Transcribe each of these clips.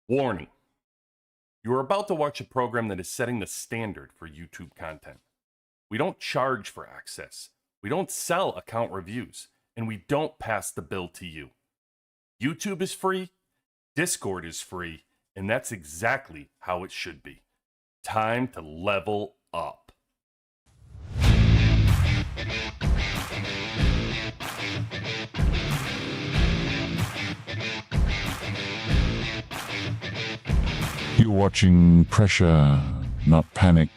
Warning. You are about to watch a program that is setting the standard for YouTube content. We don't charge for access, we don't sell account reviews, and we don't pass the bill to you. YouTube is free, Discord is free, and that's exactly how it should be. Time to level up. You're watching pressure, not panic,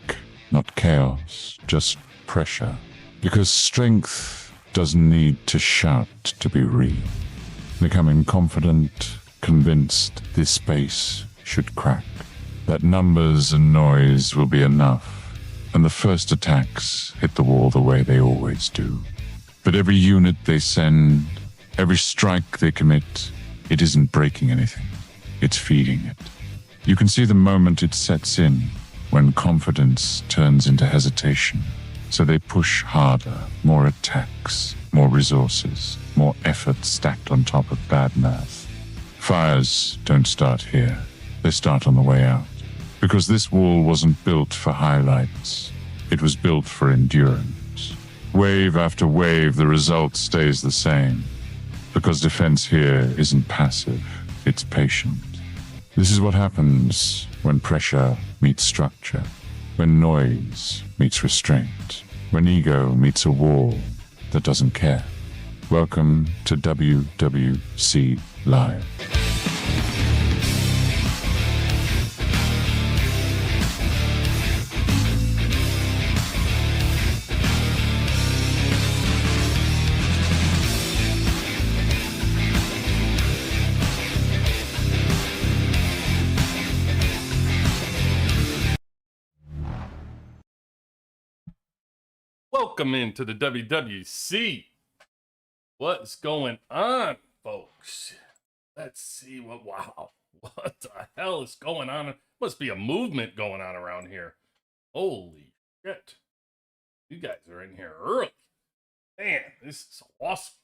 not chaos, just pressure. Because strength doesn't need to shout to be real. Becoming confident, convinced this space should crack. That numbers and noise will be enough, and the first attacks hit the wall the way they always do. But every unit they send, every strike they commit, it isn't breaking anything. It's feeding it. You can see the moment it sets in, when confidence turns into hesitation. So they push harder, more attacks, more resources, more effort stacked on top of bad math. Fires don't start here. They start on the way out. Because this wall wasn't built for highlights. It was built for endurance. Wave after wave, the result stays the same. Because defense here isn't passive, it's patient. This is what happens when pressure meets structure, when noise meets restraint, when ego meets a wall that doesn't care. Welcome to WWC Live. Welcome into the WWC. What's going on, folks? Let's see wow. What the hell is going on? Must be a movement going on around here. Holy shit. You guys are in here early. Man, this is awesome.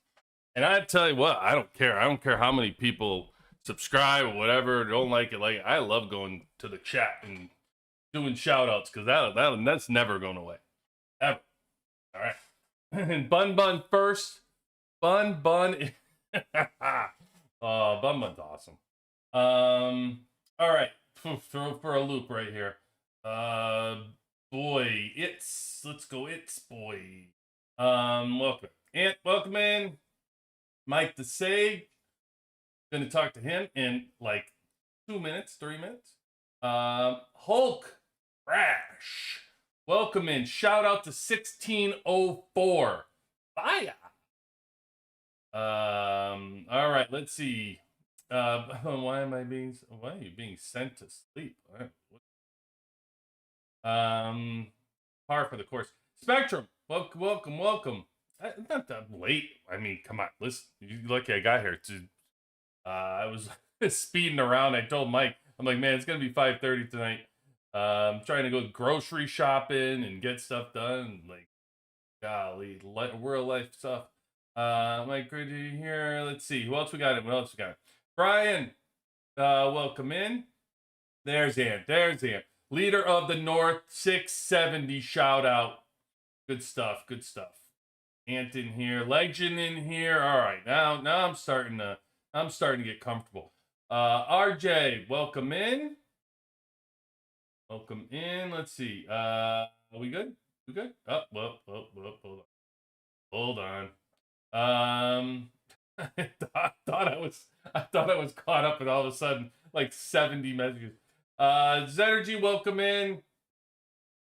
And I tell you what, I don't care. I don't care how many people subscribe or whatever, don't like it. Like, I love going to the chat and doing shout outs because that's never going away. Ever. All right. And Bun first. Bun. Oh, Bun's awesome. All right. Throw for a loop right here. Boy, let's go. It's boy. Welcome. Ant, welcome in. Mike the Sage. Gonna talk to him in like 2 minutes, 3 minutes. Hulk Crash. Welcome in. Shout out to 1604. Fire. All right, let's see. Why are you being sent to sleep? Par for the course. Spectrum, welcome. Not that late. I mean, come on, listen. You lucky I got here. I was speeding around. I told Mike, I'm like, man, it's gonna be 5:30 tonight. I'm trying to go grocery shopping and get stuff done. Like, golly, real life stuff. Mike, good to hear. Let's see. Who else we got? Brian, welcome in. There's Ann. Leader of the North, 670. Shout out. Good stuff. Ant in here. Legend in here. All right. Now I'm starting to get comfortable. RJ, welcome in. Let's see. Are we good? Oh, well, hold on. I thought I was caught up, and all of a sudden, like 70 messages. Zenergy, welcome in.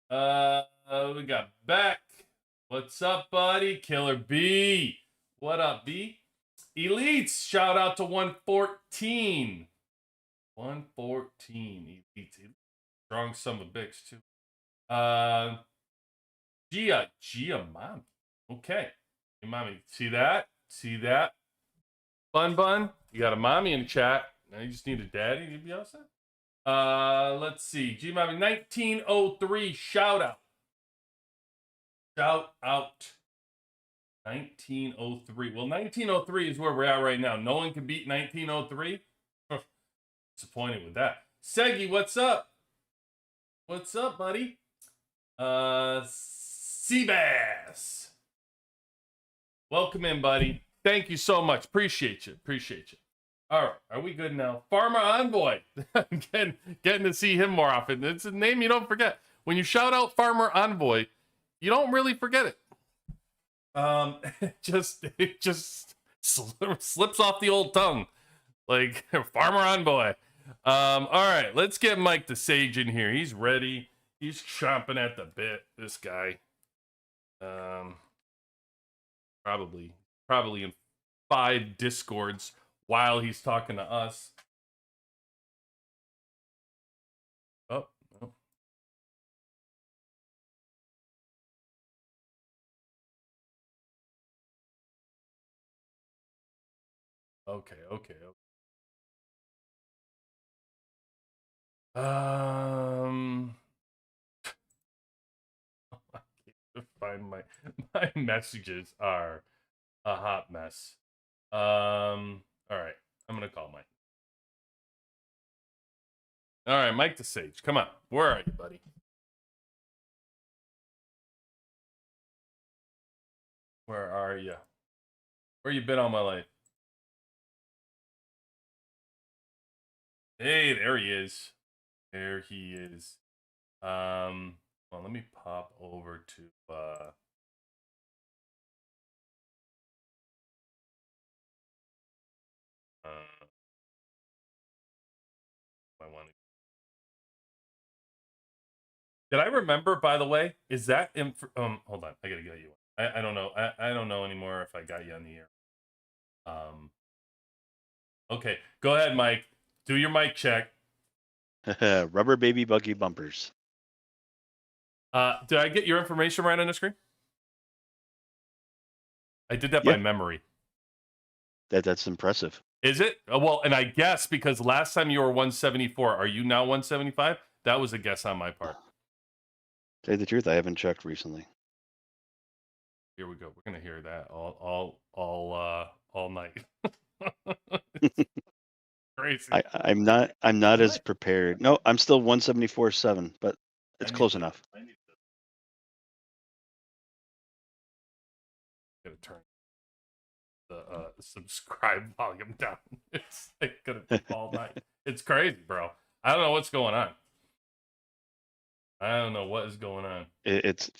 We got Beck. What's up, buddy? Killer B. What up, B? Elites, shout out to 114. 114 Elites. Strong son of a bitch, too. Gia, mom. Okay. Hey, mommy, see that? Bun, you got a mommy in the chat. Now you just need a daddy to be all set. Let's see. G mommy 1903. Shout out. 1903. Well, 1903 is where we're at right now. No one can beat 1903. Disappointed with that. Seggy, what's up? What's up, buddy? Seabass. Welcome in, buddy. Thank you so much. Appreciate you. All right, are we good now? Farmer Envoy. getting to see him more often. It's a name you don't forget. When you shout out Farmer Envoy, you don't really forget it. It just slips off the old tongue, like Farmer Envoy. All right, let's get Mike the Sage in here. He's ready. He's chomping at the bit. This guy. Probably in 5 discords while he's talking to us. Oh. Okay. I can't find my messages are a hot mess. All right, I'm gonna call Mike. All right, Mike the Sage, come on. Where are you, buddy? Where are you? Where you been all my life? Hey, there he is. There he is. Well, let me pop over to I want to. Did I remember, by the way? Is that hold on, I gotta get you. I don't know. I don't know anymore if I got you on the air. Okay, go ahead, Mike. Do your mic check. Rubber baby buggy bumpers. Did I get your information right on the screen? I did that by memory. That's impressive. Is it? Well, and I guess because last time you were 174, are you now 175? That was a guess on my part. To tell you the truth, I haven't checked recently. Here we go. We're gonna hear that all night. Crazy. I'm not as prepared. No, I'm still 174.7, but it's close enough. I need to turn the subscribe volume down. It's like gonna be all night. It's crazy, bro. I don't know what's going on. I don't know what is going on. It's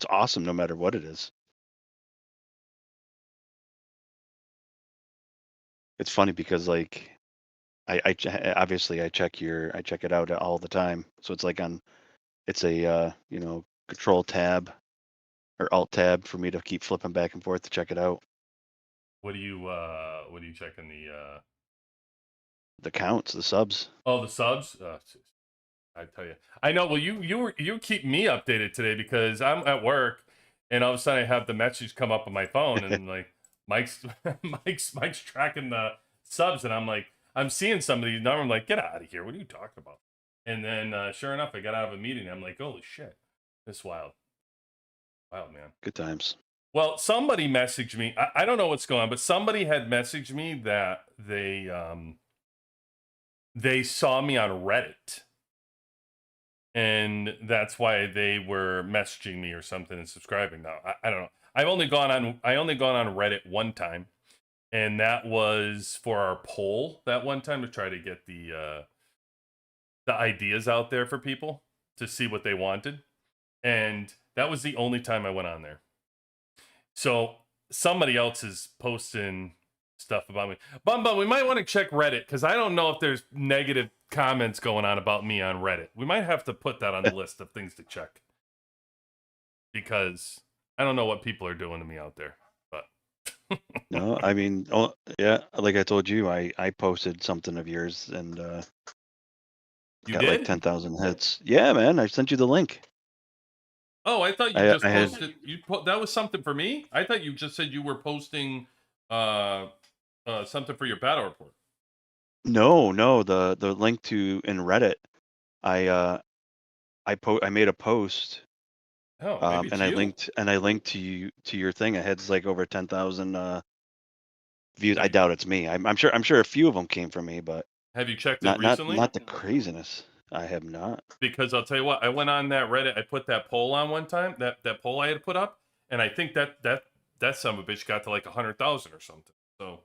awesome no matter what it is. It's funny because like I obviously I check it out all the time. So it's like it's a control tab or alt tab for me to keep flipping back and forth to check it out. What do you checking the counts, the subs? Oh, the subs. I tell you, I know. Well, you keep me updated today because I'm at work, and all of a sudden I have the message come up on my phone, and like Mike's tracking the subs, and I'm like, I'm seeing some of these numbers. I'm like, get out of here! What are you talking about? And then sure enough, I got out of a meeting. And I'm like, holy shit, this wild, man. Good times. Well, somebody messaged me. I don't know what's going on, but somebody had messaged me that they saw me on Reddit. And that's why they were messaging me or something and subscribing. Now I don't know. I only gone on Reddit one time, and that was for our poll that one time to try to get the ideas out there for people to see what they wanted, and that was the only time I went on there. So somebody else is posting stuff about me. Bum, we might want to check Reddit because I don't know if there's negative comments going on about me on Reddit. We might have to put that on the list of things to check because I don't know what people are doing to me out there. But no, I mean, yeah, like I told you, I posted something of yours and you got did? like 10,000 hits. Yeah, man, I sent you the link. Oh, I thought you just posted. That was something for me. I thought you just said you were posting something for your battle report. No, the link to in Reddit. I made a post. Oh, and I linked to you to your thing. It had like over 10,000 views. I doubt it's me. I'm sure a few of them came from me, but Have you checked it Not not recently? not the craziness. I have not. Because I'll tell you what, I went on that Reddit. I put that poll on one time. That poll I had put up, and I think that son of a bitch got to like 100,000 or something. So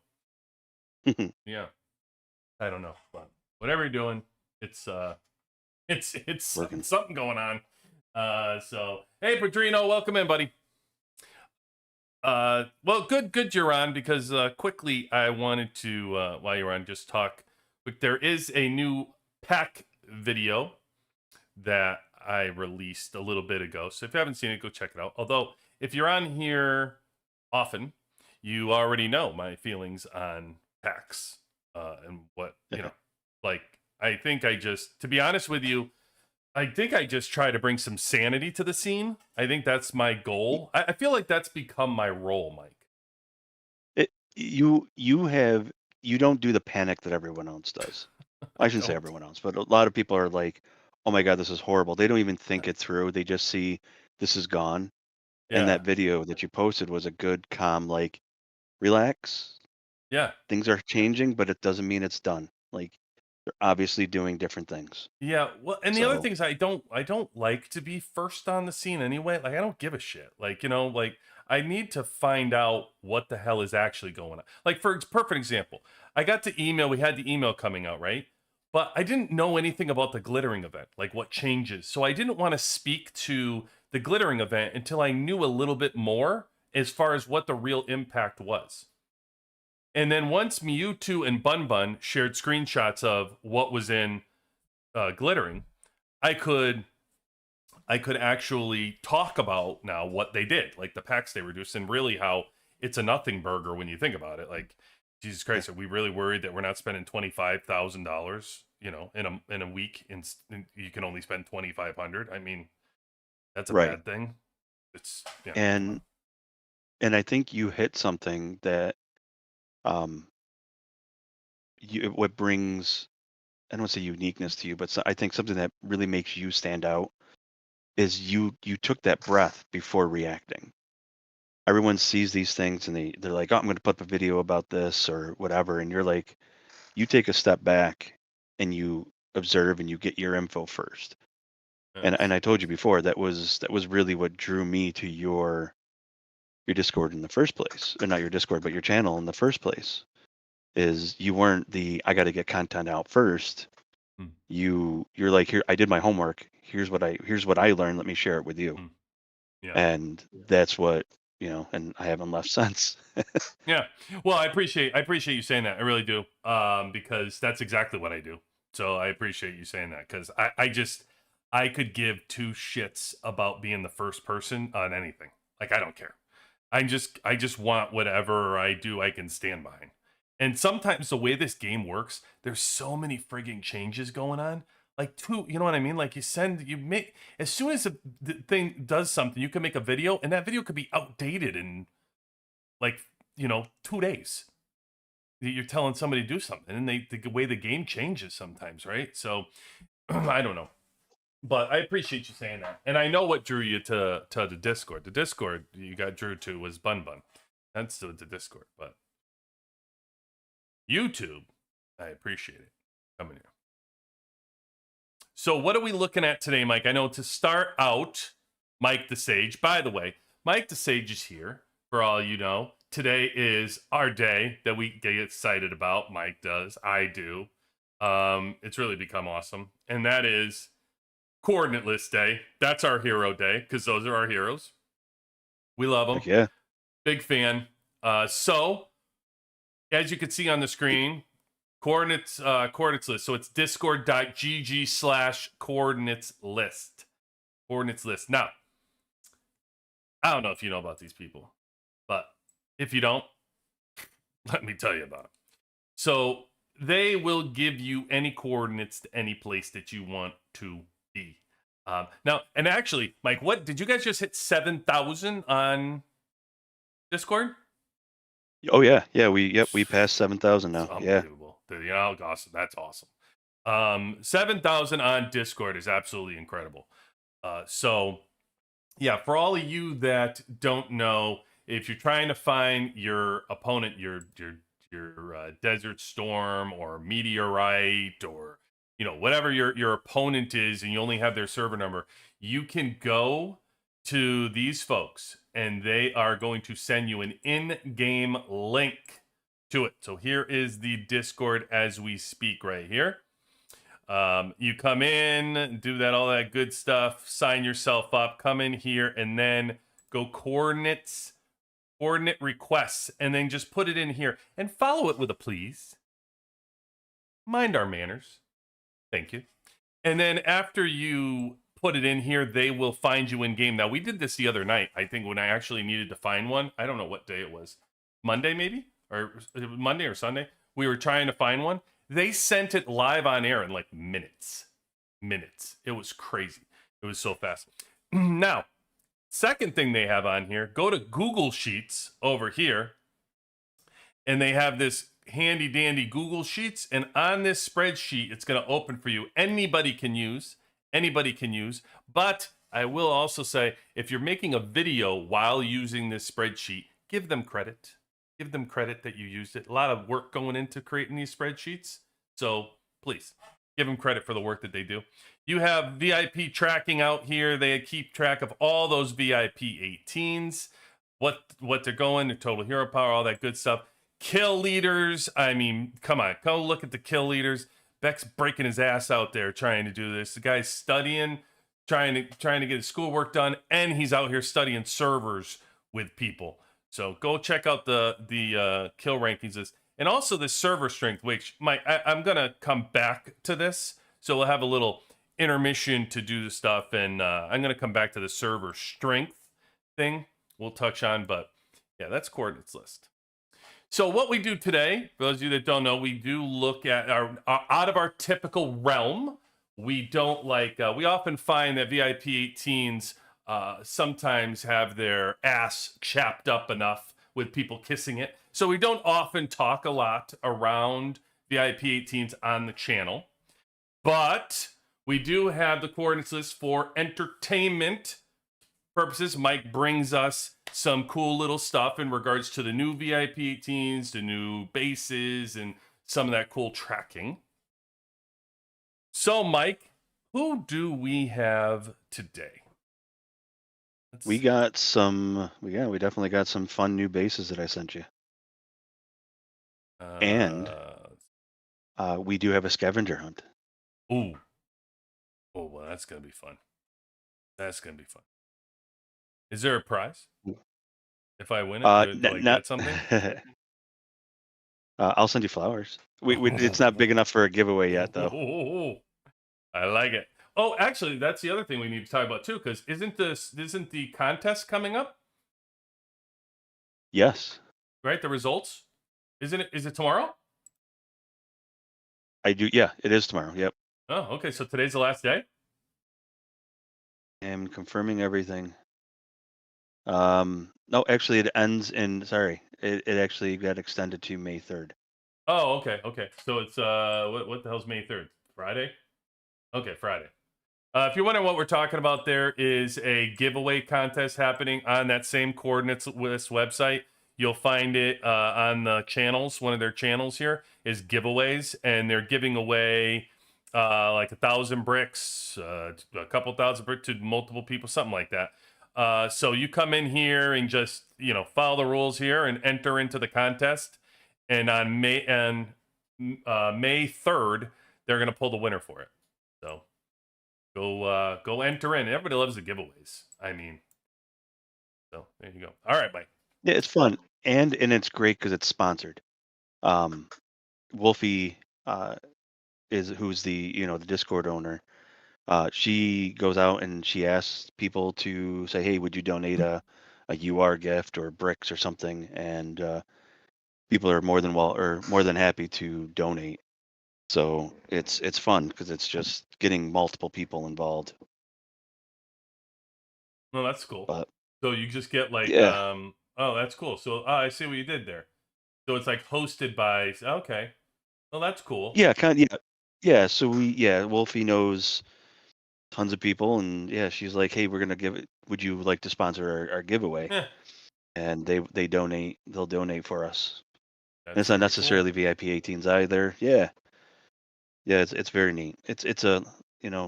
yeah, I don't know, but whatever you're doing, it's it's Working. something going on. So hey, Padrino, welcome in, buddy. Well, good you're on, because quickly I wanted to while you're on just talk. But there is a new pack video that I released a little bit ago. So if you haven't seen it, go check it out. Although if you're on here often, you already know my feelings on packs and what like I think to be honest with you, I think I just try to bring some sanity to the scene. I think that's my goal. I feel like that's become my role, Mike. You don't do the panic that everyone else does. I shouldn't say Don't. everyone else, but a lot of people are like, "Oh my God, this is horrible." They don't even think it through. They just see this is gone. And Yeah. that video that you posted was a good, calm, like, relax. Yeah. Things are changing, but it doesn't mean it's done. Like, they're obviously doing different things. Yeah, well, and the other So thing is I don't like to be first on the scene anyway. Like I don't give a shit. Like, like I need to find out what the hell is actually going on. Like for perfect example, I got the email, we had the email coming out, right? But I didn't know anything about the glittering event, like what changes. So I didn't want to speak to the glittering event until I knew a little bit more as far as what the real impact was. And then once Mewtwo and Bun Bun shared screenshots of what was in glittering, I could actually talk about now what they did, like the packs they reduced, and really how it's a nothing burger when you think about it. Like, Jesus Christ, are we really worried that we're not spending $25,000? In a week, you can only spend 2,500. I mean, that's a right. bad thing. It's come And on. and I think you hit something that um what brings, I don't want to say uniqueness to you, but I think something that really makes you stand out is you took that breath before reacting. Everyone sees these things and they're like, "Oh, I'm going to put up a video about this or whatever," and you're like, you take a step back and you observe and you get your info first. And Yes. I told you before that was really what drew me to your Discord in the first place, or not your Discord, but your channel in the first place. Is you weren't the I got to get content out first. Mm, You're like, here, I did my homework. Here's what I learned. Let me share it with you. mm, yeah. And that's what, and I haven't left since. Yeah. Well, I appreciate you saying that. I really do. Because that's exactly what I do. So I appreciate you saying that, because I could give two shits about being the first person on anything. Like I don't care. I just want whatever I do I can stand behind. And sometimes the way this game works, there's so many frigging changes going on. Like you know what I mean? Like you make, as soon as the thing does something, you can make a video, and that video could be outdated in like 2 days. You're telling somebody to do something, and the way the game changes sometimes, right? So I don't know, but I appreciate you saying that, and I know what drew you to the Discord. The Discord you got drew to was Bun Bun. That's the Discord, but YouTube, I appreciate it coming here. So what are we looking at today, Mike? I know to start out, Mike the Sage. By the way, Mike the Sage is here. For all you know, today is our day that we get excited about. Mike does. I do. It's really become awesome, and that is Coordinate List Day. That's our hero day, because those are our heroes. We love them. Like, yeah. Big fan. So, as you can see on the screen, coordinates list. So it's discord.gg/coordinates list. Coordinates list. Now, I don't know if you know about these people, but if you don't, let me tell you about it. So they will give you any coordinates to any place that you want to be. Now, and actually, Mike, what did you guys just hit 7,000 on Discord? Oh yeah, yeah. We passed 7,000 It's now. Yeah. unbelievable. Awesome. That's awesome. 7,000 on Discord is absolutely incredible. So yeah, for all of you that don't know, if you're trying to find your opponent, your Desert Storm or Meteorite or whatever your opponent is, and you only have their server number, you can go to these folks and they are going to send you an in-game link to it. So here is the Discord as we speak right here. You come in, do all that good stuff, sign yourself up, come in here, and then go coordinate requests, and then just put it in here and follow it with a please. Mind our manners. Thank you. And then after you put it in here, they will find you in game. Now, we did this the other night, I think, when I actually needed to find one. I don't know what day it was. Monday, maybe? Or Monday or Sunday. We were trying to find one. They sent it live on air in like minutes. It was crazy. It was so fast. Now, second thing they have on here, go to Google Sheets over here, and they have this handy dandy Google Sheets, and on this spreadsheet, it's going to open for you. Anybody can use, but I will also say, if you're making a video while using this spreadsheet, give them credit. Give them credit that you used it. A lot of work going into creating these spreadsheets. So please give them credit for the work that they do. You have VIP tracking out here. They keep track of all those VIP 18s, what they're going, their total hero power, all that good stuff. Kill leaders. I mean, come on, go look at the kill leaders. Beck's breaking his ass out there trying to do this. The guy's studying, trying to get his schoolwork done, and he's out here studying servers with people. So go check out the kill rankings, and also the server strength. Which I'm gonna come back to this, so we'll have a little intermission to do the stuff, and I'm gonna come back to the server strength thing. We'll touch on, but yeah, that's coordinates list. So what we do today, for those of you that don't know, we do look at our out of our typical realm. We don't we often find that VIP 18s. Sometimes have their ass chapped up enough with people kissing it. So we don't often talk a lot around VIP 18s on the channel. But we do have the coordinates list for entertainment purposes. Mike brings us some cool little stuff in regards to the new VIP 18s, the new bases, and some of that cool tracking. So, Mike, who do we have today? We got some. We definitely got some fun new bases that I sent you, and we do have a scavenger hunt. Oh, well, that's gonna be fun. Is there a prize if I win it? Do I get something? I'll send you flowers. It's not big enough for a giveaway yet, though. Oh, I like it. Oh, actually, that's the other thing we need to talk about too, because isn't the contest coming up? Yes. Right, the results. Is it tomorrow? I do. Yeah, it is tomorrow. Yep. Oh, okay. So today's the last day. I'm confirming everything. No, actually, it ends in. Sorry, it actually got extended to May 3rd. Oh, okay. So it's what the hell's May 3rd? Friday. Okay, Friday. If you're wondering what we're talking about, there is a giveaway contest happening on that same coordinates list website. You'll find it on the channels. One of their channels here is giveaways, and they're giving away like 1,000 bricks, a couple thousand bricks to multiple people, something like that. So you come in here and just follow the rules here and enter into the contest. And on May 3rd, they're gonna pull the winner for it. So go enter in. Everybody loves the giveaways. I mean, so there you go. All right, Mike. Yeah, it's fun and it's great because it's sponsored. Wolfie who's the Discord owner. She goes out and she asks people to say, "Hey, would you donate a UR gift or bricks or something?" And people are more than happy to donate. So it's fun because it's just getting multiple people involved. Well, that's cool. But So you just get yeah, oh, that's cool. So I see what you did there. So it's like hosted by. Okay. Well, that's cool. yeah, yeah. So Wolfie knows tons of people, and yeah, she's like, "Hey, we're gonna give it. Would you like to sponsor our giveaway?" Eh, And they'll donate for us. And That's it's not very cool. necessarily VIP 18s either. Yeah, yeah, it's very neat. It's a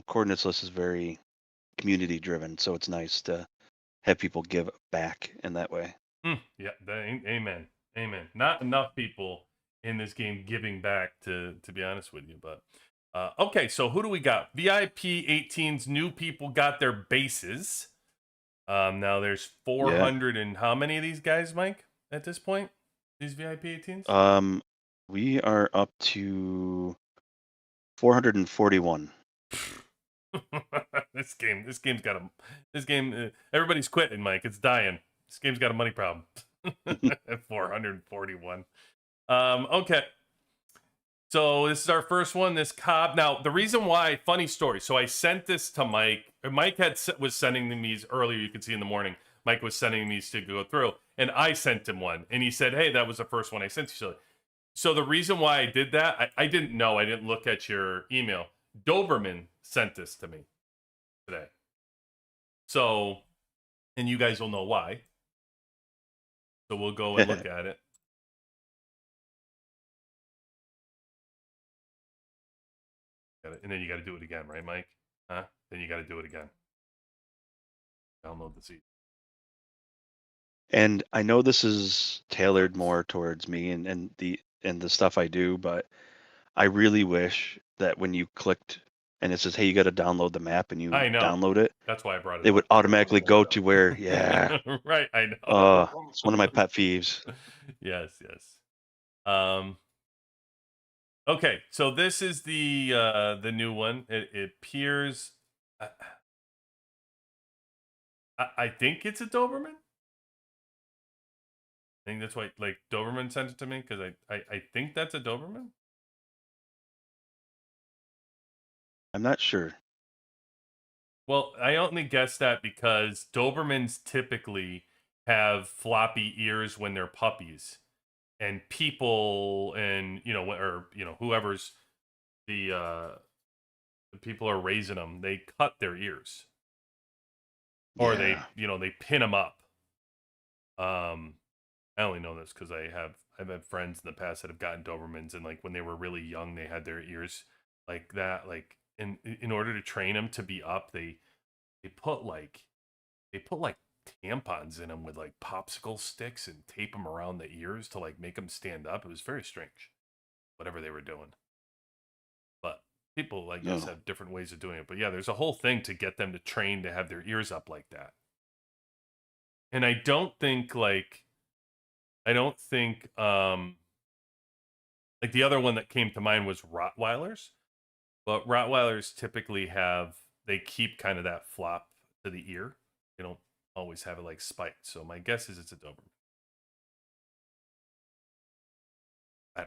coordinates list is very community driven, so it's nice to have people give back in that way. Yeah, amen, amen. Not enough people in this game giving back to be honest with you, but okay. So who do we got? VIP 18s. New people got their bases. Now there's Yeah. 400 and how many of these guys, Mike? At this point, these VIP 18s. We are up to 441. This game's got a this game. Everybody's quitting, Mike. It's dying. This game's got a money problem. At 441. Okay. So this is our first one. This Cobb. Now the reason why, funny story. So I sent this to Mike. Mike was sending me these earlier. You can see in the morning. Mike was sending these to go through, and I sent him one, and he said, "Hey, that was the first one I sent you." So the reason why I did that, I didn't know. I didn't look at your email. Doberman sent this to me today. So, and you guys will know why. So we'll go and look at it. And then you got to do it again, right, Mike? Huh? Then you got to do it again. Download the seed. And I know this is tailored more towards me and the stuff I do, but I really wish that when you clicked and it says, "Hey, you got to download the map," and you I know. download it, That's why I brought it it up. would automatically go to where, yeah. Right, I know. It's one of my pet peeves. Yes. Okay, so this is the new one. It appears. I think it's a Doberman. I think that's why, like, Doberman sent it to me because I think that's a Doberman. I'm not sure. Well, I only guess that because Dobermans typically have floppy ears when they're puppies, and people and whoever's the people are raising them, they cut their ears or they Yeah. they pin them up. I only know this because I've had friends in the past that have gotten Dobermans, and like when they were really young, they had their ears like that. Like in order to train them to be up, they put like tampons in them with like popsicle sticks and tape them around the ears to like make them stand up. It was very strange, whatever they were doing. But people, I guess, No. have different ways of doing it. But yeah, there's a whole thing to get them to train to have their ears up like that. And I don't think like the other one that came to mind was Rottweilers. But Rottweilers typically they keep kind of that flop to the ear. They don't always have it like spiked. So my guess is it's a Doberman. I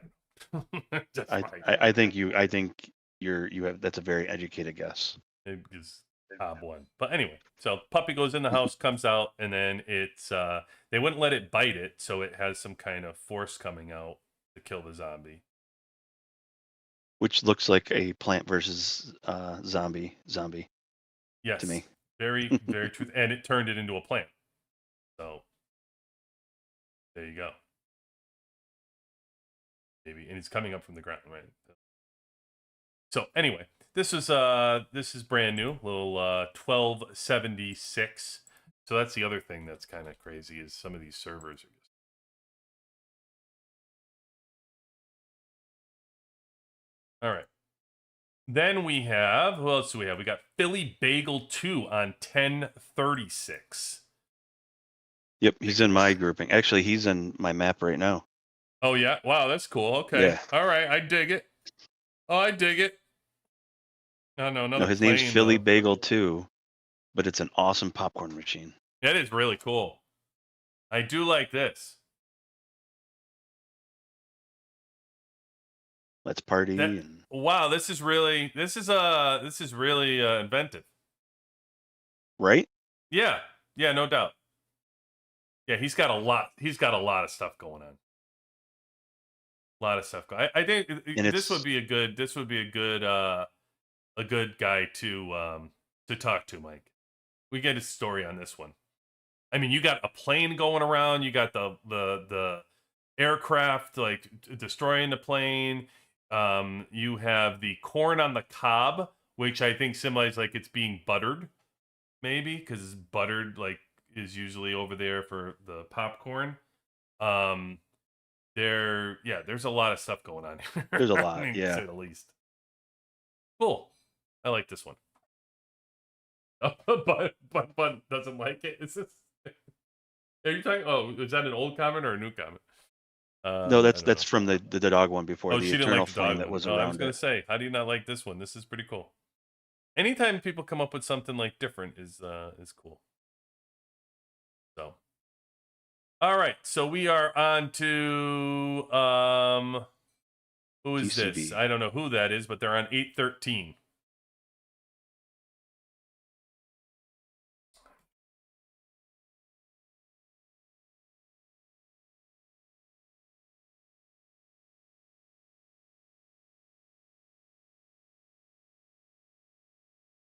don't know. That's I think you have that's a very educated guess. It is Cobb one. But anyway, so puppy goes in the house, comes out, and then it's they wouldn't let it bite it, so it has some kind of force coming out to kill the zombie. Which looks like a Plant versus zombie Yes. to me. Very, very true. And it turned it into a plant. So there you go. Maybe. And it's coming up from the ground, right? So anyway, this is brand new, little 1276. So that's the other thing that's kind of crazy is some of these servers are just. All right. Then we have, who else do we have? We got Philly Bagel 2 on 1036. Yep, he's in my grouping. Actually, he's in my map right now. Oh yeah, wow, that's cool. Okay, Yeah. all right, I dig it. Oh, I dig it. No, No, his name's Philly Bagel 2, but it's an awesome popcorn machine. That is really cool. I do like this. Let's party and wow, this is really inventive. Right? Yeah, no doubt. Yeah, he's got a lot of stuff going on. A lot of stuff. I think this would be a good guy to talk to, Mike. We get his story on this one. I mean, you got a plane going around. You got the aircraft like destroying the plane. You have the corn on the cob, which I think symbolizes like it's being buttered, maybe because buttered like is usually over there for the popcorn. There's a lot of stuff going on here. There's a I lot, mean, to yeah. say the least. Cool. I like this one. But doesn't like it. Is this? Are you talking? Oh, is that an old comment or a new comment? No, I don't that's know. from the dog one before, Oh, the she didn't eternal like the flame dog that one. was Oh, I was around gonna it. say, how do you not like this one? This is pretty cool. Anytime people come up with something like different is cool. So, all right. So we are on to who is this? GCB. I don't know who that is, but they're on 813.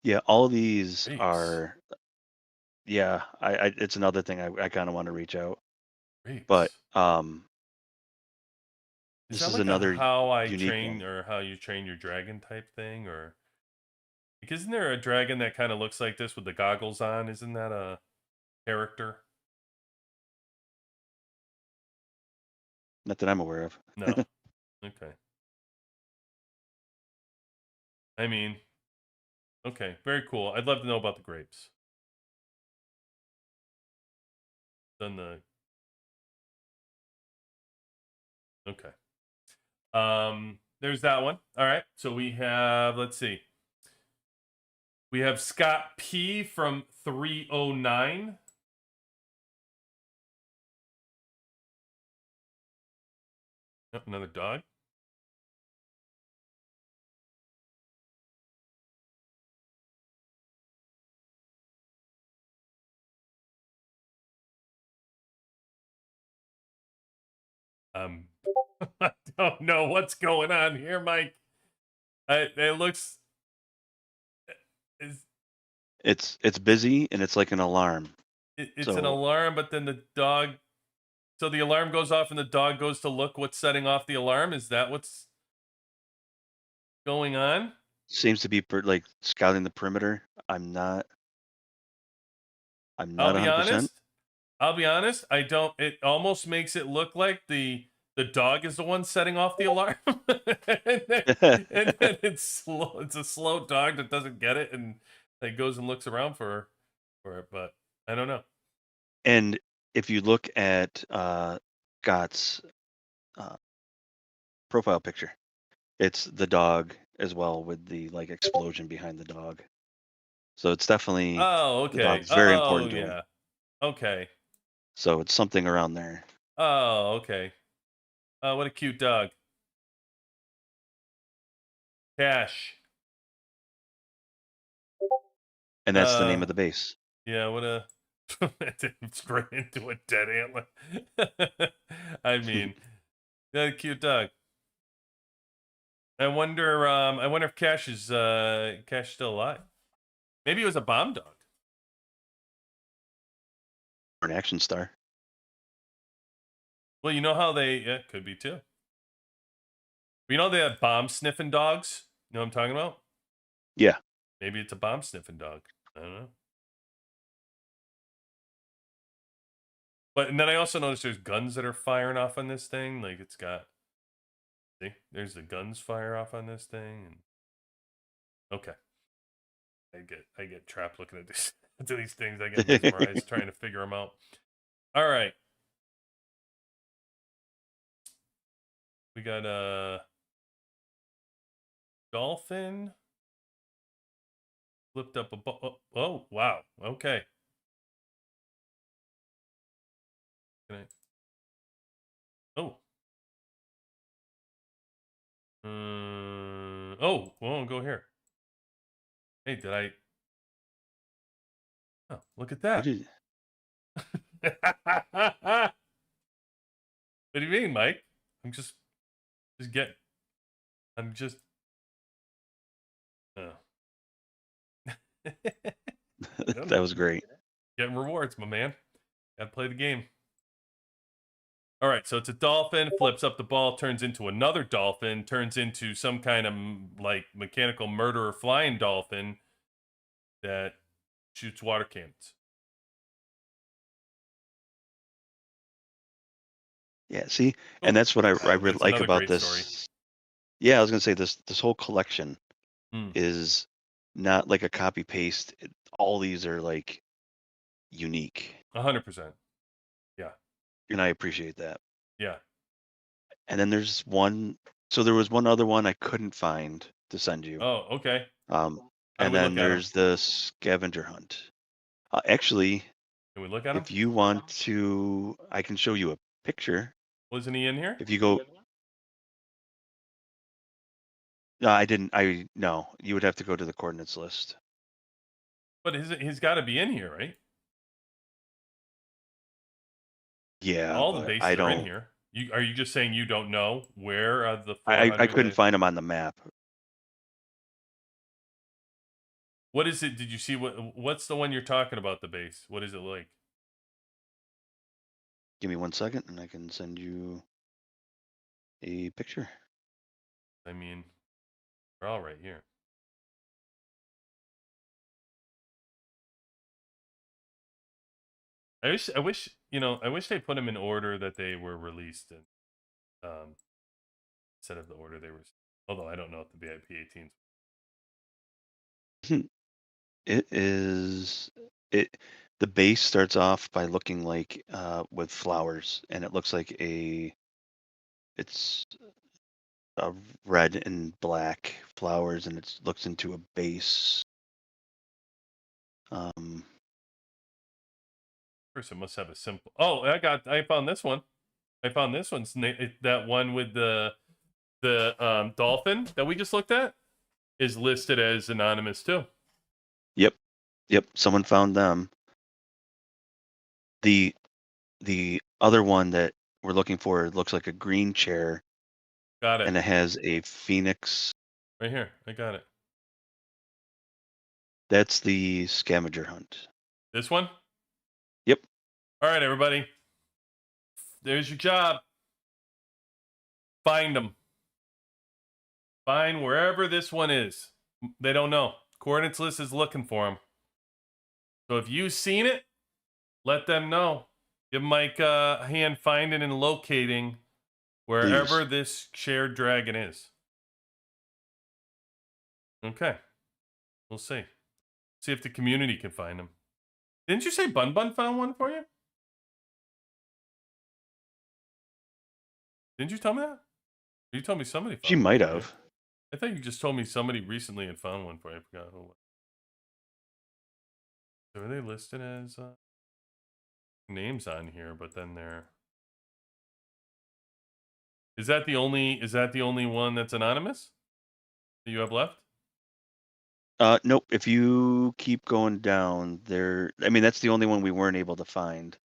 Yeah, all these Grapes. are. Yeah, I it's another thing I kind of want to reach out, but Grapes. Is this that is like a another how I unique train one. or how you train your dragon type thing? Or because isn't there a dragon that kind of looks like this with the goggles on? Isn't that a character? Not that I'm aware of. No. Okay. I mean, okay, very cool. I'd love to know about the grapes. Done the okay. There's that one. All right. So we have, let's see. We have Scott P from 309. Oh, another dog. I don't know what's going on here, Mike. It looks is It's busy and it's like an alarm. it's an So alarm, but then the dog. So the alarm goes off, and the dog goes to look what's setting off the alarm. Is that what's going on? seems to be like scouting the perimeter. I'm I'll not be 100%. honest. I'll be honest. I don't. It almost makes it look like the dog is the one setting off the alarm, and then it's slow. It's a slow dog that doesn't get it, and it goes and looks around for it. But I don't know. And if you look at Scott's uh, profile picture, it's the dog as well with the like explosion behind the dog. So it's definitely Oh, the dog okay. is very Oh, important to him. yeah. Okay. So it's something around there. Oh, okay. What a cute dog. Cash. And that's the name of the base. Yeah. What a straight into a dead antler. I mean, yeah, cute dog. I wonder. I wonder if Cash is still alive. Maybe it was a bomb dog. Or an action star. Well, you know how they could be too. You know they have bomb sniffing dogs. You know what I'm talking about? Yeah. Maybe it's a bomb sniffing dog. I don't know. But and then I also noticed there's guns that are firing off on this thing. Like it's got. See, there's the guns fire off on this thing. And... Okay. I get trapped looking at this at these things. I get mesmerized trying to figure them out. All right. We got a dolphin. Flipped up a oh wow. Okay. Can I... Oh. Oh, well, go here. Hey, did I? Oh, look at What that. did What do you mean, Mike? I'm just get. I'm just. Oh. that was great. Getting rewards, my man. Gotta play the game. All right, so it's a dolphin, flips up the ball, turns into another dolphin, turns into some kind of like mechanical murderer flying dolphin that shoots water cannons. Yeah, see, and Cool. that's what I really That's like another about great story. this. Yeah, I was gonna say this whole collection Hmm. is not like a copy paste. All these are like unique, 100%. Yeah. and I appreciate that. Yeah. And then there's one. So there was one other one I couldn't find to send you. Oh, okay. How do And we look then at them? there's the scavenger hunt. Actually, Can we look at him? if you want to, I can show you a picture. Wasn't he in here? If you go, no, I didn't. I no, you would have to go to the coordinates list. But he's got to be in here, right? Yeah, All the but I bases are in don't. here. Are you just saying you don't know where the I 400 couldn't is? find them on the map. What is it? Did you see what's the one you're talking about, the base? What is it like? Give me 1 second, and I can send you a picture. I mean, they're all right here. I wish, I wish they put them in order that they were released in, instead of the order they were. Although I don't know if the VIP 18s. It is it. The base starts off by looking like with flowers, and it looks like it's a red and black flowers, and it looks into a base. Um, Person must have a simple. Oh, I found this one. I found this one's that one with the dolphin that we just looked at is listed as anonymous too. yep, yep. Someone found them. The other one that we're looking for looks like a green chair, Got it and it has a phoenix. right here. I got it. That's the scavenger hunt. This one. Yep. All right, everybody. There's your job. Find them. Find wherever this one is. They don't know. Coordinates list is looking for them. So if you've seen it, let them know. Give Mike a hand finding and locating wherever Please. this shared dragon is. Okay. We'll see. See if the community can find them. Didn't you say Bun Bun found one for you? Didn't you tell me that? You told me somebody found She one might for you. have. I thought you just told me somebody recently had found one for you. I forgot who it was. So are they listed as names on here? But then they're. Is that the only one that's anonymous that you have left? Nope. If you keep going down there, I mean that's the only one we weren't able to find.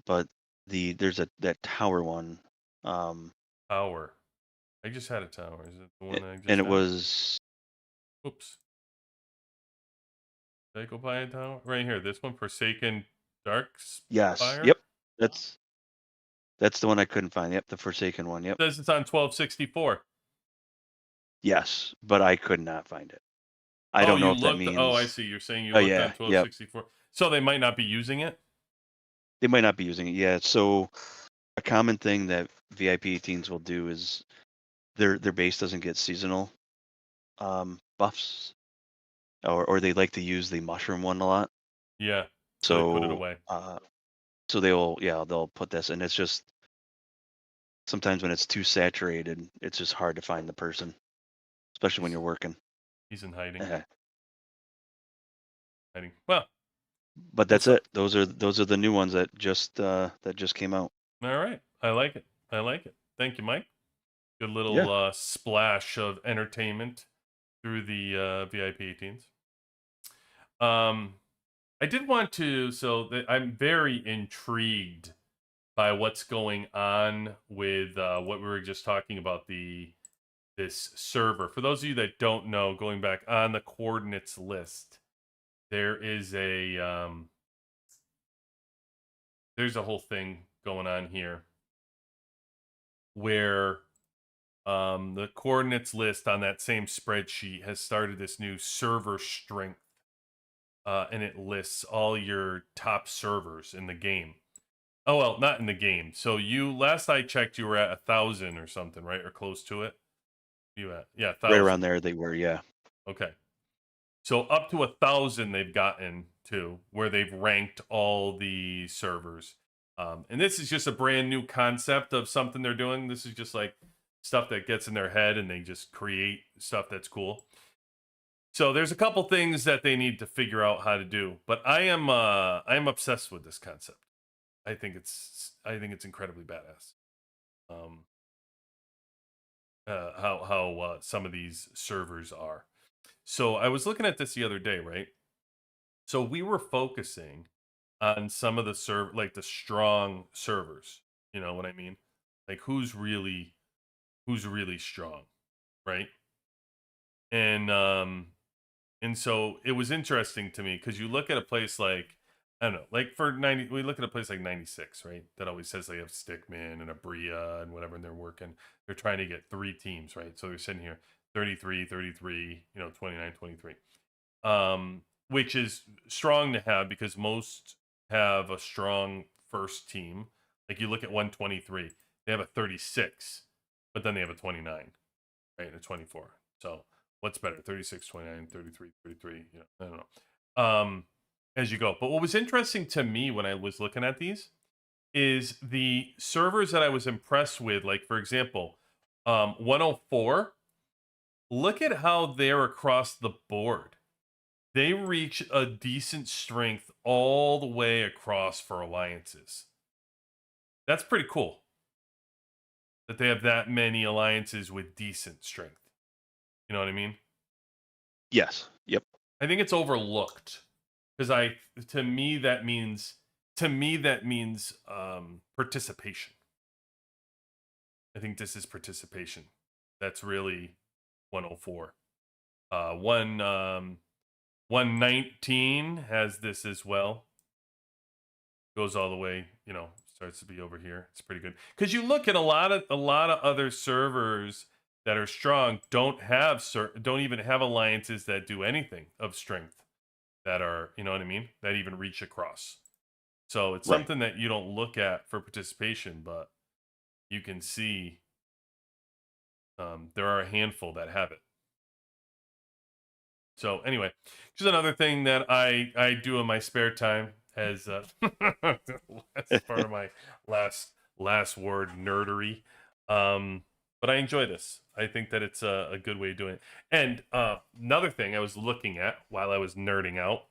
But there's that tower one. Tower. I just had a tower. Is it the one that I just And it had? was Oops. Did I go buy a tower? Right here. This one, Forsaken Dark yes. Spire. Yep. That's the one I couldn't find. Yep, the Forsaken one. Yep. Says it's on 1264. Yes, but I could not find it. I Oh, don't know you if that looked. means. Oh, I see. You're saying you Oh looked on yeah. Yep. 1264. So they might not be using it. They might not be using it. Yeah. So a common thing that VIP 18s will do is their base doesn't get seasonal buffs, or they like to use the mushroom one a lot. Yeah. So they put it So away. so they'll put this, and it's just sometimes when it's too saturated, it's just hard to find the person, especially when you're working. He's in hiding. Uh, Hiding. Well, but that's so- it. Those are the new ones that just came out. all right. I like it. I like it. Thank you, Mike. Good little Yeah. splash of entertainment through the VIP 18s. I did want to. I'm very intrigued by what's going on with what we were just talking about, this server. For those of you that don't know, going back on the coordinates list, there is there's a whole thing going on here where the coordinates list on that same spreadsheet has started this new server strength, and it lists all your top servers in the game. Oh well, not in the game. So last I checked, you were at 1,000 or something, right, or close to it. You at 1,000. Right around there, they were. Yeah. Okay. So up to 1,000 they've gotten to where they've ranked all the servers. And this is just a brand new concept of something they're doing. This is just like stuff that gets in their head and they just create stuff that's cool. So there's a couple things that they need to figure out how to do, but I am obsessed with this concept. I think it's incredibly badass. How some of these servers are. So I was looking at this the other day, right? So we were focusing on some of the like the strong servers. You know what I mean? Like who's really strong, right? And so it was interesting to me because you look at a place like, I don't know, like for 90, we look at a place like 96, right? That always says they have Stickman and a Bria and whatever, and they're trying to get 3 teams, right? So they're sitting here 33, 33, 29, 23. Which is strong to have because most have a strong first team. Like you look at 123, they have a 36, but then they have a 29, right? And a 24. So what's better? 36, 29, 33, 33, I don't know. As you go. But what was interesting to me when I was looking at these is the servers that I was impressed with, like for example, 104, look at how they're across the board. They reach a decent strength all the way across for alliances. That's pretty cool. That they have that many alliances with decent strength. You know what I mean? Yes. Yep. I think it's overlooked because to me that means participation. I think this is participation. That's really 104. 119 has this as well. Goes all the way, starts to be over here. It's pretty good because you look at a lot of other servers that are strong don't even have alliances that do anything of strength that are, you know what I mean, that even reach across. So it's something that you don't look at for participation, but you can see there are a handful that have it. So anyway, just another thing that I do in my spare time as that's part of my last word nerdery. But I enjoy this. I think that it's a good way of doing it. And another thing I was looking at while I was nerding out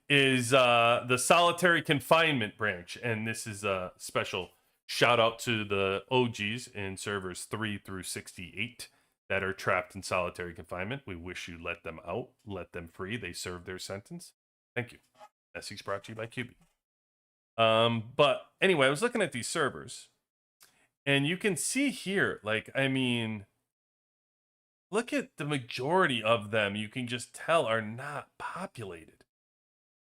is the solitary confinement branch. And this is a special shout out to the OGs in servers 3 through 68 that are trapped in solitary confinement. We wish you let them out, let them free. They served their sentence. Thank you. Message brought to you by QB. But anyway, I was looking at these servers, and you can see here, like, I mean, look at the majority of them. You can just tell are not populated.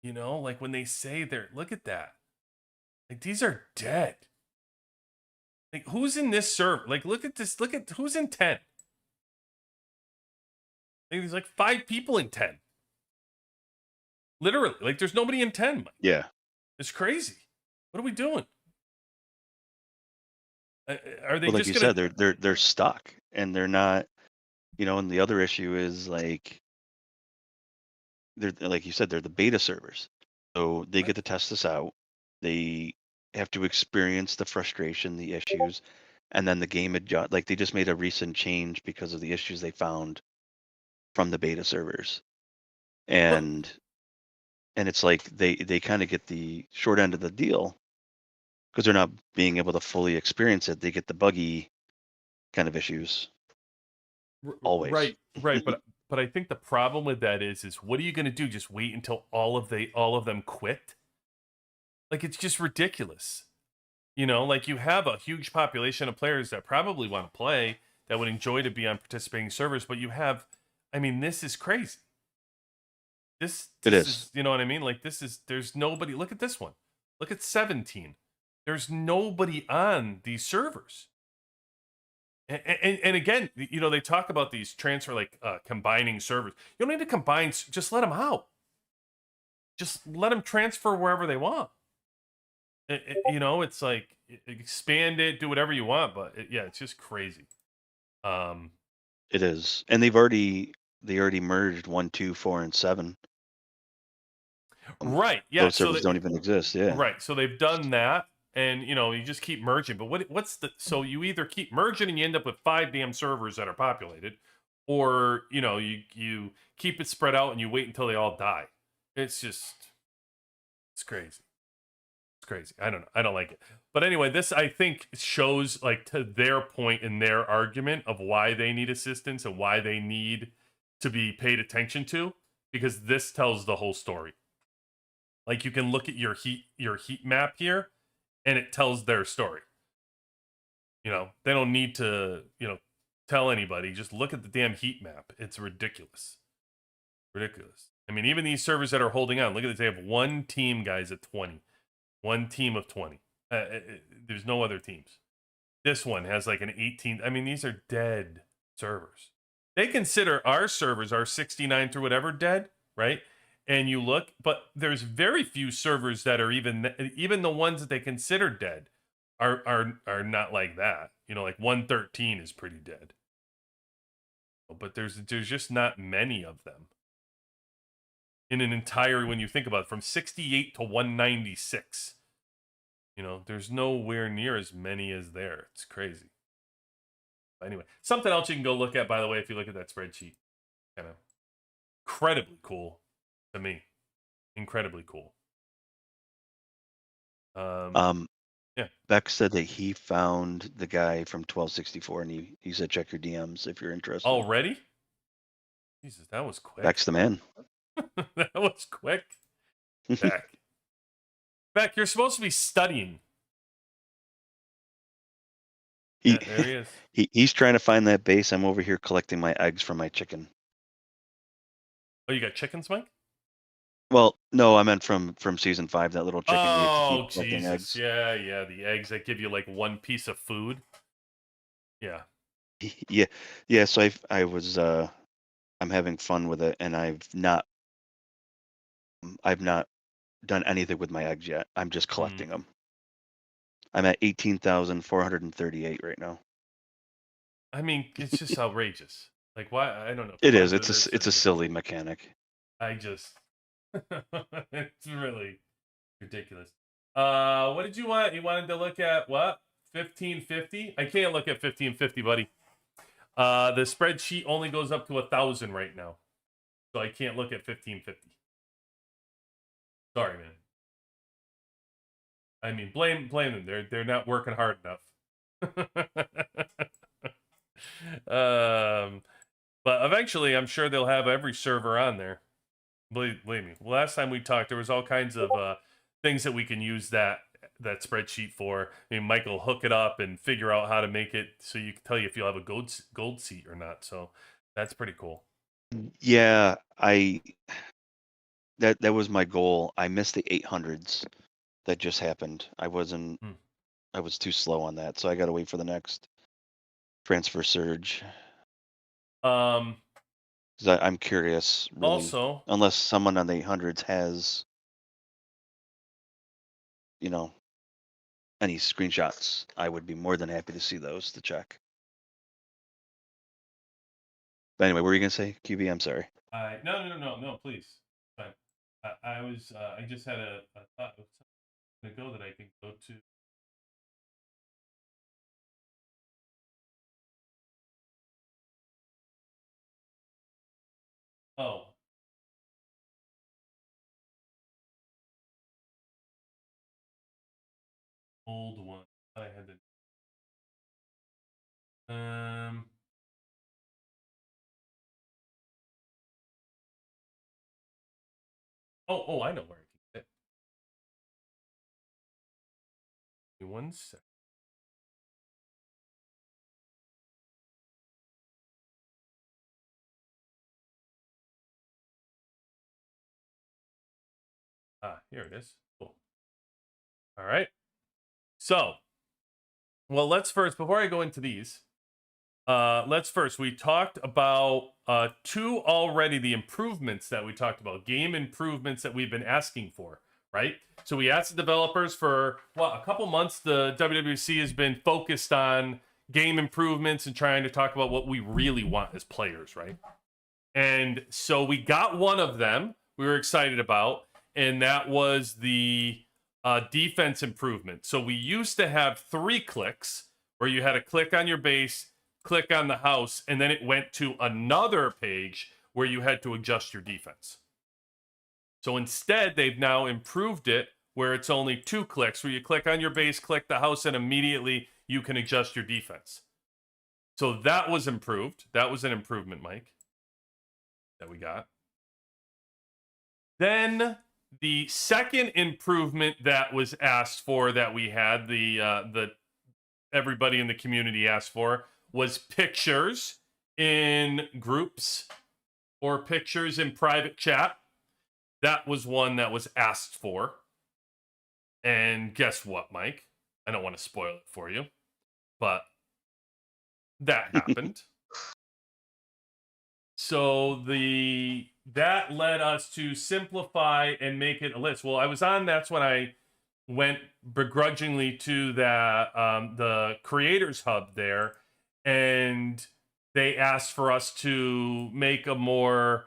Like when they say look at that. Like these are dead. Like who's in this server? Like look at this. Look at who's in 10. Like, there's like 5 people in 10. Literally, like there's nobody in 10. Mike. Yeah. It's crazy. What are we doing? Are they like just you gonna... said, they're stuck and they're not, and the other issue is like they're like you said, they're the beta servers. So they get to test this out. They have to experience the frustration, the issues, and then the game adjust. Like they just made a recent change because of the issues they found from the beta servers. And it's like they kind of get the short end of the deal because they're not being able to fully experience it. They get the buggy kind of issues always. Right. But I think the problem with that is what are you going to do? Just wait until all of them quit? Like it's just ridiculous. Like you have a huge population of players that probably want to play, that would enjoy to be on participating servers, but you have, I mean, this is crazy. This is, you know what I mean? Like there's nobody. Look at this one. Look at 17. There's nobody on these servers. And again, they talk about these transfer, like combining servers. You don't need to combine, just let them out. Just let them transfer wherever they want. It's like expand it, do whatever you want, but yeah, it's just crazy. It is, and they already merged 1, 2, 4, and 7. Right. Yeah. Those servers don't even exist. Yeah. Right. So they've done that, and you just keep merging. But what's the so you either keep merging and you end up with 5 damn servers that are populated, or you keep it spread out and you wait until they all die. It's crazy. It's crazy. I don't know. I don't like it. But anyway, this I think shows like to their point in their argument of why they need assistance and why they need to be paid attention to, because this tells the whole story. Like you can look at your heat map here and it tells their story. They don't need to, tell anybody. Just look at the damn heat map. It's ridiculous. Ridiculous. I mean, even these servers that are holding on, look at this. They have one team, guys, at 20. One team of 20. There's no other teams. This one has like an 18. I mean, these are dead servers. They consider our servers, our 69 through whatever, dead, right? And you look, but there's very few servers that are even the ones that they consider dead are not like that. Like 113 is pretty dead. But there's just not many of them. In an entire, when you think about it, from 68 to 196. There's nowhere near as many as there. It's crazy. Anyway, something else you can go look at, by the way, if you look at that spreadsheet. Kind of incredibly cool to me. Incredibly cool. Yeah. Beck said that he found the guy from 1264, and he said check your DMs if you're interested. Already? Jesus, that was quick. Beck's the man. That was quick. Beck, you're supposed to be studying. There he is. He's trying to find that base. I'm over here collecting my eggs from my chicken. Oh, you got chickens, Mike? Well, no, I meant from season 5. That little chicken. Oh, Jesus! Eggs. Yeah, the eggs that give you like one piece of food. Yeah. Yeah. So I was I'm having fun with it, and I've not done anything with my eggs yet. I'm just collecting them. I'm at 18,438 right now. I mean, it's just outrageous. Like, why? I don't know. It is. It's a silly mechanic. It's really ridiculous. What did you want? You wanted to look at what? 1550? I can't look at 1550, buddy. The spreadsheet only goes up to 1,000 right now, so I can't look at 1550. Sorry, man. I mean, blame them. They're not working hard enough. But eventually, I'm sure they'll have every server on there. Believe me. Last time we talked, there was all kinds of things that we can use that spreadsheet for. I mean, Mike will hook it up and figure out how to make it so you can tell you if you'll have a gold seat or not. So that's pretty cool. Yeah, that was my goal. I missed the 800s. That just happened. I was too slow on that, so I got to wait for the next transfer surge. I'm curious. Really, also, unless someone on the 800s has, any screenshots, I would be more than happy to see those to check. But anyway, what were you gonna say, QB? I'm sorry. No, please. Fine. I just had a thought of something to go that I can go to. Oh. Old one. I had to. Oh, I know where I keep it. Give me 1 sec. Here it is. Cool. All right. So, well, let's first, before I go into these, we talked about two already, the improvements that we talked about, game improvements that we've been asking for, right? So we asked the developers for, a couple months. The WWC has been focused on game improvements and trying to talk about what we really want as players, right? And so we got one of them we were excited about, and that was the defense improvement. So we used to have 3 clicks where you had to click on your base, click on the house, and then it went to another page where you had to adjust your defense. So instead, they've now improved it where it's only 2 clicks, where you click on your base, click the house, and immediately you can adjust your defense. So that was improved. That was an improvement, Mike, that we got. Then the second improvement that was asked for, that we had, the everybody in the community asked for, was pictures in groups or pictures in private chat. That was one that was asked for. And guess what, Mike? I don't want to spoil it for you, but that happened. So that led us to simplify and make it a list. Well, that's when I went begrudgingly to the Creators Hub there, and they asked for us to make a more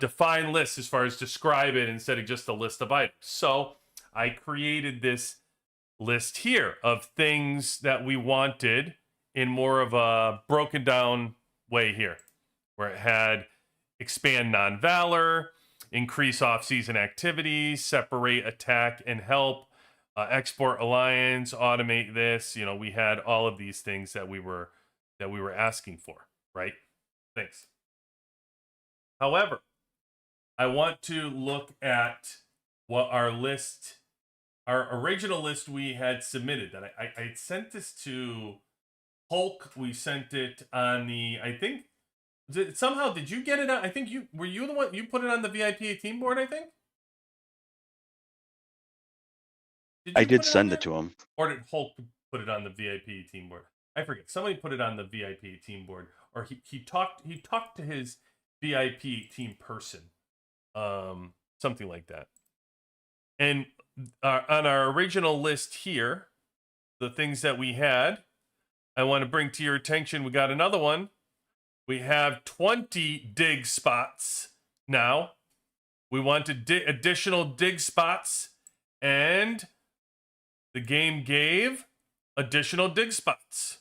defined list as far as describe it instead of just a list of items. So I created this list here of things that we wanted in more of a broken down way here, where it had expand non-valor, increase off-season activities, separate attack and help, export alliance, automate this. We had all of these things that we were asking for, right? Thanks. However, I want to look at what our original list we had submitted. That I sent this to Hulk. We sent it on the, I think, somehow, did you get it on? I think were you the one, you put it on the VIP 18 board, I think? I did send it to him. Or did Hulk put it on the VIP 18 board? I forget. Somebody put it on the VIP 18 board, or he talked to his VIP 18 person. Something like that. And on our original list here, the things that we had, I want to bring to your attention, we got another one. We have 20 dig spots now. We wanted additional dig spots, and the game gave additional dig spots.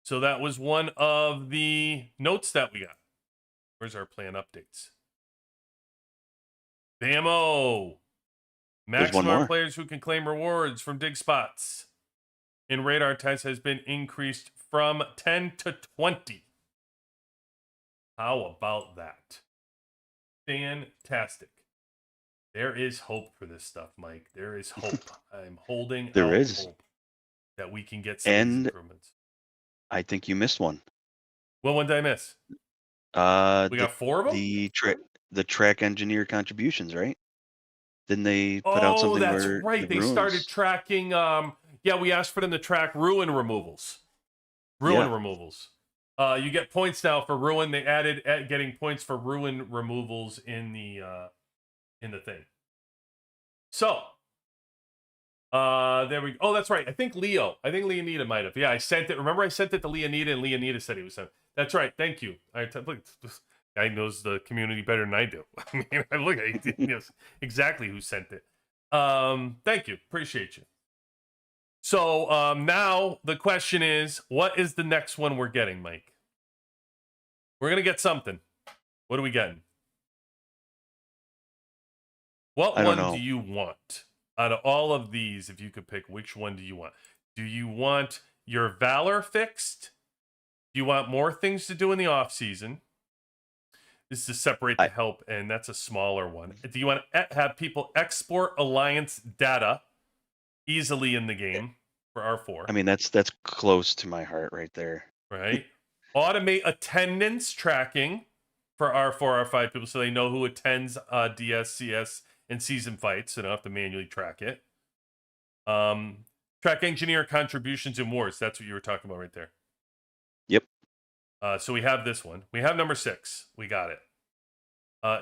So that was one of the notes that we got. Where's our plan updates? Bammo! Maximum players who can claim rewards from dig spots in radar test has been increased from 10 to 20. How about that? Fantastic. There is hope for this stuff, Mike. There is hope. I'm holding out hope that we can get some of these improvements. I think you missed one. What one did I miss? We got 4 of them? The track engineer contributions, right? Didn't they put out something that's where right. They started tracking, we asked for them to track ruin removals. Removals. You get points now for ruin. They added getting points for ruin removals in the thing. So, there we go. Oh, that's right. I think Leonida might have. Yeah, I sent it. Remember, I sent it to Leonida, and Leonida said he was sent. That's right. Thank you. This guy knows the community better than I do. I mean, he knows exactly who sent it. Thank you. Appreciate you. So now the question is, what is the next one we're getting, Mike? We're going to get something. What are we getting? What one do you want? Out of all of these, if you could pick, which one do you want? Do you want your Valor fixed? Do you want more things to do in the off season? This is to separate the help, and that's a smaller one. Do you want to have people export alliance data easily in the game for R4? I mean, that's close to my heart right there. Right. Automate attendance tracking for R4, R5 people so they know who attends DS, CS, and season fights, so they don't have to manually track it. Track engineer contributions and wars. That's what you were talking about right there. Yep. So we have this one. We have number 6. We got it.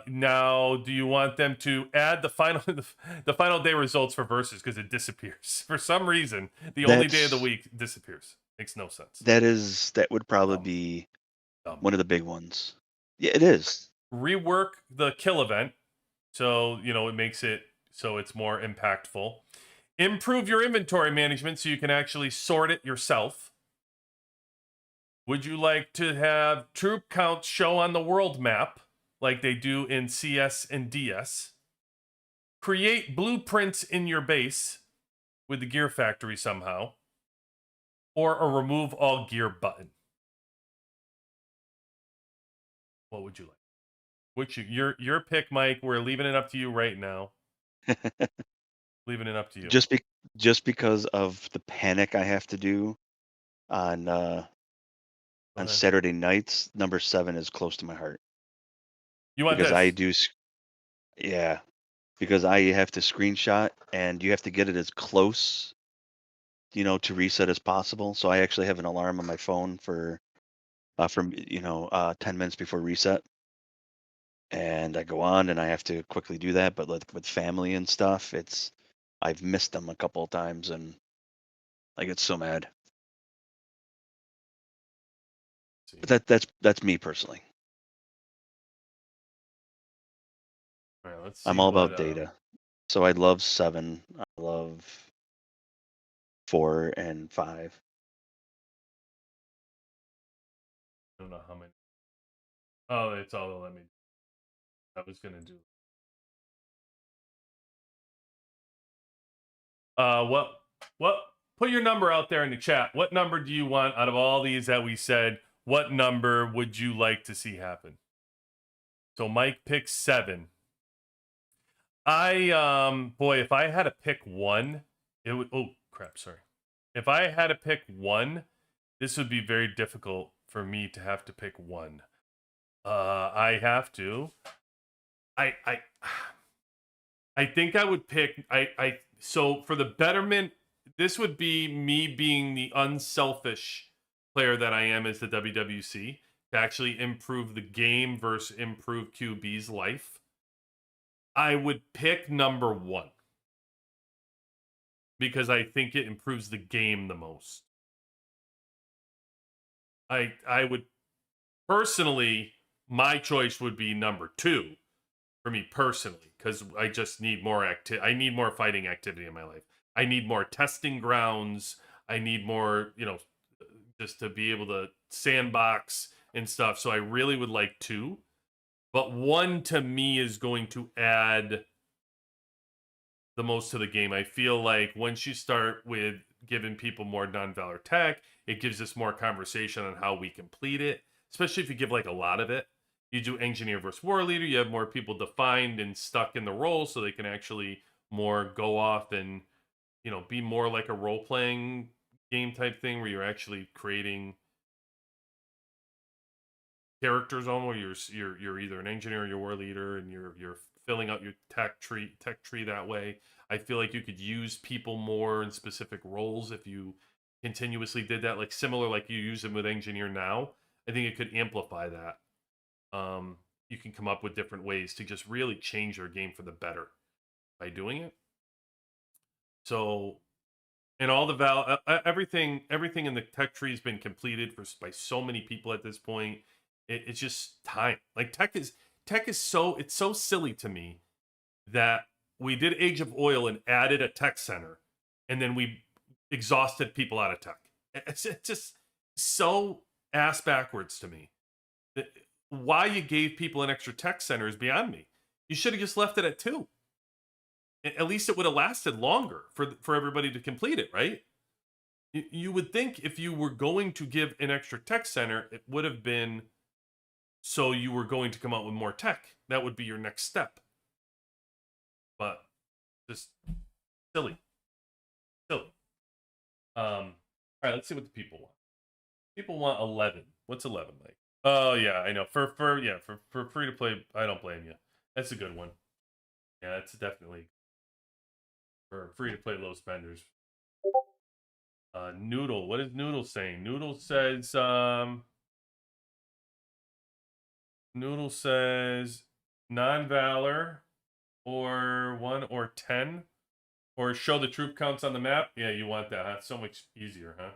Now, do you want them to add the final day results for versus because it disappears for some reason? The only day of the week disappears. Makes no sense. That would probably Dumb. be Dumb. one of the big ones. Yeah, it is. Rework the kill event, so it makes it so it's more impactful. Improve your inventory management so you can actually sort it yourself. Would you like to have troop counts show on the world map like they do in CS and DS? Create blueprints in your base with the gear factory somehow. Or a remove all gear button. What would you like? Your pick, Mike. We're leaving it up to you right now. Leaving it up to you. Just because of the panic I have to do on Saturday nights, number 7 is close to my heart. You want because this? I do, yeah, because I have to screenshot and you have to get it as close, to reset as possible. So I actually have an alarm on my phone for 10 minutes before reset. And I go on and I have to quickly do that. But with family and stuff, I've missed them a couple of times and I get so mad. But that's me personally. All right, let's see. I'm all about data. So I love 7. I love 4 and 5. I don't know how many. Oh, it's all let me. I was gonna do. What? Put your number out there in the chat. What number do you want out of all these that we said? What number would you like to see happen? So Mike picks 7. If I had to pick one, it would. Oh crap! Sorry. If I had to pick one, this would be very difficult for me to have to pick one. I have to. I think I would pick. So for the betterment, this would be me being the unselfish player that I am as the WWC to actually improve the game versus improve QB's life. I would pick number 1 because I think it improves the game the most. I would personally, my choice would be number 2 for me personally because I just need more I need more fighting activity in my life. I need more testing grounds. I need more, just to be able to sandbox and stuff. So I really would like 2. But 1 to me is going to add the most to the game. I feel like once you start with giving people more non-valor tech, it gives us more conversation on how we complete it, especially if you give like a lot of it. You do engineer versus war leader, you have more people defined and stuck in the role so they can actually more go off and, be more like a role-playing game type thing where you're actually creating characters on where you're either an engineer or your war leader and you're filling out your tech tree that way. I feel like you could use people more in specific roles if you continuously did that, like similar like you use them with engineer now. I think it could amplify that. You can come up with different ways to just really change your game for the better by doing it. So, and all the everything in the tech tree has been completed by so many people at this point. It's just time. Like tech is so silly to me that we did Age of Oil and added a tech center, and then we exhausted people out of tech. It's just so ass backwards to me. Why you gave people an extra tech center is beyond me. You should have just left it at 2. At least it would have lasted longer for everybody to complete it, right? You would think if you were going to give an extra tech center, it would have been so you were going to come out with more tech. That would be your next step. But just silly. All right, let's see what the people want. People want 11. What's 11 like? Oh yeah, I know. For free to play, I don't blame you. That's a good one. Yeah, that's definitely for free to play low spenders. Noodle. What is Noodle saying? Noodle says non-valor or 1 or 10 or show the troop counts on the map. Yeah, you want that. That's so much easier, huh?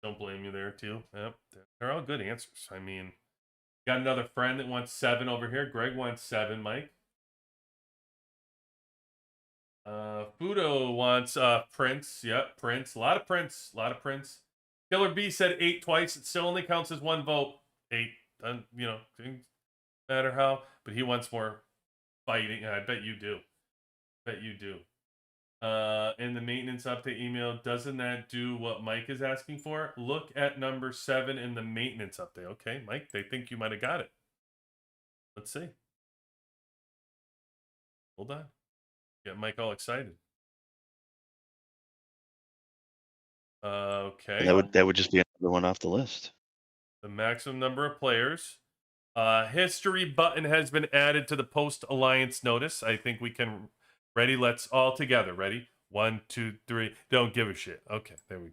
Don't blame you there too. Yep, they're all good answers. I mean, got another friend that wants 7 over here. Greg wants 7. Mike. Fudo wants Prince. Yep, Prince. A lot of Prince. A lot of Prince. Killer B said 8 twice. It still only counts as 1 vote. 8. You know, doesn't matter how. But he wants more fighting. I bet you do. Bet you do. In the maintenance update email, doesn't that do what Mike is asking for? Look at number 7 in the maintenance update. Okay, Mike, they think you might have got it. Let's see. Hold on. Get Mike all excited. Okay. That would just be another one off the list. The maximum number of players. History button has been added to the post alliance notice. I think we can. Ready? Let's all together. Ready? 1, 2, 3. Don't give a shit. Okay, there we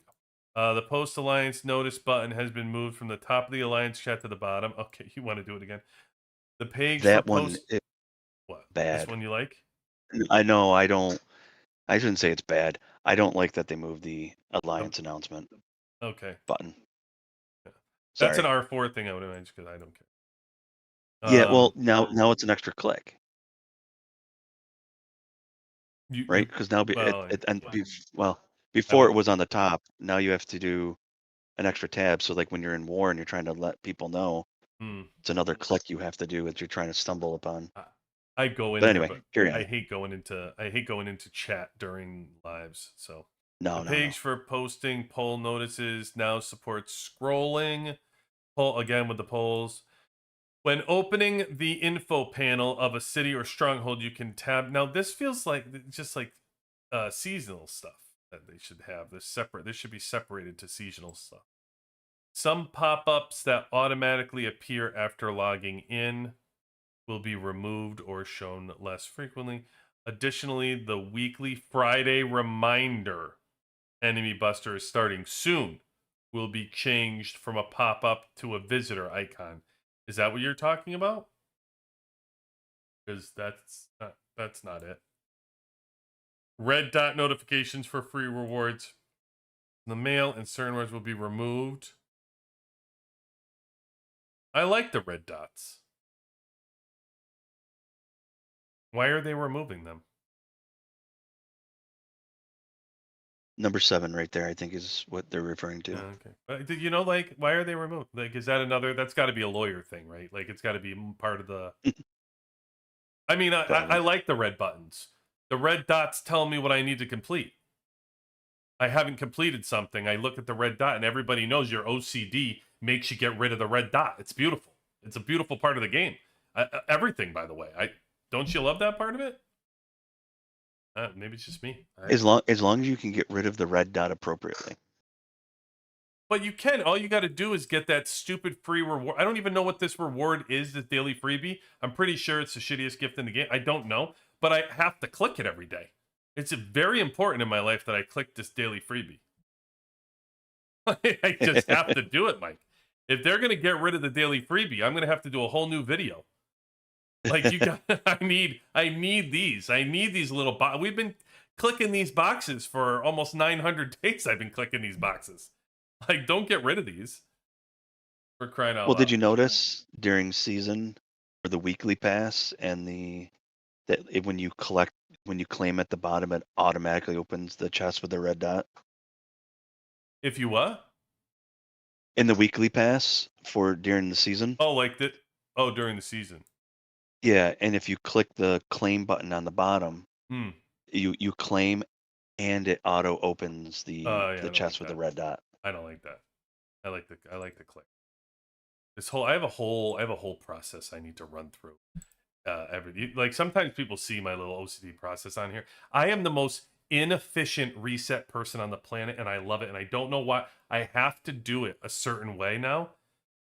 go. The post alliance notice button has been moved from the top of the alliance chat to the bottom. Okay, you want to do it again? The page That for one post. is What? bad. This one you like? I know. I shouldn't say it's bad. I don't like that they moved the alliance announcement Okay. button. Yeah. Sorry. That's an R4 thing I would imagine because I don't care. Yeah, well, now it's an extra click, right? Because now before it was on the top. Now you have to do an extra tab. So like when you're in war and you're trying to let people know, it's another click you have to do as you're trying to stumble upon. I go in But there, anyway, but carry on. I hate going into chat during lives. So No, the page for posting poll notices now supports scrolling. Poll again with the polls. When opening the info panel of a city or stronghold, you can tab. Now this feels like just like seasonal stuff that they should have. This should be separated to seasonal stuff. Some pop-ups that automatically appear after logging in will be removed or shown less frequently. Additionally, the weekly Friday reminder enemy buster is starting soon will be changed from a pop-up to a visitor icon. Is that what you're talking about? Because that's not it. Red dot notifications for free rewards in the mail and certain words will be removed. I like the red dots. Why are they removing them? Number 7 right there, I think, is what they're referring to. Okay. You know, like, why are they removed? Like, is that another? That's got to be a lawyer thing, right? Like, it's got to be part of the. I mean, I like the red buttons. The red dots tell me what I need to complete. I haven't completed something. I look at the red dot, and everybody knows your OCD makes you get rid of the red dot. It's beautiful. It's a beautiful part of the game. Everything, by the way. Don't you love that part of it? Maybe it's just me. As long as you can get rid of the red dot appropriately. But you can. All you got to do is get that stupid free reward. I don't even know what this reward is, this daily freebie. I'm pretty sure it's the shittiest gift in the game. I don't know. But I have to click it every day. It's very important in my life that I click this daily freebie. I just have to do it, Mike. If they're going to get rid of the daily freebie, I'm going to have to do a whole new video. Like, you got, I need these. I need these little we've been clicking these boxes for almost 900 days. I've been clicking these boxes. Like, don't get rid of these. For crying out loud. Well, did you notice during season or the weekly pass and when you claim at the bottom, it automatically opens the chest with the red dot? If you what? In the weekly pass for during the season? Oh, like that. Oh, during the season. Yeah, and if you click the claim button on the bottom, you claim, and it auto opens the chest with the red dot. I don't like that. I like the click. I have a whole process I need to run through. Like sometimes people see my little OCD process on here. I am the most inefficient reset person on the planet, and I love it. And I don't know why. I have to do it a certain way now.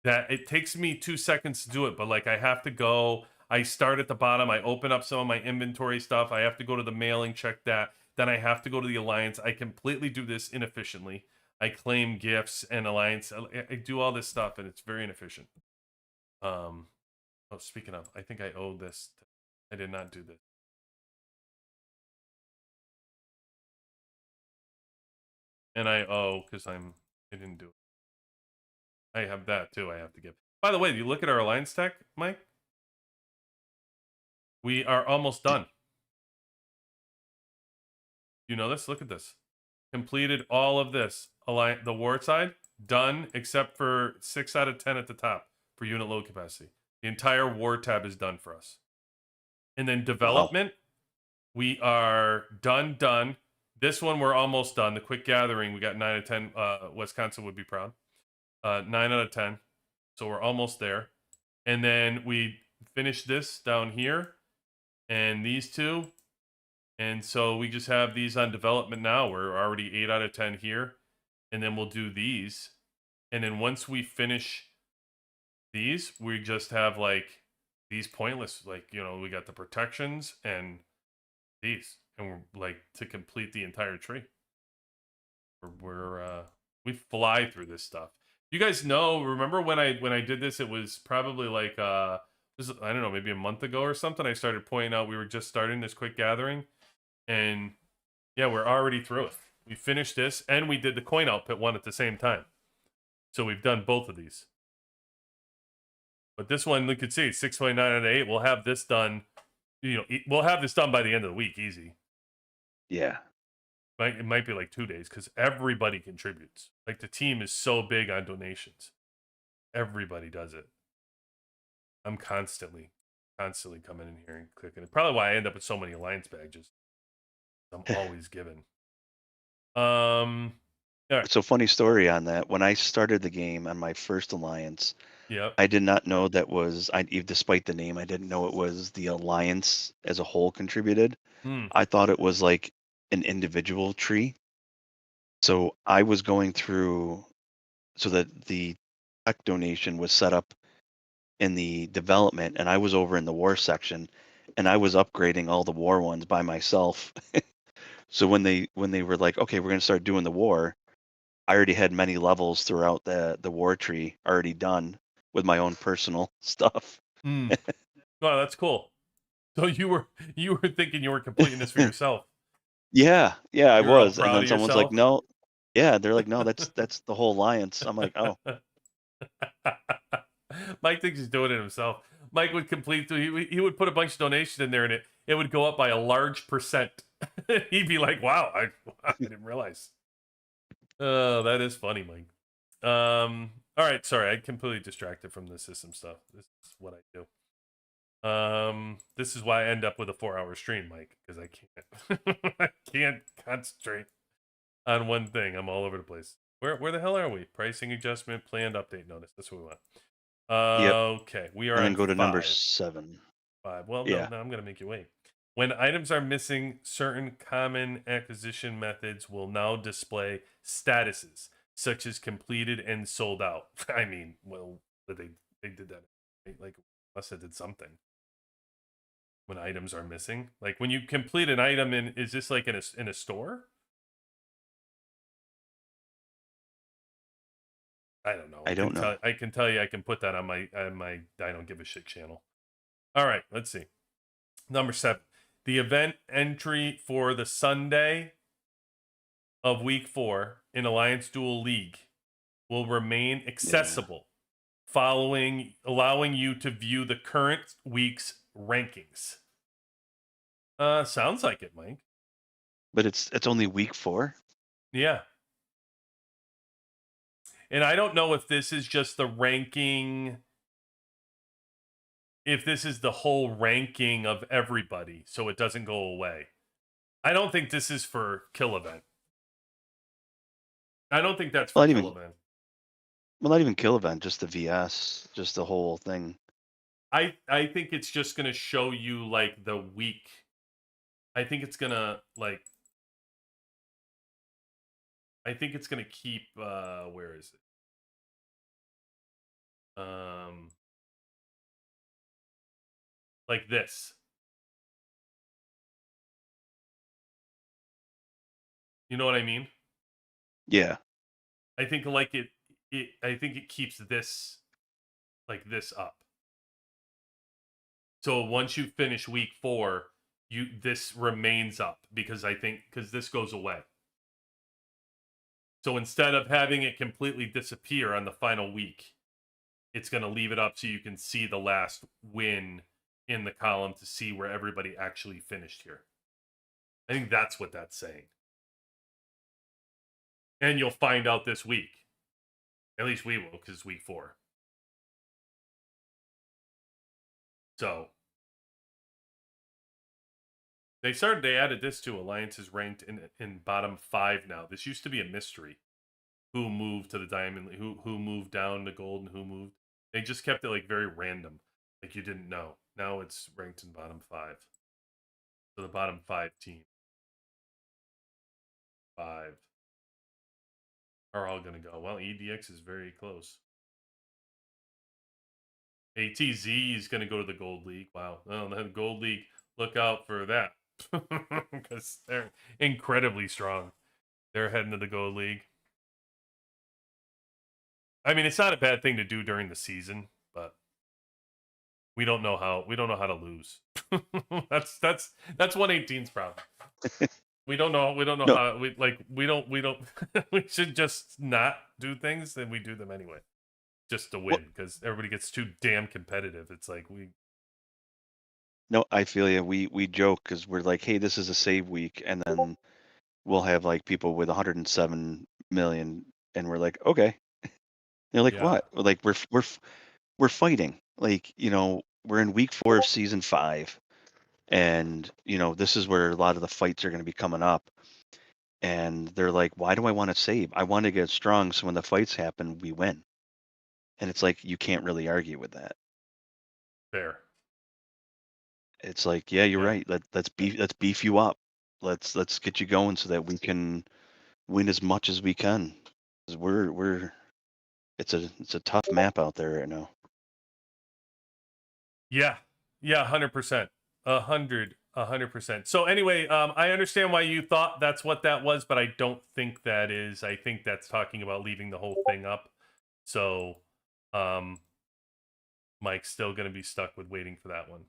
That it takes me 2 seconds to do it, but like I have to go. I start at the bottom. I open up some of my inventory stuff. I have to go to the mailing, check that. then I have to go to the alliance. I completely do this inefficiently. I claim gifts and alliance. I do all this stuff, and it's very inefficient. Oh, speaking of, I think I owe this. I did not do this. And I owe because I didn't do it. I have that too. I have to give. By the way, you look at our alliance tech, Mike. We are almost done. You know this? Look at this. Completed all of this. The war side done, except for 6 out of 10 at the top for unit load capacity. The entire war tab is done for us. And then development, we are done. This one we're almost done. The quick gathering, we got 9 out of 10. Wisconsin would be proud. 9 out of 10. So we're almost there. And then we finish this down here. And these two. And so we just have these on development now. We're already 8 out of 10 here. And then we'll do these. And then once we finish these, we just have like these pointless, like, you know, we got the protections and these. And we're like to complete the entire tree. We fly through this stuff. You guys know, remember when I did this, it was probably like I don't know, maybe a month ago or something. I started pointing out we were just starting this quick gathering. And yeah, we're already through it. We finished this, and we did the coin output one at the same time. So we've done both of these. But this one, you could see 6.9 out of 8. We'll have this done. You know, we'll have this done by the end of the week, easy. Yeah. It might be like 2 days because everybody contributes. Like the team is so big on donations. Everybody does it. I'm constantly coming in here and clicking it. Probably why I end up with so many alliance badges. I'm always given. All right. So funny story on that. When I started the game on my first alliance, Yep. I did not know that was despite the name, I didn't know it was the alliance as a whole contributed. I thought it was like an individual tree. So I was going through so that the tech donation was set up in the development, and I was over in the war section, and I was upgrading all the war ones by myself. So when they were like, okay, we're gonna start doing the war, I already had many levels throughout the war tree already done with my own personal stuff. Oh, that's cool. So you were thinking you were completing this for yourself. Yeah, I You're all was. And proud then of someone's like, yourself. no. Yeah, they're like, no, that's the whole alliance. I'm like, oh. Mike thinks he's doing it himself. Mike would complete. He would put a bunch of donations in there, and it would go up by a large percent. He'd be like, "Wow, I didn't realize." Oh, that is funny, Mike. All right, sorry, I completely distracted from the system stuff. This is what I do. This is why I end up with a 4-hour stream, Mike, because I can't. I can't concentrate on one thing. I'm all over the place. Where the hell are we? Pricing adjustment, planned update notice. That's what we want. Yep. Okay, we are And then on go to 5. number 7. 5. Well, Yeah. no, I'm gonna make you wait. When items are missing, certain common acquisition methods will now display statuses such as completed and sold out. I mean, well, they did that. Like, must have did something. When items are missing, like when you complete an item is this like in a store? I don't know. I don't know. I can tell you. I can put that on my I don't give a shit channel. All right, let's see. Number 7, the event entry for the Sunday of week 4 in Alliance Duel League will remain accessible, allowing you to view the current week's rankings. Sounds like it, Mike. But it's only week 4. Yeah. And I don't know if this is just the ranking, if this is the whole ranking of everybody, so it doesn't go away. I don't think this is for kill event. I don't think that's for kill event. Well, not even kill event, just the VS, just the whole thing. I think it's just gonna show you like the week. I think it's gonna like. I think it's gonna keep. Where is it? Like this. You know what I mean? Yeah. I think like I think it keeps this like this up. So once you finish week 4, this remains up because this goes away. So instead of having it completely disappear on the final week, it's going to leave it up so you can see the last win in the column to see where everybody actually finished here. I think that's what that's saying. And you'll find out this week. At least we will, because it's week 4. So they added this to Alliance is ranked in bottom 5 now. This used to be a mystery. Who moved to the diamond, who moved down to gold, and who moved. They just kept it like very random. Like you didn't know. Now it's ranked in bottom 5. So the bottom 5 teams. 5 are all gonna go. Well, EDX is very close. ATZ is gonna go to the Gold League. Wow. Well, the Gold League, look out for that. Because they're incredibly strong. They're heading to the Gold League. I mean, it's not a bad thing to do during the season, but we don't know how to lose. that's 118's problem. We don't know No. how we don't we should just not do things, then we do them anyway. Just to win, because everybody gets too damn competitive. It's like No, I feel you. We joke because we're like, hey, this is a save week, and then we'll have like people with 107 million, and we're like, okay. They're like, Yeah. what? Like we're fighting. Like, we're in week 4 of season 5, and this is where a lot of the fights are going to be coming up. And they're like, why do I want to save? I want to get strong, so when the fights happen, we win. And it's like you can't really argue with that. Fair. It's like, yeah, you're Yeah. right. Let's beef you up. Let's get you going so that we can win as much as we can. 'Cause it's a tough map out there right now. Yeah. Yeah, 100%. 100%. So anyway, I understand why you thought that's what that was, but I don't think that is. I think that's talking about leaving the whole thing up. So, Mike's still going to be stuck with waiting for that one.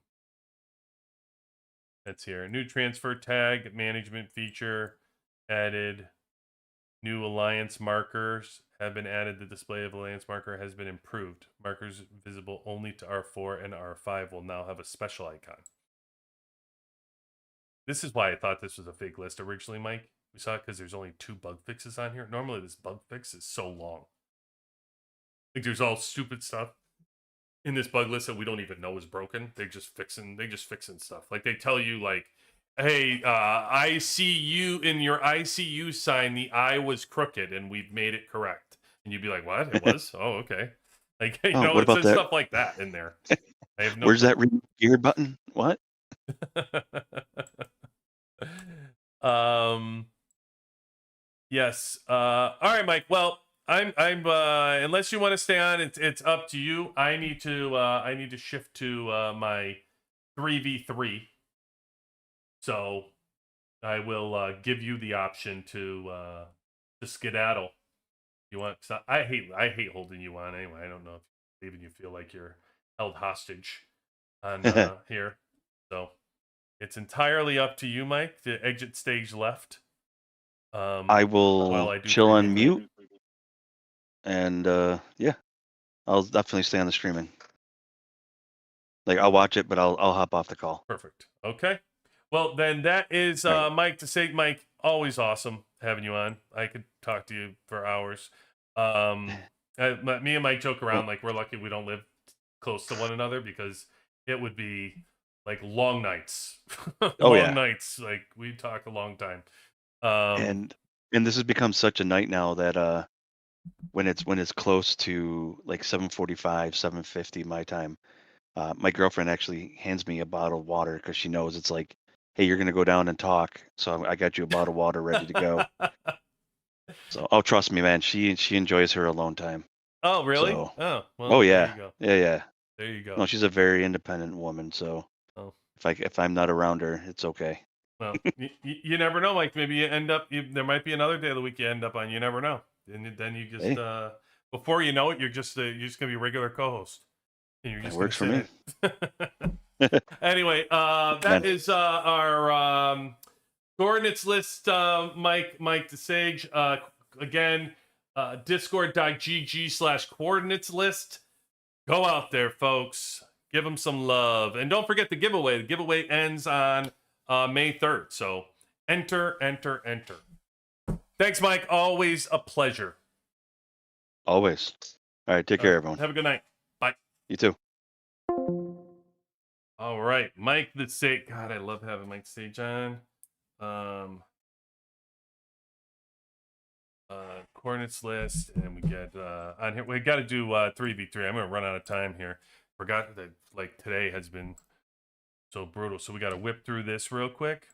That's here. New transfer tag management feature added. New alliance markers have been added. The display of alliance marker has been improved. Markers visible only to R4 and R5 will now have a special icon. This is why I thought this was a fake list originally, Mike. We saw it because there's only 2 bug fixes on here. Normally this bug fix is so long. Like there's all stupid stuff in this bug list that we don't even know is broken. They're just fixing stuff. Like they tell you like, hey, I see you in your ICU sign, the I was crooked and we've made it correct. And you'd be like, what? It was? Oh, okay. Like, What about it's that? stuff like that in there. I have no Where's that gear button? What? Yes. All right, Mike. Well, I'm unless you want to stay on, it's up to you. I need to shift to my 3v3. So I will give you the option to skedaddle. You want? I hate holding you on anyway. I don't know if even you feel like you're held hostage on here. So it's entirely up to you, Mike. To exit stage left. I will chill on mute, and yeah, I'll definitely stay on the streaming. Like I'll watch it, but I'll hop off the call. Perfect. Okay. Well, then that is Right. Mike. To say, Mike, always awesome having you on. I could talk to you for hours. Me and Mike joke around like we're lucky we don't live close to one another because it would be like long nights, nights. Like we talk a long time. And this has become such a night now that when it's close to like 7:45, 7:50 my time, my girlfriend actually hands me a bottle of water because she knows it's like, hey, you're gonna go down and talk, so I got you a bottle of water ready to go. So, trust me, man, she enjoys her alone time. Oh, really? So, oh, well, yeah, there you go. yeah. There you go. No, she's a very independent woman, so Oh. if I'm not around her, it's okay. Well, you never know, Mike. Maybe you end up. There might be another day of the week you end up on. You never know. And then you just Hey, before you know it, you're just gonna be a regular co-host, and you're that just gonna works for me. sit in. Anyway, that Man, is our coordinates list. Mike DeSage. Again, discord.gg/coordinates list. Go out there, folks. Give them some love. And don't forget the giveaway. The giveaway ends on May 3rd. So enter. Thanks, Mike. Always a pleasure. always. All right, take care, everyone. Have a good night. Bye. You too. All right. Mike the Sage. God, I love having Mike Sage on. Coordinates list. And we get on here. We got to do 3v3. I'm going to run out of time here. Forgot that like today has been so brutal. So we got to whip through this real quick.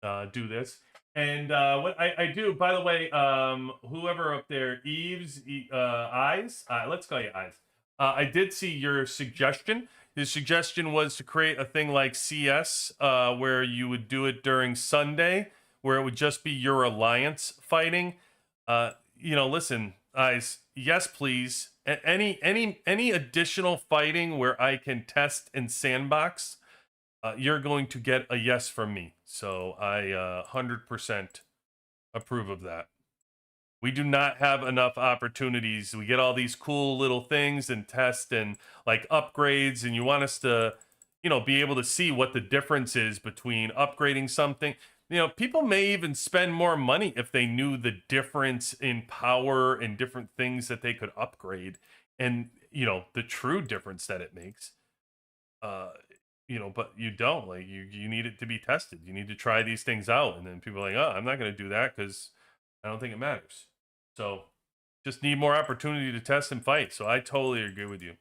Do this. And what I do, by the way, whoever up there, Eyes, let's call you Eyes. I did see your suggestion. His suggestion was to create a thing like CS, where you would do it during Sunday, where it would just be your alliance fighting. Listen, Eyes, yes, please. Any additional fighting where I can test and sandbox, you're going to get a yes from me. So I 100% approve of that. We do not have enough opportunities. We get all these cool little things and test and like upgrades, and you want us to, be able to see what the difference is between upgrading something. People may even spend more money if they knew the difference in power and different things that they could upgrade and, the true difference that it makes. But you don't. Like you need it to be tested. You need to try these things out, and then people are like, oh, I'm not going to do that because I don't think it matters. So just need more opportunity to test and fight. So I totally agree with you.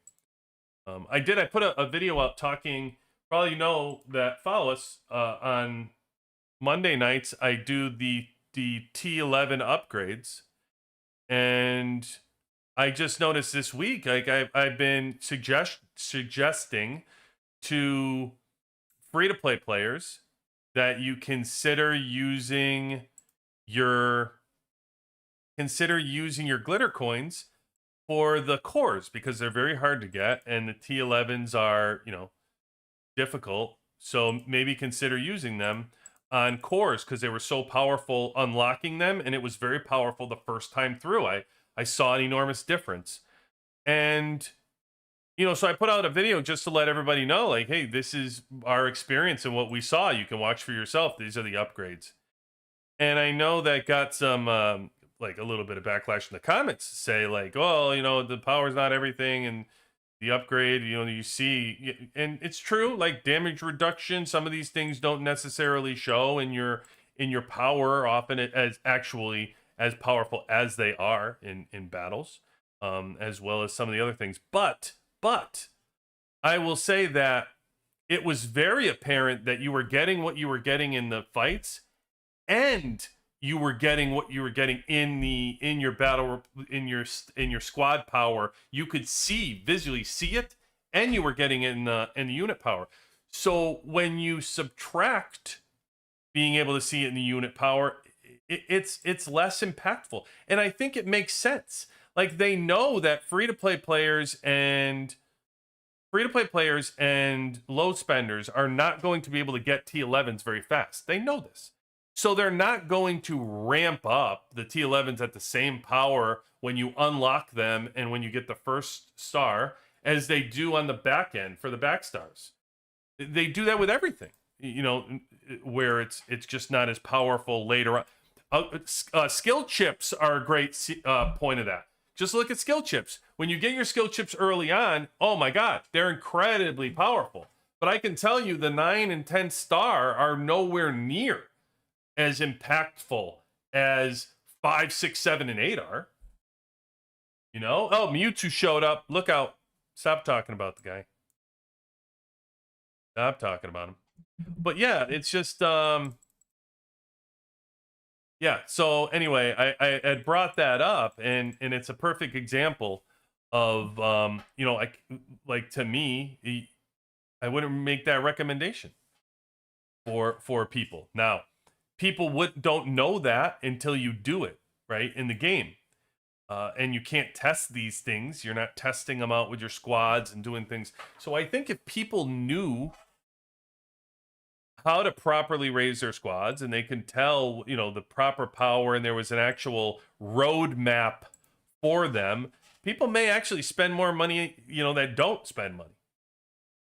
I put a video out talking. Probably that follow us on Monday nights. I do the T11 upgrades, and I just noticed this week, like I've been suggesting to free-to-play players that you consider using your glitter coins for the cores, because they're very hard to get and the T11s are, difficult. So maybe consider using them on cores because they were so powerful unlocking them, and it was very powerful the first time through. I saw an enormous difference. And so I put out a video just to let everybody know, like, hey, this is our experience and what we saw. You can watch for yourself. These are the upgrades. And I know that got some, like, a little bit of backlash in the comments to say, like, oh, the power's not everything. And the upgrade, you see, and it's true, like damage reduction. Some of these things don't necessarily show in your power often as actually as powerful as they are in battles, as well as some of the other things. But I will say that it was very apparent that you were getting what you were getting in the fights, and you were getting what you were getting in your battle, in your squad power. You could visually see it, and you were getting it in the unit power. So when you subtract being able to see it in the unit power, it's less impactful, and I think it makes sense. Like they know that free-to-play players and low spenders are not going to be able to get T11s very fast. They know this. So they're not going to ramp up the T11s at the same power when you unlock them and when you get the first star as they do on the back end for the back stars. They do that with everything, where it's just not as powerful later on. Skill chips are a great point of that. Just look at skill chips. When you get your skill chips early on, oh my God, they're incredibly powerful. But I can tell you the 9 and 10 star are nowhere near as impactful as 5, 6, 7, and 8 are. Oh, Mewtwo showed up. Look out. Stop talking about the guy. Stop talking about him. But yeah, it's just yeah, so anyway, I had brought that up, and it's a perfect example of like to me, I wouldn't make that recommendation. for people. Now, people don't know that until you do it, right, in the game. And you can't test these things. You're not testing them out with your squads and doing things. So I think if people knew how to properly raise their squads and they can tell, the proper power, and there was an actual roadmap for them, people may actually spend more money, that don't spend money.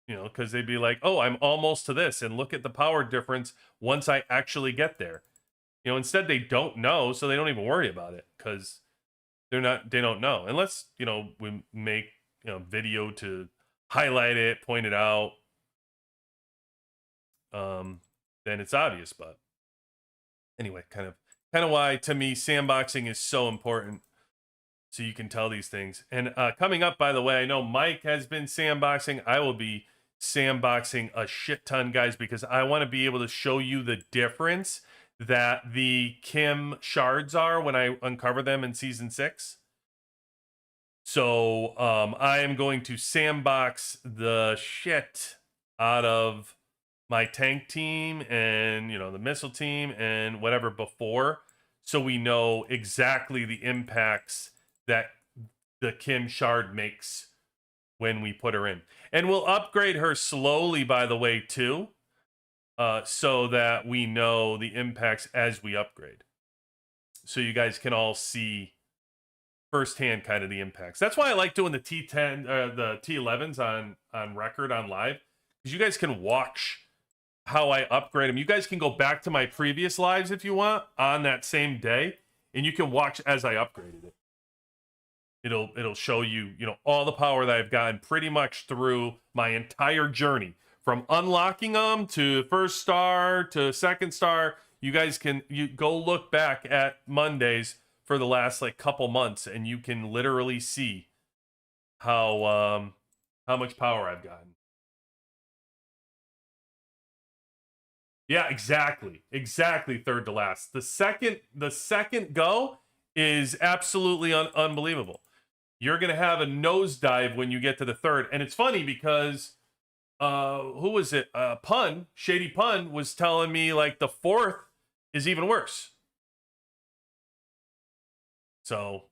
Because they'd be like, oh, I'm almost to this, and look at the power difference once I actually get there. Instead they don't know, so they don't even worry about it because they don't know. Unless, we make, video to highlight it, point it out, then it's obvious. But anyway, kind of why to me sandboxing is so important, so you can tell these things. And coming up, by the way, I know Mike has been sandboxing. I will be sandboxing a shit ton, guys, because I want to be able to show you the difference that the Kim shards are when I uncover them in season 6. So I am going to sandbox the shit out of my tank team and, the missile team and whatever before, so we know exactly the impacts that the Kim shard makes when we put her in. And we'll upgrade her slowly, by the way, too, so that we know the impacts as we upgrade. So you guys can all see firsthand kind of the impacts. That's why I like doing the T10, the T11s on record on live, because you guys can watch how I upgrade them. You guys can go back to my previous lives if you want on that same day, and you can watch as I upgraded it. It'll show you, all the power that I've gotten pretty much through my entire journey, from unlocking them to first star to second star. You guys can go look back at Mondays for the last couple months, and you can literally see how much power I've gotten. Yeah, exactly. Third to last. The second go is absolutely unbelievable. You're gonna have a nosedive when you get to the third, and it's funny because who was it? Shady Pun was telling me the fourth is even worse. So,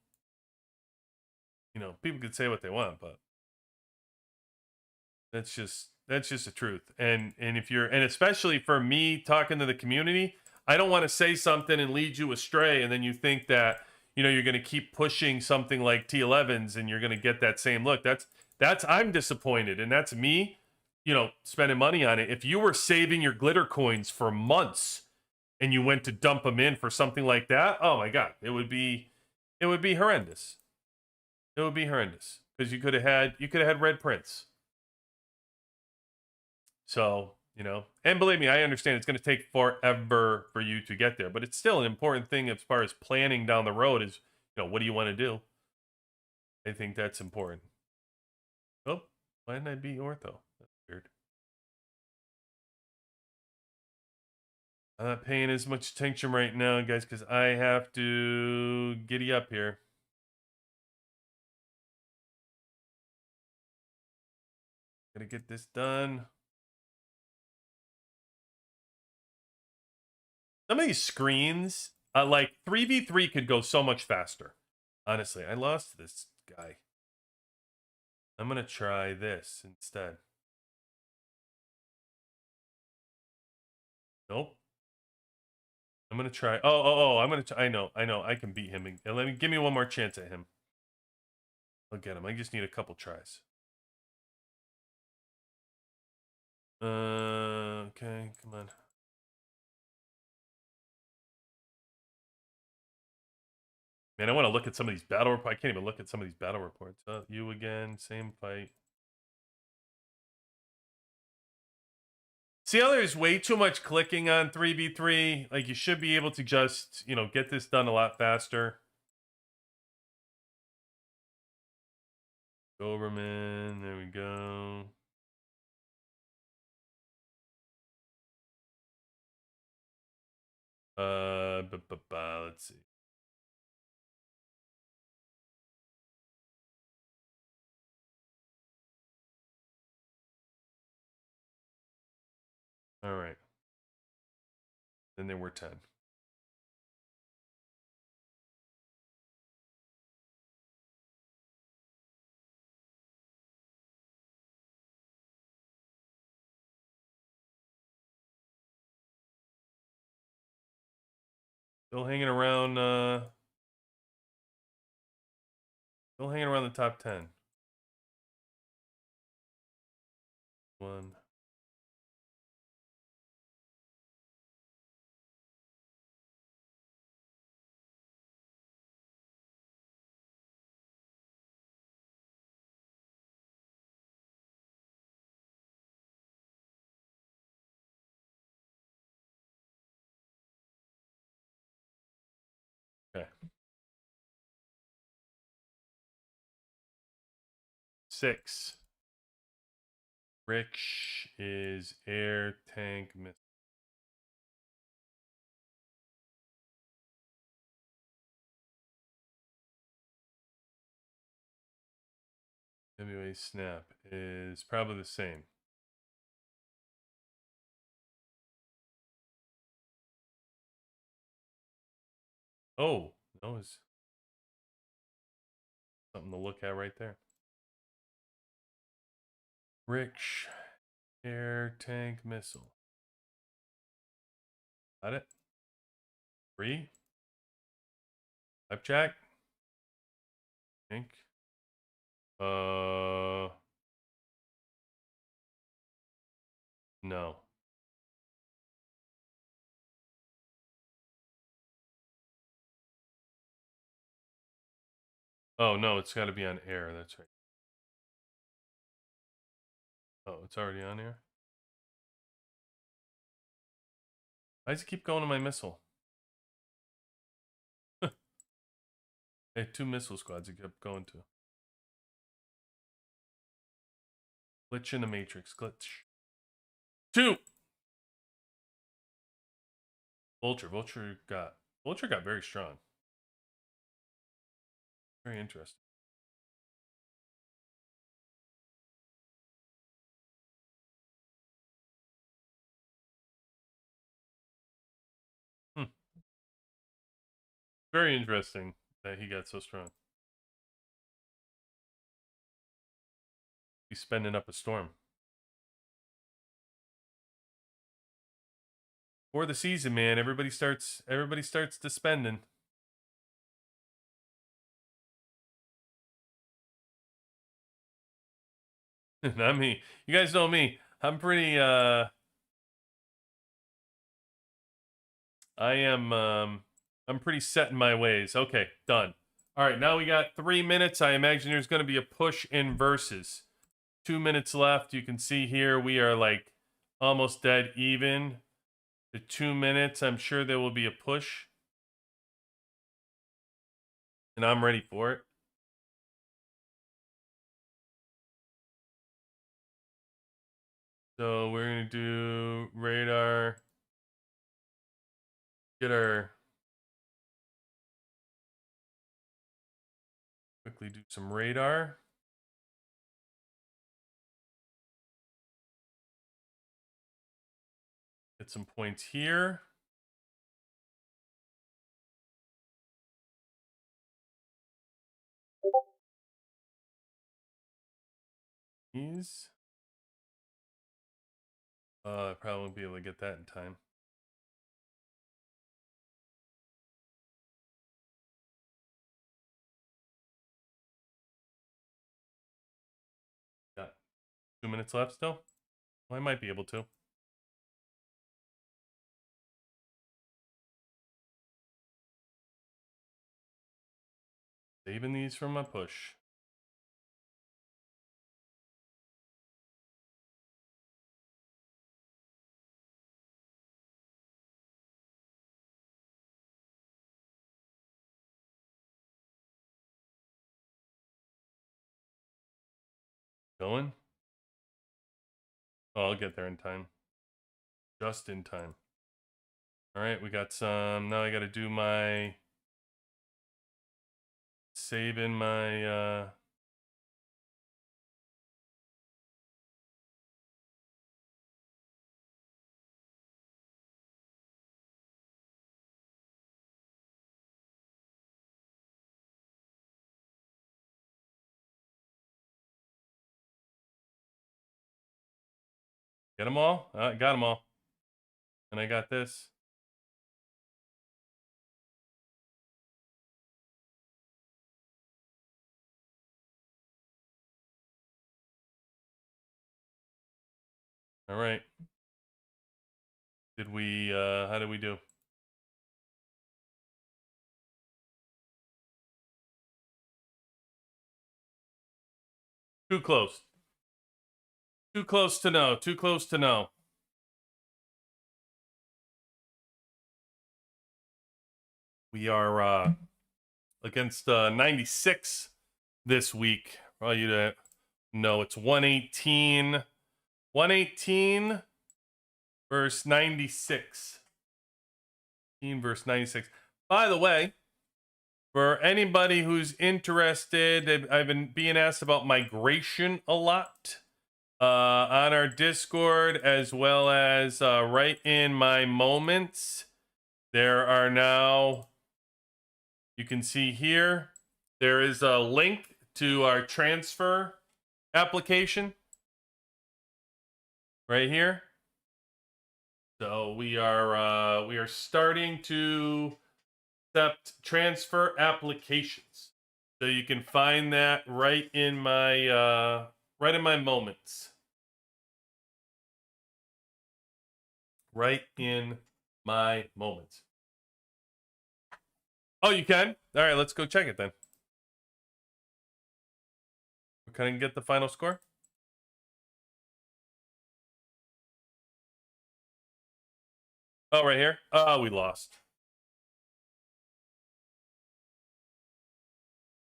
people could say what they want, but that's just the truth. And especially for me talking to the community, I don't want to say something and lead you astray, and then you think that you're going to keep pushing something like T11s and you're going to get that same look. That's I'm disappointed, and that's me, spending money on it. If you were saving your glitter coins for months and you went to dump them in for something like that, oh my god, it would be horrendous. It would be horrendous because you could have had red prints. So, and believe me, I understand it's going to take forever for you to get there, but it's still an important thing as far as planning down the road is, what do you want to do? I think that's important. Oh, why didn't I beat ortho? That's weird. I'm not paying as much attention right now, guys, because I have to giddy up here. Gotta get this done. Some of these screens, 3v3 could go so much faster. Honestly, I lost this guy. I'm going to try this instead. Nope. I'm going to try. I'm going to. I know. I can beat him. Give me one more chance at him. I'll get him. I just need a couple tries. Okay, come on. Man, I want to look at some of these battle reports. I can't even look at some of these battle reports. You again, same fight. See how there's way too much clicking on 3v3? You should be able to just, get this done a lot faster. Doberman, there we go. Let's see. All right. Then there were 10. Still hanging around. Still hanging around the top 10. One. Okay. 6. Rich is air tank missile. WA snap is probably the same. Oh, that was something to look at right there. Rich air tank missile. Got it? 3. Flapjack. Think. No. Oh no, it's got to be on air. That's right. Oh, it's already on air. Why does it keep going to my missile? Hey, 2 missile squads it kept going to. Glitch in the matrix. Glitch. 2. Vulture. Vulture got very strong. Very interesting. Very interesting that he got so strong. He's spending up a storm. For the season, man, everybody starts to spending. Not me. You guys know me. I'm pretty I'm pretty set in my ways. Okay, done. All right, now we got 3 minutes. I imagine there's going to be a push in verses. 2 minutes left. You can see here we are like almost dead even. The 2 minutes, I'm sure there will be a push. And I'm ready for it. So we're going to do radar. Get our quickly do some radar. Get some points here. These. I probably won't be able to get that in time. Got 2 minutes left still. Well, I might be able to. Saving these from my push. Going? Oh, I'll get there in time. Just in time. All right, we got some. Now I got to do my saving my Get them all? I got them all. And I got this. All right. Did we, how did we do? Too close. Too close to know. Too close to know. We are against 96 this week. For all you to know, it's 118. 118 verse 96. 118 verse 96. By the way, for anybody who's interested, I've been being asked about migration a lot on our Discord, as well as right in my moments. There are now, you can see here, there is a link to our transfer application right here. So we are starting to accept transfer applications. So you can find that right in my moments. Right in my moments. Oh, you can? All right, let's go check it then. Can I get the final score? Oh, right here. Oh, we lost.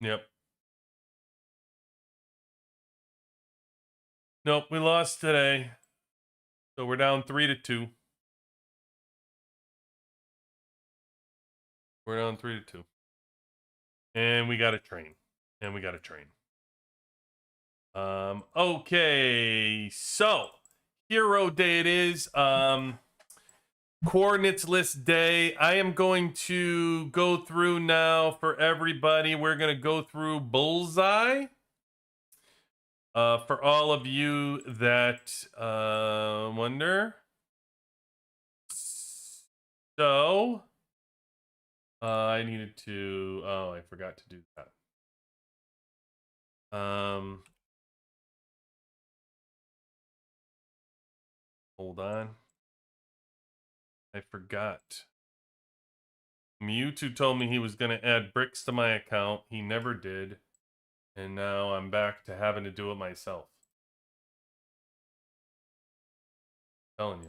Yep. Nope, we lost today. So we're down 3-2. We're down 3-2. And we got a train. Okay, so hero day it is. Coordinates list day. I am going to go through now for everybody. We're going to go through Bullseye. For all of you that wonder. So, I needed to, oh, I forgot to do that. Hold on. I forgot. Mewtwo told me he was going to add bricks to my account. He never did. And now I'm back to having to do it myself. Telling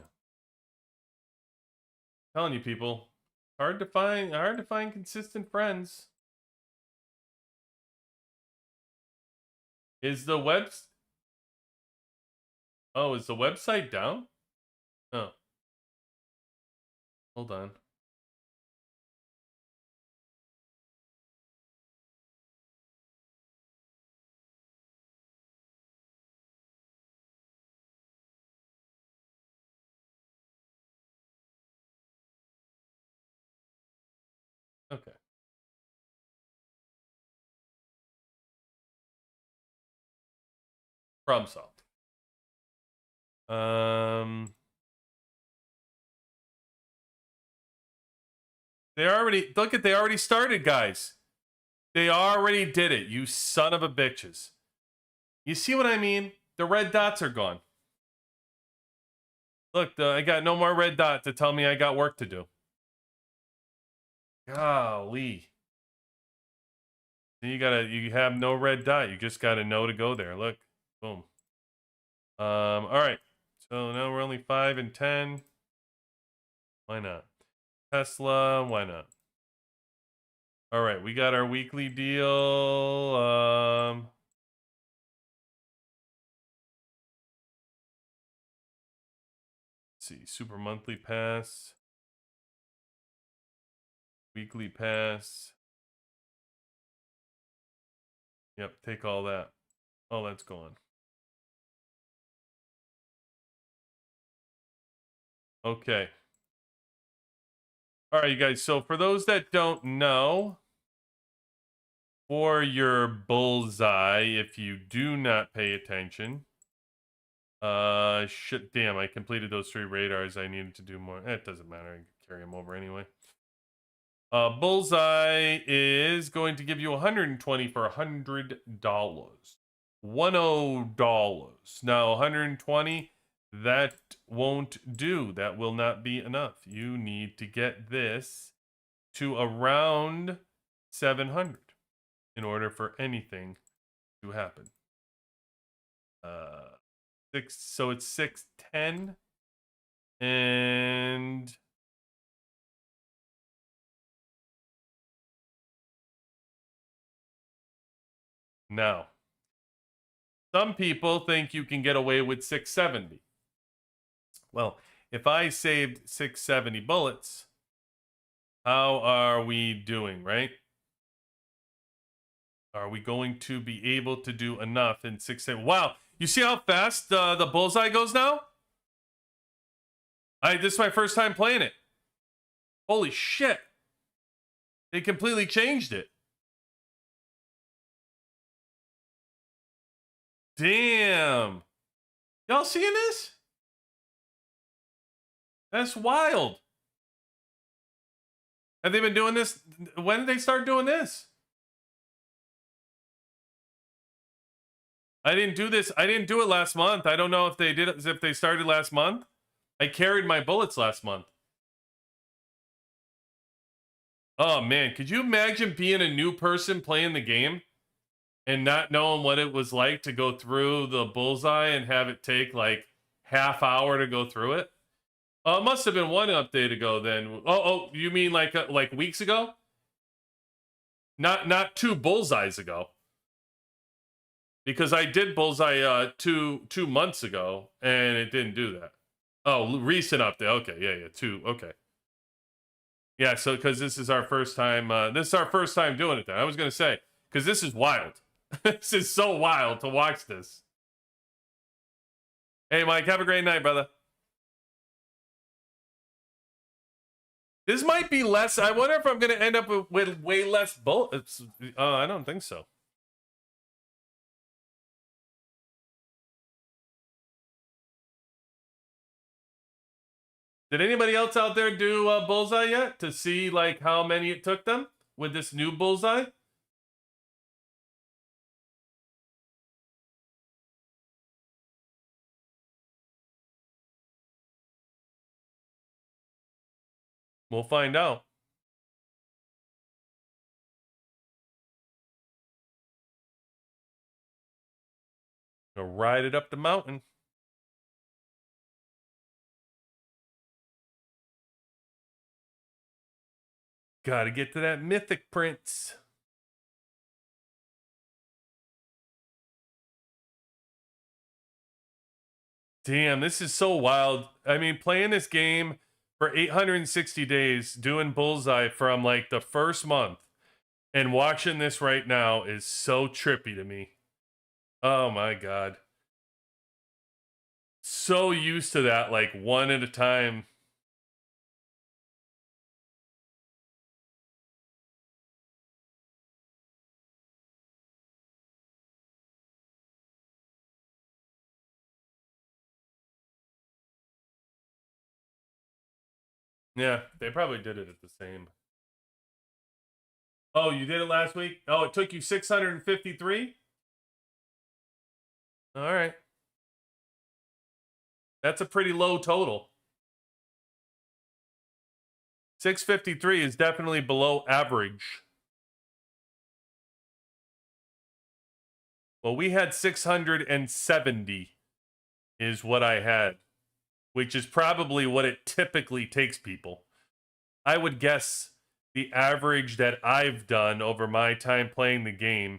you people. Hard to find consistent friends. Is the website down? Oh. Hold on. Okay. Problem solved. They already started, guys. They already did it, you son of a bitches. You see what I mean? The red dots are gone. Look, I got no more red dot to tell me I got work to do. Golly. You have no red dot. You just gotta know to go there. Look. Boom. All right. So now we're only 5 and 10. Why not? Tesla, why not? All right, we got our weekly deal. Let's see, super monthly pass. Weekly pass. Yep, take all that. Oh, that's gone. Okay. All right, you guys. So for those that don't know, for your bullseye, if you do not pay attention, Shit, damn, I completed those 3 radars. I needed to do more. It doesn't matter. I can carry them over anyway. Bullseye is going to give you 120 for $100. $10. Now, 120, that won't do. That will not be enough. You need to get this to around 700 in order for anything to happen. So it's 610 and now some people think you can get away with 670. Well, if I saved 670 bullets, how are we doing, right? Are we going to be able to do enough in 670? Wow, you see how fast the Bullseye goes now? This is my first time playing it. Holy shit. They completely changed it. Damn. Y'all seeing this? That's wild. Have they been doing this? When did they start doing this? I didn't do this. I didn't do it last month. I don't know if they did it, if they started last month. I carried my bullets last month. Oh man, could you imagine being a new person playing the game and not knowing what it was like to go through the Bullseye and have it take like half hour to go through it? It must have been one update ago then. Oh, you mean like weeks ago? Not 2 Bullseyes ago. Because I did Bullseye 2 months ago and it didn't do that. Oh, recent update. Okay, yeah, 2. Okay. Yeah, so because this is our first time doing it then. I was going to say, because this is wild. This is so wild to watch this. Hey, Mike, have a great night, brother. This might be less. I wonder if I'm going to end up with way less bullets. I don't think so. Did anybody else out there do Bullseye yet to see like how many it took them with this new Bullseye? We'll find out. Gonna ride it up the mountain. Gotta get to that mythic prince. Damn, this is so wild. I mean, playing this game for 860 days, doing Bullseye from like the first month, and watching this right now is so trippy to me. Oh my God. So used to that, like one at a time. Yeah, they probably did it at the same. Oh, you did it last week? Oh, it took you 653? All right. That's a pretty low total. 653 is definitely below average. Well, we had 670 is what I had, which is probably what it typically takes people. I would guess the average that I've done over my time playing the game,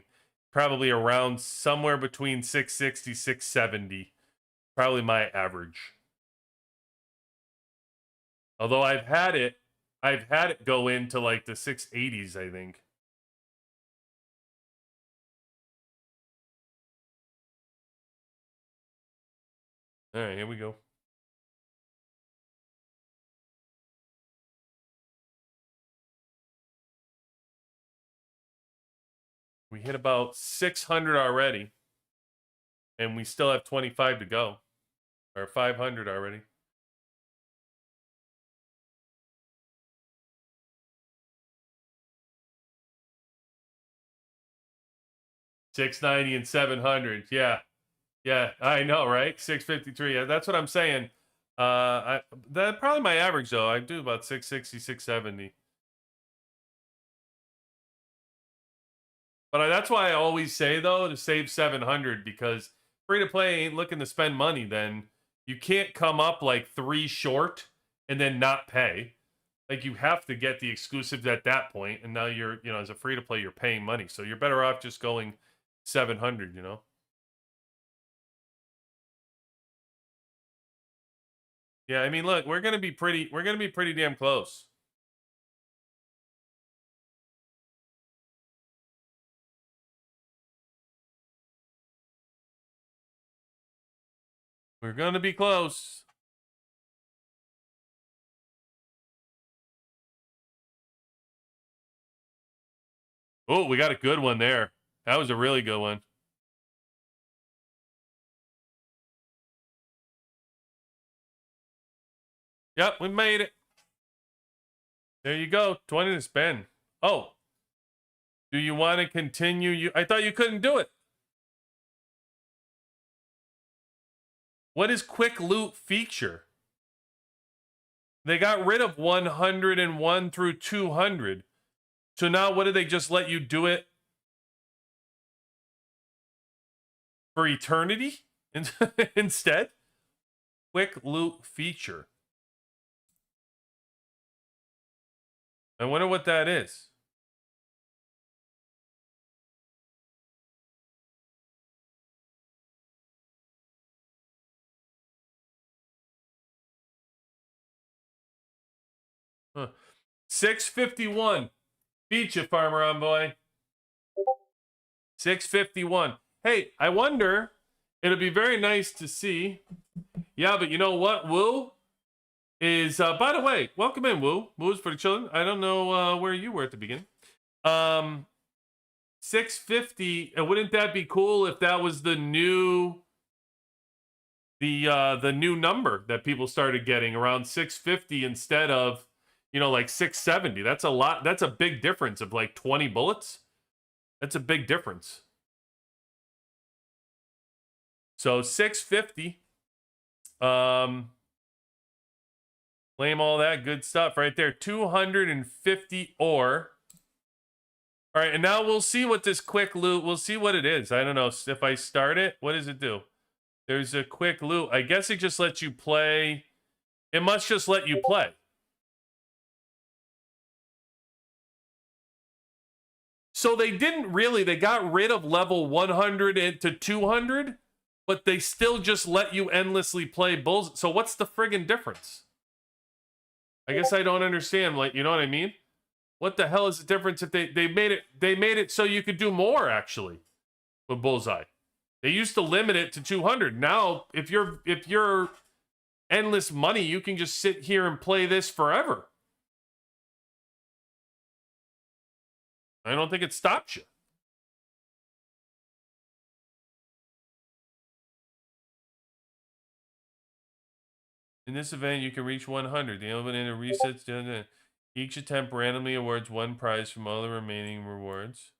probably around somewhere between 660, 670. Probably my average. Although I've had it go into like the 680s, I think. All right, here we go. We hit about 600 already, and we still have 25 to go. or 500 already. $690 and 700. Yeah. Yeah, I know, right? 653. Yeah, that's what I'm saying. That probably my average though. I do about 660, 670. But that's why I always say though to save 700, because free to play ain't looking to spend money. Then you can't come up like 3 short and then not pay. Like you have to get the exclusives at that point, and now you're, as a free to play, you're paying money, so you're better off just going 700. Yeah, I mean, look, we're gonna be pretty damn close. We're gonna be close. Oh, we got a good one there. That was a really good one. Yep, we made it. There you go. 20 to spend. Oh. Do you want to continue? I thought you couldn't do it. What is quick loot feature? They got rid of 101 through 200. So now what do they just let you do it for eternity instead? Quick loot feature. I wonder what that is. Huh. 651. Beat you, Farmer Envoy. 651. Hey, I wonder, it'll be very nice to see. Yeah, but you know what, Woo? Is, by the way, welcome in, Woo. Woo's for the children. I don't know where you were at the beginning. 650, and wouldn't that be cool if that was the new number that people started getting, around 650 instead of, like 670. That's a lot. That's a big difference of like 20 bullets. That's a big difference. So 650. Claim all that good stuff right there. 250 ore. All right, and now we'll see what this quick loot, we'll see what it is. I don't know. If I start it, what does it do? There's a quick loot. I guess it just lets you play. It must just let you play. So they didn't really, they got rid of level 100 to 200, but they still just let you endlessly play Bulls. So what's the friggin' difference? I guess I don't understand. Like, you know what I mean? What the hell is the difference if they made it so you could do more actually with Bullseye? They used to limit it to 200. Now, if you're endless money, you can just sit here and play this forever. I don't think it stops you. In this event, you can reach 100. The eliminator resets. Each attempt randomly awards 1 prize from all the remaining rewards.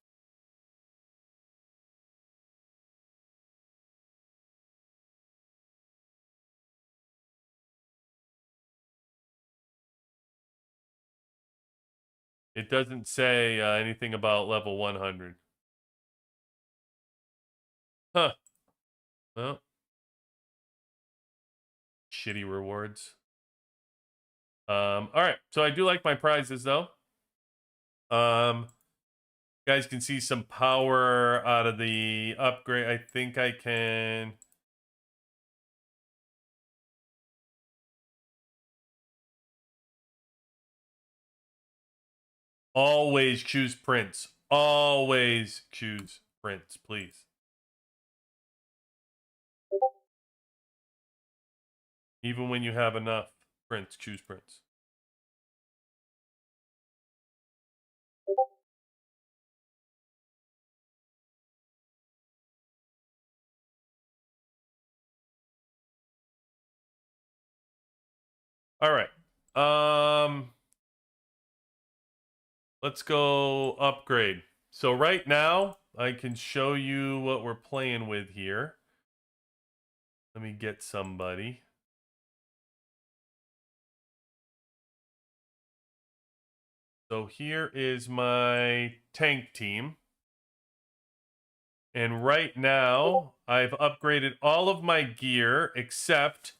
It doesn't say anything about level 100. Huh. Well. Shitty rewards. All right. So I do like my prizes, though. You guys can see some power out of the upgrade. I think I can... Always choose prints. Always choose prints, please. Even when you have enough prints, choose prints. All right. Let's go upgrade. So right now, I can show you what we're playing with here. Let me get somebody. So here is my tank team. And right now, I've upgraded all of my gear, except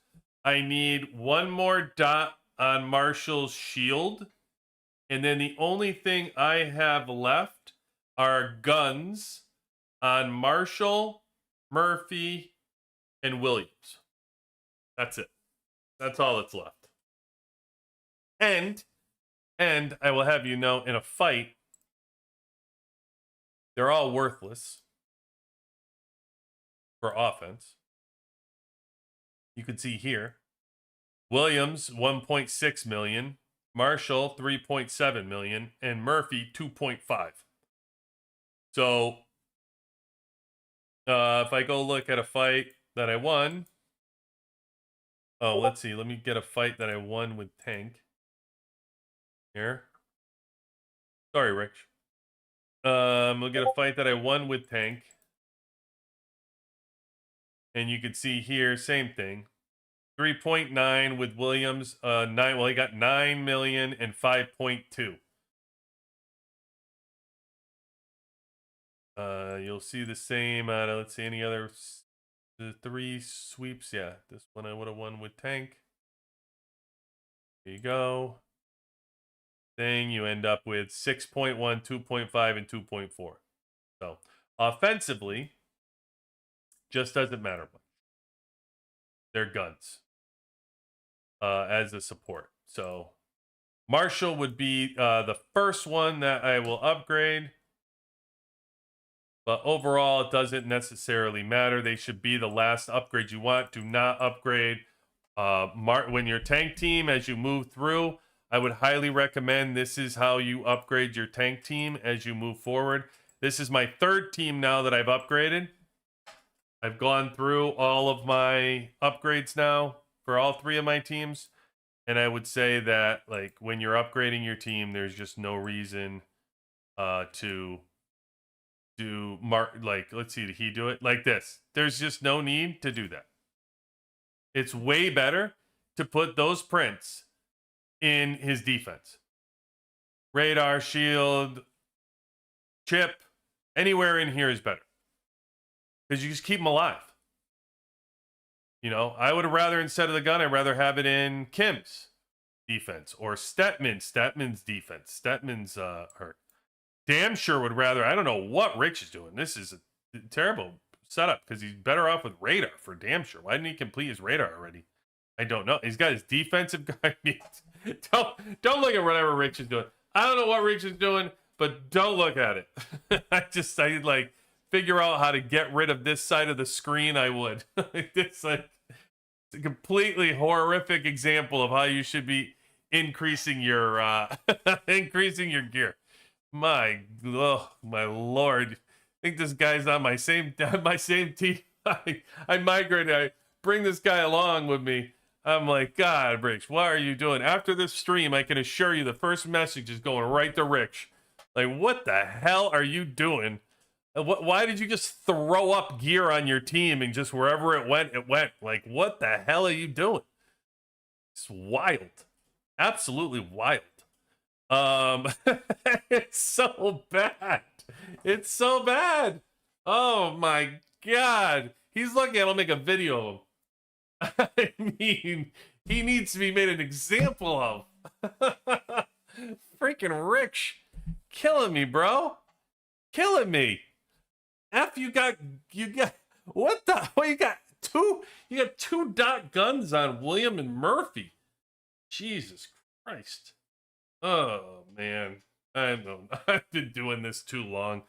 I need one more dot on Marshall's shield. And then the only thing I have left are guns on Marshall, Murphy, and Williams. That's it. That's all that's left. And I will have you know, in a fight, they're all worthless for offense. You can see here, Williams 1.6 million, Marshall 3.7 million, and Murphy 2.5. So if I go look at a fight that I won, oh, let's see. Let me get a fight that I won with Tank here. Sorry, Rich. We'll get a fight that I won with Tank. And you can see here, same thing. 3.9 with Williams. 9. Well, he got 9 million and 5.2. You'll see the same. Let's see any other. The 3 sweeps. Yeah, this one I would have won with Tank. There you go. Thing you end up with 6.1, 2.5, and 2.4. So offensively, just doesn't matter much. They're guns as a support. So Marshall would be the first one that I will upgrade. But overall, it doesn't necessarily matter. They should be the last upgrade you want. Do not upgrade when your tank team, as you move through. I would highly recommend this is how you upgrade your tank team as you move forward. This is my 3rd team now that I've upgraded. I've gone through all of my upgrades now for all 3 of my teams. And I would say that, like, when you're upgrading your team, there's just no reason to do let's see, did he do it like this? There's just no need to do that. It's way better to put those prints in his defense. Radar, shield, chip, anywhere in here is better. Because you just keep them alive. You know, I would rather, instead of the gun, I'd rather have it in Kim's defense or Stetman's defense. Stetman's hurt. Damn sure would rather. I don't know what Rich is doing. This is a terrible setup because he's better off with radar for damn sure. Why didn't he complete his radar already? I don't know. He's got his defensive guy. Don't look at whatever Rich is doing. I don't know what Rich is doing, but don't look at it. I like figure out how to get rid of this side of the screen. I would. It's a completely horrific example of how you should be increasing your gear. My lord! I think this guy's on my same team. I migrated. I bring this guy along with me. I'm like, God, Rich, what are you doing? After this stream, I can assure you the first message is going right to Rich. Like, what the hell are you doing? Why did you just throw up gear on your team and just wherever it went, it went? Like, what the hell are you doing? It's wild. Absolutely wild. It's so bad. It's so bad. Oh my God. He's lucky I don't make a video of him. I mean, he needs to be made an example of. Freaking Rich. Killing me, bro. Killing me. You got what the well, you got two dot guns on William and Murphy. Jesus Christ. Oh man. I don't know. I've been doing this too long.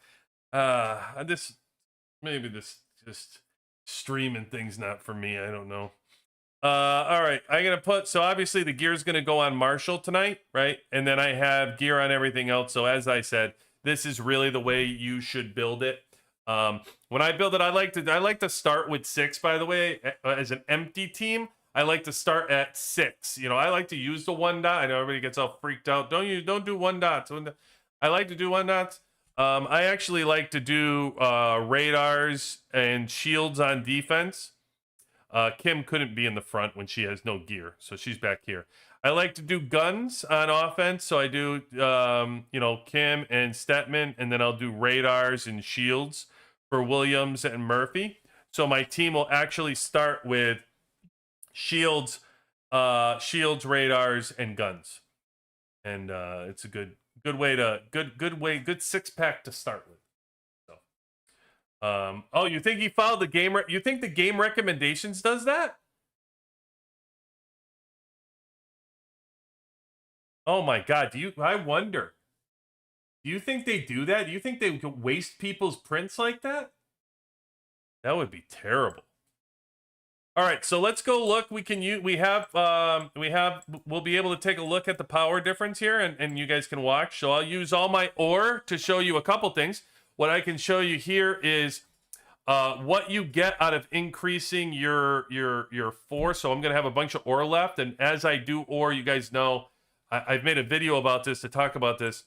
Maybe this just streaming thing's not for me. I don't know. All right. I'm gonna put so obviously the gear's gonna go on Marshall tonight, right? And then I have gear on everything else. So as I said, this is really the way you should build it. When I build it, I like to start with 6, by the way, as an empty team. I like to start at 6. You know, I like to use the 1 dot. I know everybody gets all freaked out. Don't do 1 dots. I like to do 1 dots. I actually like to do radars and shields on defense. Kim couldn't be in the front when she has no gear, so she's back here. I like to do guns on offense, so I do, you know, Kim and Stetman, and then I'll do radars and shields for Williams and Murphy. So my team will actually start with shields, radars, and guns, and it's a good six-pack to start with. So, oh, you think he followed the game? You think the game recommendations does that? Oh my God! I wonder. Do you think they do that? Do you think they could waste people's prints like that? That would be terrible. All right, so let's go look. We'll be able to take a look at the power difference here, and you guys can watch. So I'll use all my ore to show you a couple things. What I can show you here is what you get out of increasing your 4. So I'm gonna have a bunch of ore left, and as I do ore, you guys know I've made a video about this to talk about this.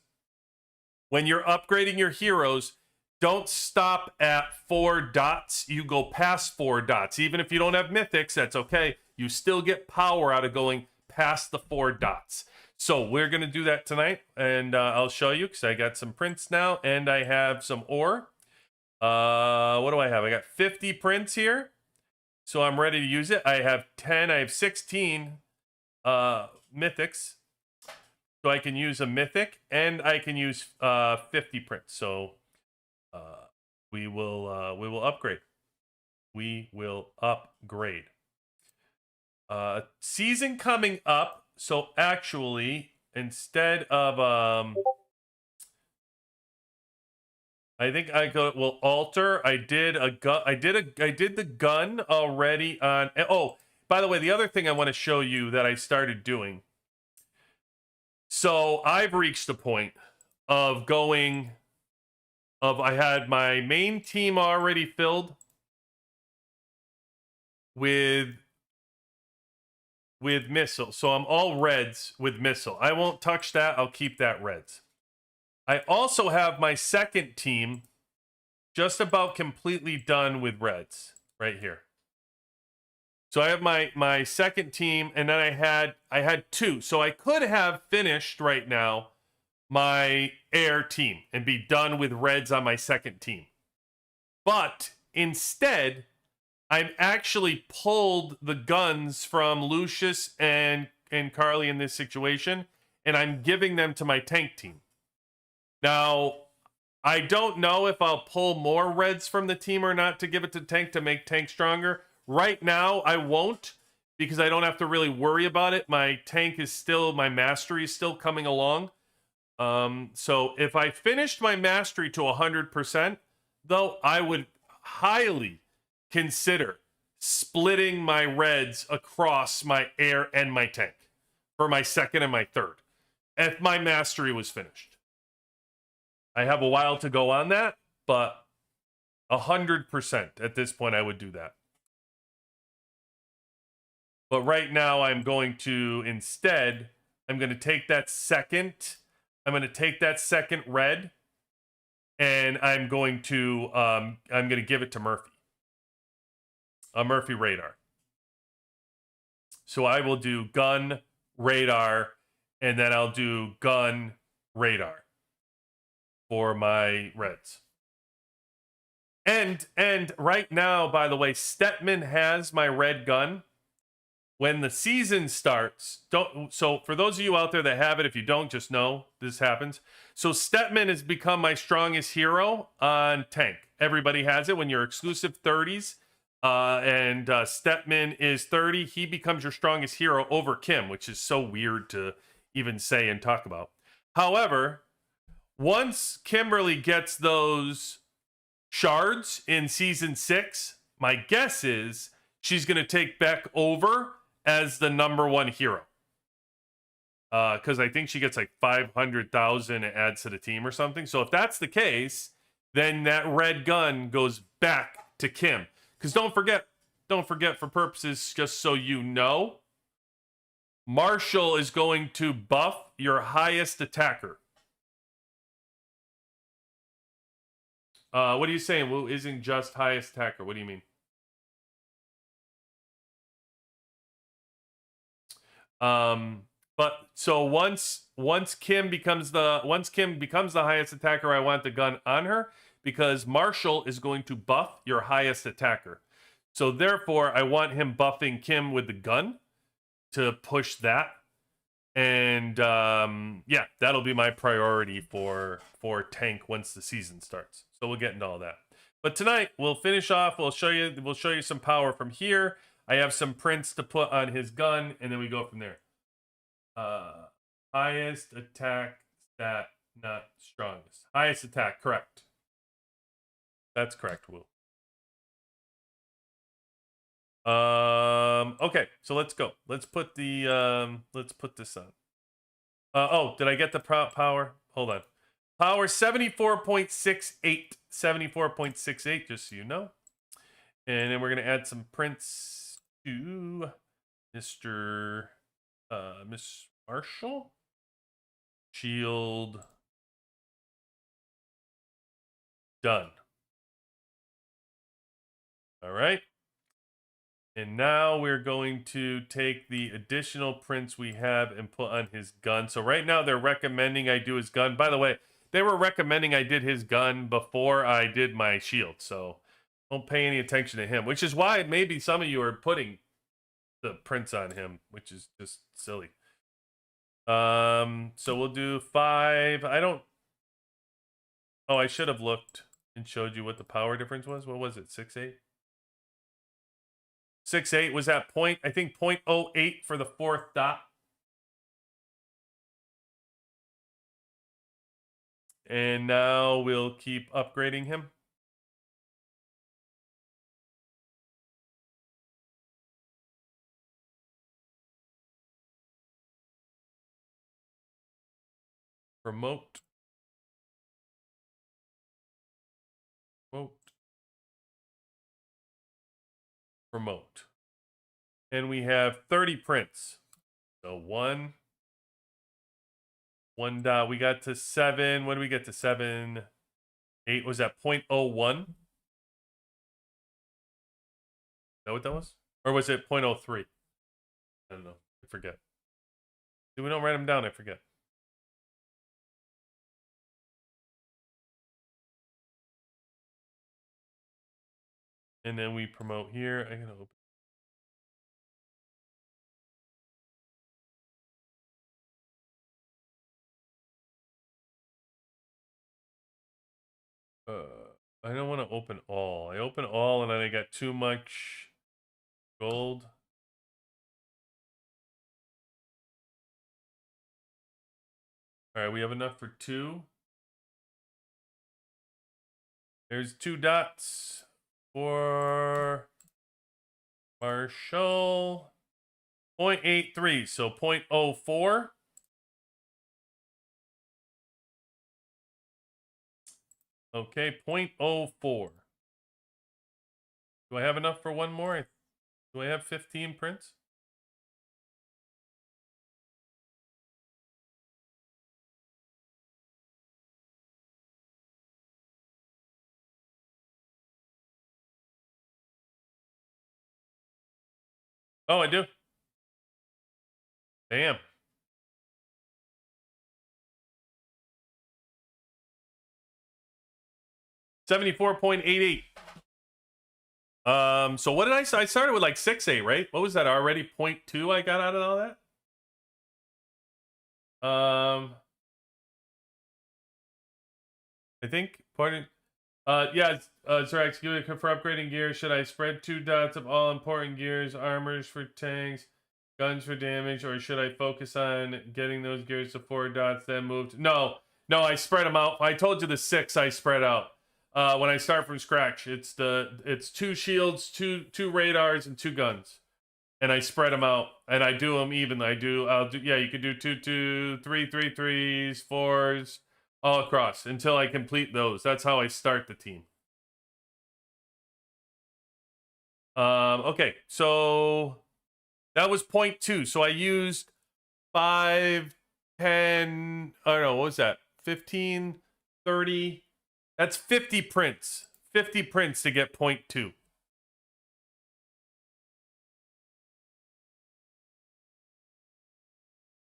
When you're upgrading your heroes, don't stop at 4 dots. You go past 4 dots. Even if you don't have mythics, that's okay. You still get power out of going past the 4 dots. So we're going to do that tonight, and I'll show you because I got some prints now, and I have some ore. What do I have? I got 50 prints here, so I'm ready to use it. I have 16 mythics. So I can use a mythic, and I can use 50 prints. So we will upgrade. We will upgrade. Season coming up. So actually, instead of I think will alter. I did the gun already on. Oh, by the way, the other thing I want to show you that I started doing. So I've reached the point of I had my main team already filled with missile. So I'm all reds with missile. I won't touch that. I'll keep that reds. I also have my second team just about completely done with reds right here. So I have my second team, and then I had 2. So I could have finished right now my air team and be done with reds on my second team. But instead, I'm actually pulled the guns from Lucius and Carly in this situation, and I'm giving them to my tank team. Now, I don't know if I'll pull more reds from the team or not to give it to tank to make tank stronger. Right now, I won't, because I don't have to really worry about it. My tank is still, my mastery is still coming along. So if I finished my mastery to 100%, though, I would highly consider splitting my reds across my air and my tank for my second and my third, if my mastery was finished. I have a while to go on that, but 100% at this point, I would do that. But right now, I'm going to instead, I'm going to take that second red, and I'm going to give it to Murphy. A Murphy radar. So I will do gun, radar, and then I'll do gun, radar for my reds. And right now, by the way, Stetman has my red gun. When the season starts, so for those of you out there that have it, if you don't, just know this happens. So Stetman has become my strongest hero on tank. Everybody has it when you're exclusive 30s. And Stetman is 30. He becomes your strongest hero over Kim, which is so weird to even say and talk about. However, once Kimberly gets those shards in season 6, my guess is she's going to take Beck over as the #1 hero. Because I think she gets like 500,000 it adds to the team or something. So if that's the case, then that red gun goes back to Kim. Because don't forget, don't forget, for purposes, just so you know, Marshall is going to buff your highest attacker. What are you saying? Well, isn't just highest attacker. What do you mean? But so once Kim becomes the highest attacker, I want the gun on her because Marshall is going to buff your highest attacker. So therefore, I want him buffing Kim with the gun to push that. And yeah, that'll be my priority for tank once the season starts. So we'll get into all that. But tonight we'll finish off. We'll show you some power from here. I have some prints to put on his gun, and then we go from there. Highest attack stat, not strongest. Highest attack, correct. That's correct, Will. Okay, so let's go. Let's put this on. Oh, did I get the power? Hold on. Power 74.68. 74.68, just so you know. And then we're gonna add some prints to Mr. Miss Marshall. Shield. Done. All right. And now we're going to take the additional prints we have and put on his gun. So right now they're recommending I do his gun. By the way, they were recommending I did his gun before I did my shield. So don't pay any attention to him, which is why maybe some of you are putting the prints on him, which is just silly. So we'll do 5. Oh, I should have looked and showed you what the power difference was. What was it? 6.8? 6.8 was at point, I think 0.08 for the 4th dot. And now we'll keep upgrading him. Promote. Promote. And we have 30 prints. So 1 dot. We got to 7. When did we get to 7? 8 was at 0.01. Is that what that was? Or was it 0.03? I don't know. I forget. See, we don't write them down. I forget. And then we promote here. I'm going to open. I don't want to open all. I open all and then I got too much gold. All right, we have enough for 2. There's 2 dots for Marshall. 0.83, so 0.04. Okay, 0.04. Do I have enough for one more? Do I have 15 prints? Oh, I do. Damn. $74.88. So what did I say? I started with like 6.8, right? What was that already? 0.2 I got out of all that? I think pardon. Yeah, Zerax, for upgrading gear, should I spread 2 dots of all important gears, armors for tanks, guns for damage, or should I focus on getting those gears to 4 dots, then move to... No, I spread them out. I told you the 6 I spread out. When I start from scratch, it's 2 shields, 2 radars, and 2 guns. And I spread them out, and I do them evenly. Yeah, you could do 2, 3, 3s, 4s, all across until I complete those. That's how I start the team. Okay, so that was 0.2. So I used 5, 10, I don't know, what was that? 15, 30. That's 50 prints. 50 prints to get 0.2.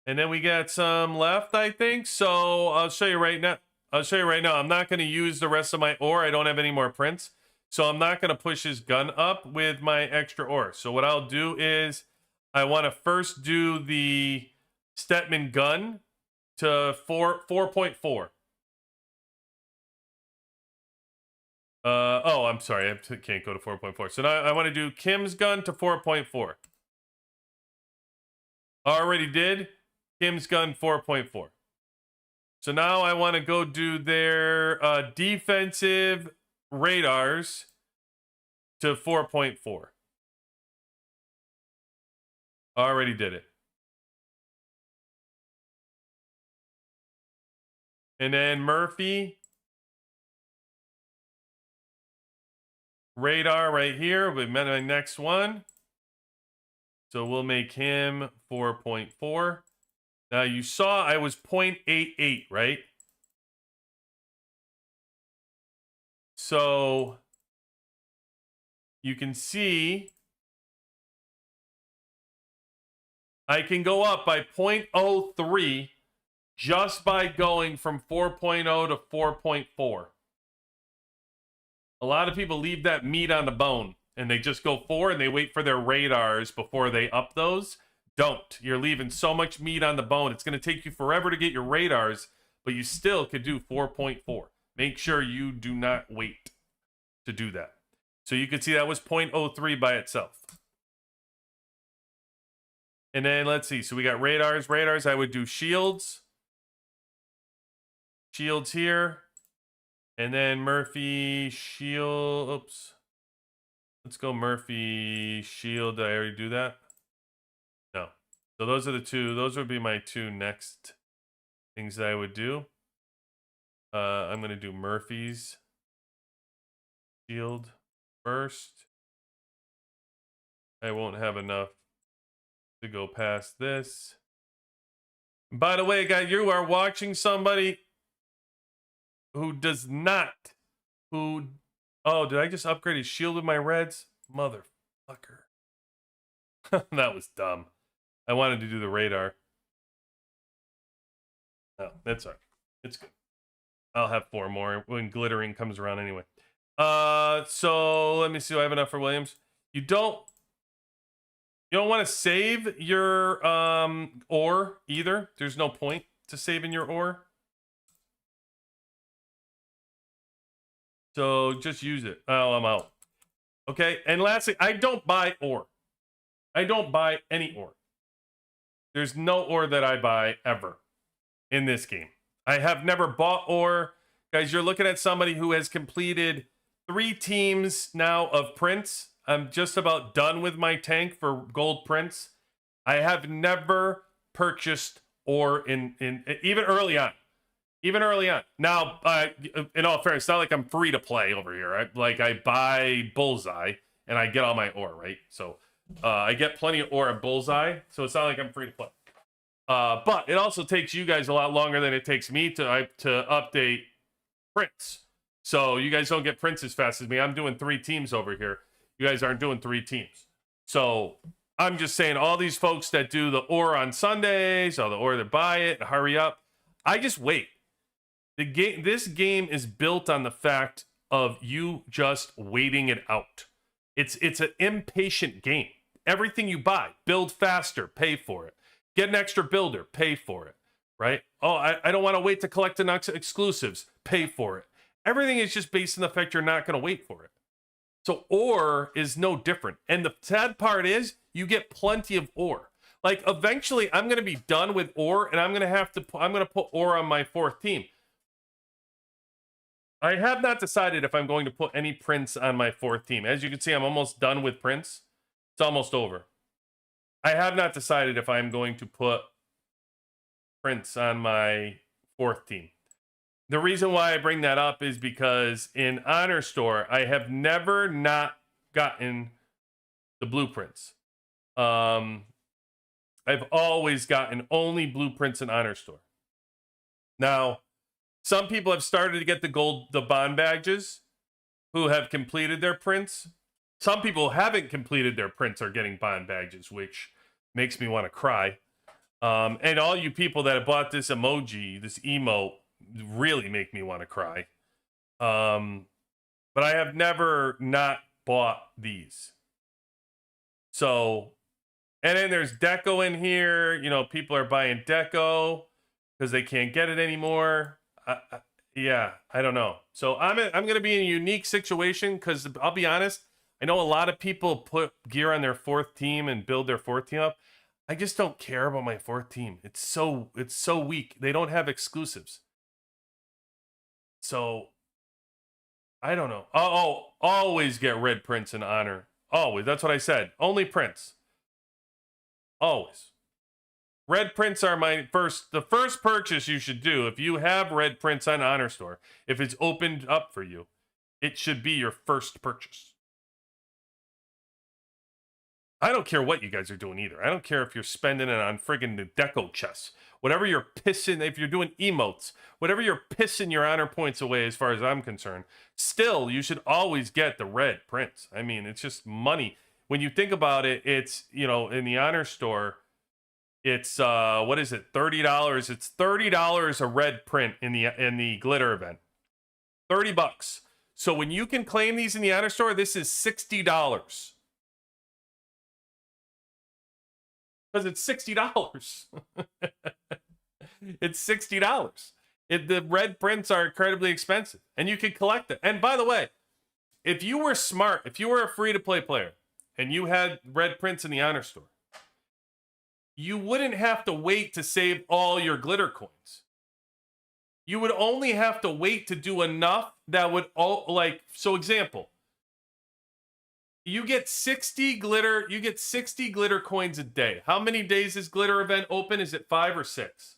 And then we got some left, I think. So I'll show you right now. I'm not going to use the rest of my ore. I don't have any more prints. So I'm not going to push his gun up with my extra ore. So what I'll do is I want to first do the Stetman gun to 4.4. Oh, I'm sorry. I can't go to 4.4. So now I want to do Kim's gun to 4.4. Already did. Kim's gun 4.4. So now I want to go do their defensive radars to 4.4. Already did it. And then Murphy. Radar right here. We met my next one. So we'll make him 4.4. Now you saw I was 0.88, right? So you can see I can go up by 0.03 just by going from 4.0 to 4.4. A lot of people leave that meat on the bone and they just go 4 and they wait for their radars before they up those. Don't. You're leaving so much meat on the bone. It's going to take you forever to get your radars, but you still could do 4.4. Make sure you do not wait to do that. So you can see that was 0.03 by itself. And then let's see. So we got radars. Radars, I would do shields. Shields here. And then Murphy shield. Oops. Let's go Murphy shield. Did I already do that? No. So those are the two. Those would be my two next things that I would do. I'm going to do Murphy's shield first. I won't have enough to go past this. By the way, guys, you are watching somebody who does not, oh, did I just upgrade his shield with my reds? Motherfucker. That was dumb. I wanted to do the radar. Oh, that's all right. It's good. I'll have 4 more when glittering comes around anyway. So let me see. Do I have enough for Williams? You don't want to save your ore either. There's no point to saving your ore. So just use it. Oh, I'm out. Okay. And lastly, I don't buy ore. I don't buy any ore. There's no ore that I buy ever in this game. I have never bought ore. Guys, you're looking at somebody who has completed 3 teams now of prints. I'm just about done with my tank for gold prints. I have never purchased ore in even early on. Even early on. Now, in all fairness, it's not like I'm free to play over here. I buy Bullseye and I get all my ore, right? So I get plenty of ore at Bullseye, so it's not like I'm free to play. But it also takes you guys a lot longer than it takes me to update prints. So you guys don't get prints as fast as me. I'm doing 3 teams over here. You guys aren't doing 3 teams. So I'm just saying, all these folks that do the ore on Sundays, or the ore that buy it, hurry up. I just wait. This game is built on the fact of you just waiting it out. It's an impatient game. Everything you buy, build faster, pay for it. Get an extra builder, pay for it, right? Oh, I don't want to wait to collect the exclusives, pay for it. Everything is just based on the fact you're not going to wait for it. So ore is no different. And the sad part is you get plenty of ore. Like eventually I'm going to be done with ore and I'm going to put ore on my 4th team. I have not decided if I'm going to put any prints on my 4th team. As you can see, I'm almost done with prints. It's almost over. I have not decided if I'm going to put prints on my 4th team. The reason why I bring that up is because in Honor Store, I have never not gotten the blueprints. I've always gotten only blueprints in Honor Store. Now, some people have started to get the bond badges who have completed their prints. Some people who haven't completed their prints are getting bond badges, which makes me want to cry. And all you people that have bought this emoji, this emote, really make me want to cry. But I have never not bought these. So, and then there's Deco in here. You know, people are buying Deco because they can't get it anymore. Yeah, I don't know. So I'm going to be in a unique situation because I'll be honest, I know a lot of people put gear on their fourth team and build their fourth team up. I just don't care about my fourth team. It's so weak. They don't have exclusives. So I don't know. Oh, always get red prints in Honor. Always. That's what I said. Only prints. Always. Red prints are the first purchase you should do. If you have red prints on Honor Store, if it's opened up for you, it should be your first purchase. I don't care what you guys are doing either. I don't care if you're spending it on friggin' the deco chests. Whatever you're pissing, if you're doing emotes, whatever you're pissing your honor points away as far as I'm concerned, still, you should always get the red prints. I mean, it's just money. When you think about it, it's, you know, in the Honor Store, it's, what is it, $30? It's $30 a red print in the glitter event. $30. So when you can claim these in the Honor Store, this is $60. Because it's $60. It's $60. The red prints are incredibly expensive, and you can collect it. And by the way, if you were smart, if you were a free-to-play player, and you had red prints in the Honor Store, you wouldn't have to wait to save all your glitter coins. You would only have to wait to do enough that would, so example, you get 60 glitter coins a day. How many days is glitter event open? Is it 5 or 6?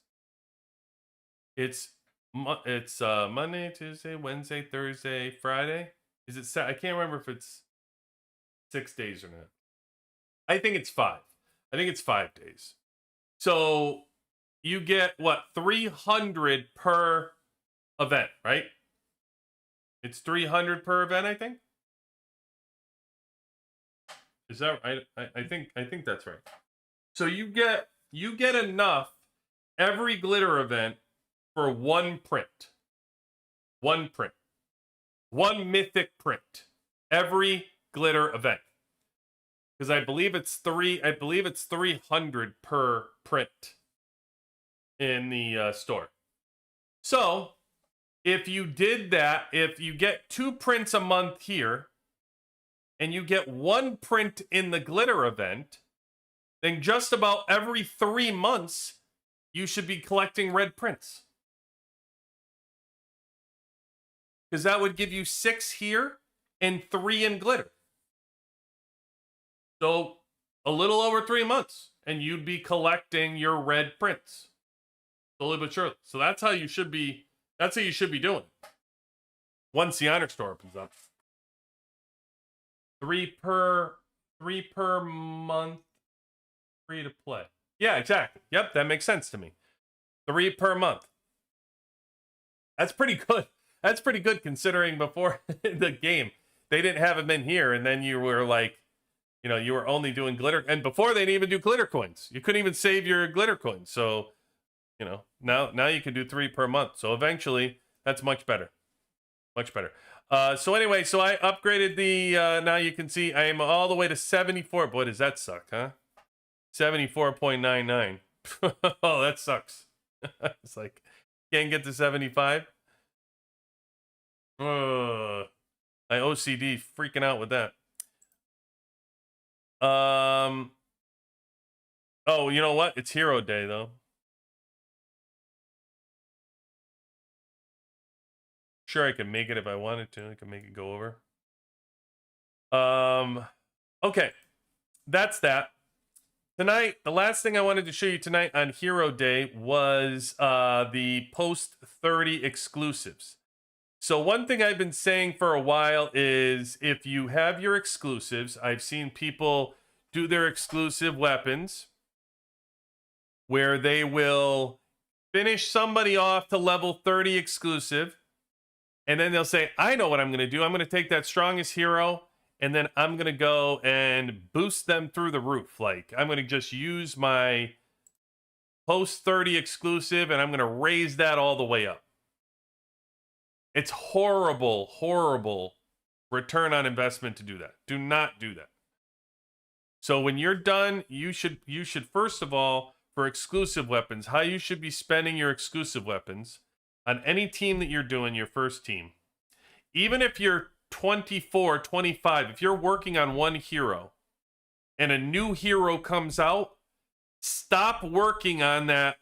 It's Monday, Tuesday, Wednesday, Thursday, Friday. Is it I can't remember if it's 6 days or not. I think it's 5. I think it's 5 days. So you get what, 300 per event, right? It's 300 per event, I think. Is that right? I think that's right. So you get enough every glitter event for one print. One print. One mythic print. Every glitter event. Because I believe it's 300 per print in the store. So if you did that, if you get 2 prints a month here, and you get 1 print in the glitter event, then just about every 3 months, you should be collecting red prints. Because that would give you 6 here and 3 in glitter. So a little over 3 months, and you'd be collecting your red prints. Slowly but surely. So that's how you should be doing it. Once the Honor Store opens up. 3 per month, free to play. Yeah, exactly. Yep, that makes sense to me. 3 per month. That's pretty good. That's pretty good considering before the game they didn't have them in here, and then you were like, you know, you were only doing glitter, and before they didn't even do glitter coins. You couldn't even save your glitter coins. So, you know, now you can do 3 per month. So eventually, that's much better. Much better. So anyway, so I upgraded the, now you can see I am all the way to 74. Boy, does that suck, huh? 74.99. Oh, that sucks. It's like, can't get to 75. My OCD freaking out with that. Oh, you know what? It's Hero Day, though. Sure, I can make it if I wanted to. I can make it go over. Okay. That's that. Tonight, the last thing I wanted to show you tonight on Hero Day was the post 30 exclusives. So one thing I've been saying for a while is if you have your exclusives, I've seen people do their exclusive weapons where they will finish somebody off to level 30 exclusive, and then they'll say, I know what I'm going to do. I'm going to take that strongest hero, and then I'm going to go and boost them through the roof. Like, I'm going to just use my post 30 exclusive, and I'm going to raise that all the way up. It's horrible, horrible return on investment to do that. Do not do that. So when you're done, you should first of all, for exclusive weapons, how you should be spending your exclusive weapons on any team that you're doing, your first team. Even if you're 24, 25, if you're working on one hero and a new hero comes out, stop working on that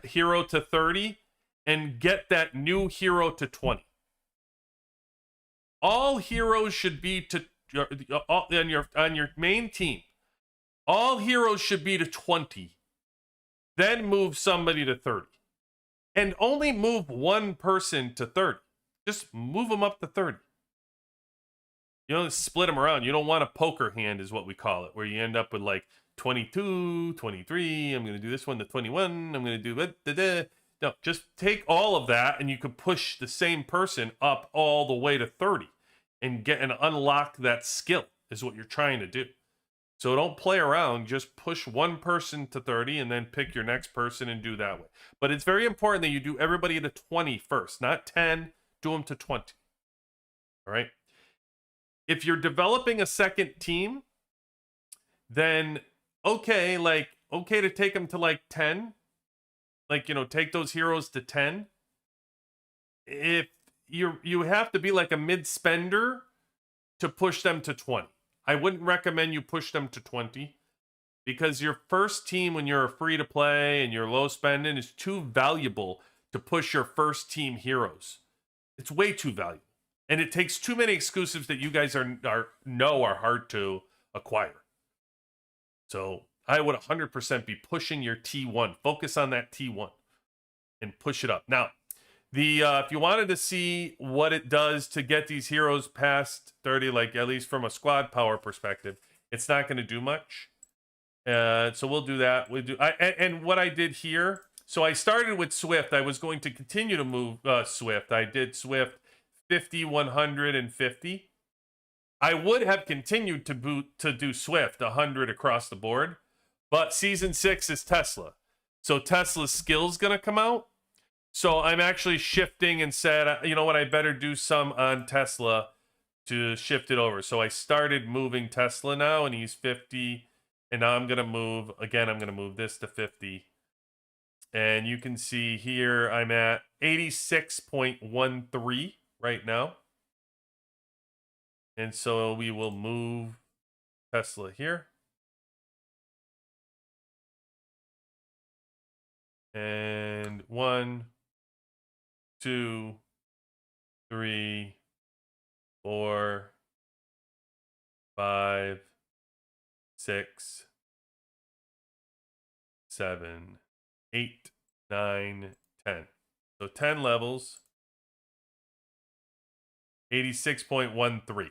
hero to 30 and get that new hero to 20. All heroes should be to on your main team. All heroes should be to 20. Then move somebody to 30. And only move one person to 30. Just move them up to 30. You don't split them around. You don't want a poker hand is what we call it, where you end up with like 22, 23. I'm going to do this one to 21. I'm going to do No, just take all of that and you could push the same person up all the way to 30 and get and unlock that skill is what you're trying to do. So don't play around, just push one person to 30 and then pick your next person and do that way. But it's very important that you do everybody to 20 first, not 10, do them to 20. All right? If you're developing a second team, then okay to take them to like 10. Like, take those heroes to 10. If you have to be like a mid-spender to push them to 20. I wouldn't recommend you push them to 20 because your first team, when you're free to play and you're low spending, is too valuable to push your first team heroes. It's way too valuable. And it takes too many exclusives that you guys are hard to acquire. So I would 100% be pushing your T1. Focus on that T1 and push it up. Now, if you wanted to see what it does to get these heroes past 30, like at least from a squad power perspective, it's not going to do much. So we'll do that. And what I did here, so I started with Swift. I was going to continue to move Swift. I did Swift 50, 100, and 50. I would have continued to do Swift 100 across the board, but Season 6 is Tesla. So Tesla's skill's going to come out. So I'm actually shifting and said, you know what, I better do some on Tesla to shift it over. So I started moving Tesla now, and he's 50. And now I'm going to move, again, I'm going to move this to 50. And you can see here I'm at 86.13 right now. And so we will move Tesla here. And 1, 2, 3, 4, 5, 6, 7, 8, 9, 10. So 10 levels. 86.13.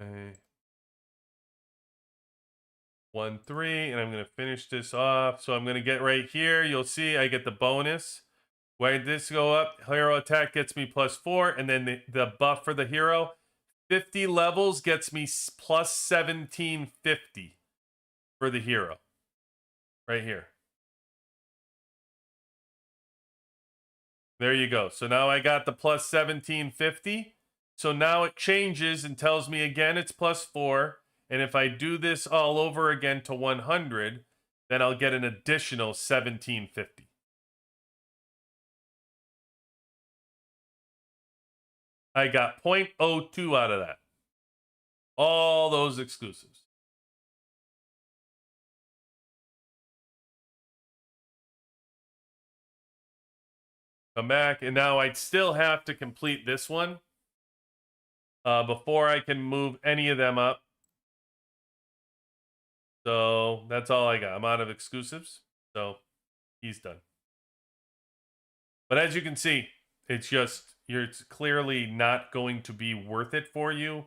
Okay. 1, 3, and I'm going to finish this off. So I'm going to get right here. You'll see I get the bonus. Where did this go up? Hero attack gets me +4, and then the buff for the hero, 50 levels gets me plus 1750 for the hero. Right here. There you go. So now I got the plus 1750. So now it changes and tells me again it's +4. And if I do this all over again to 100, then I'll get an additional 1750. I got 0.02 out of that. All those exclusives. Come back, and now I'd still have to complete this one before I can move any of them up. So that's all I got. I'm out of exclusives. So he's done. But as you can see, it's clearly not going to be worth it for you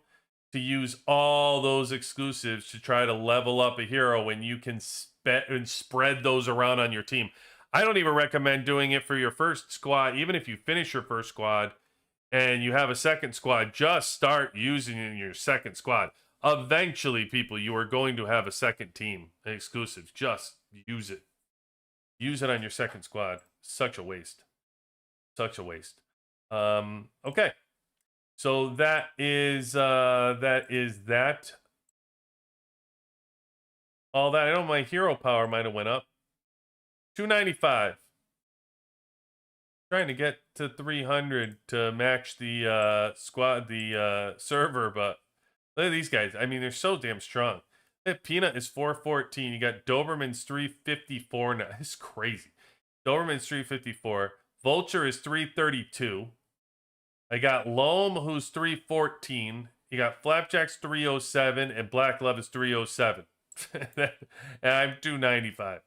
to use all those exclusives to try to level up a hero when you can spread those around on your team. I don't even recommend doing it for your first squad. Even if you finish your first squad and you have a second squad, just start using it in your second squad. Eventually, people, you are going to have a second team exclusive. Just use it. Use it on your second squad. Such a waste. Such a waste. Okay. So that is that. All that. I know my hero power might have went up. 295. Trying to get to 300 to match the server, but look at these guys. I mean, they're so damn strong. Peanut is 414. You got Doberman's 354 now. It's crazy. Doberman's 354. Vulture is 332. I got Loam, who's 314. You got Flapjack's 307, and Black Love is 307. And I'm 295.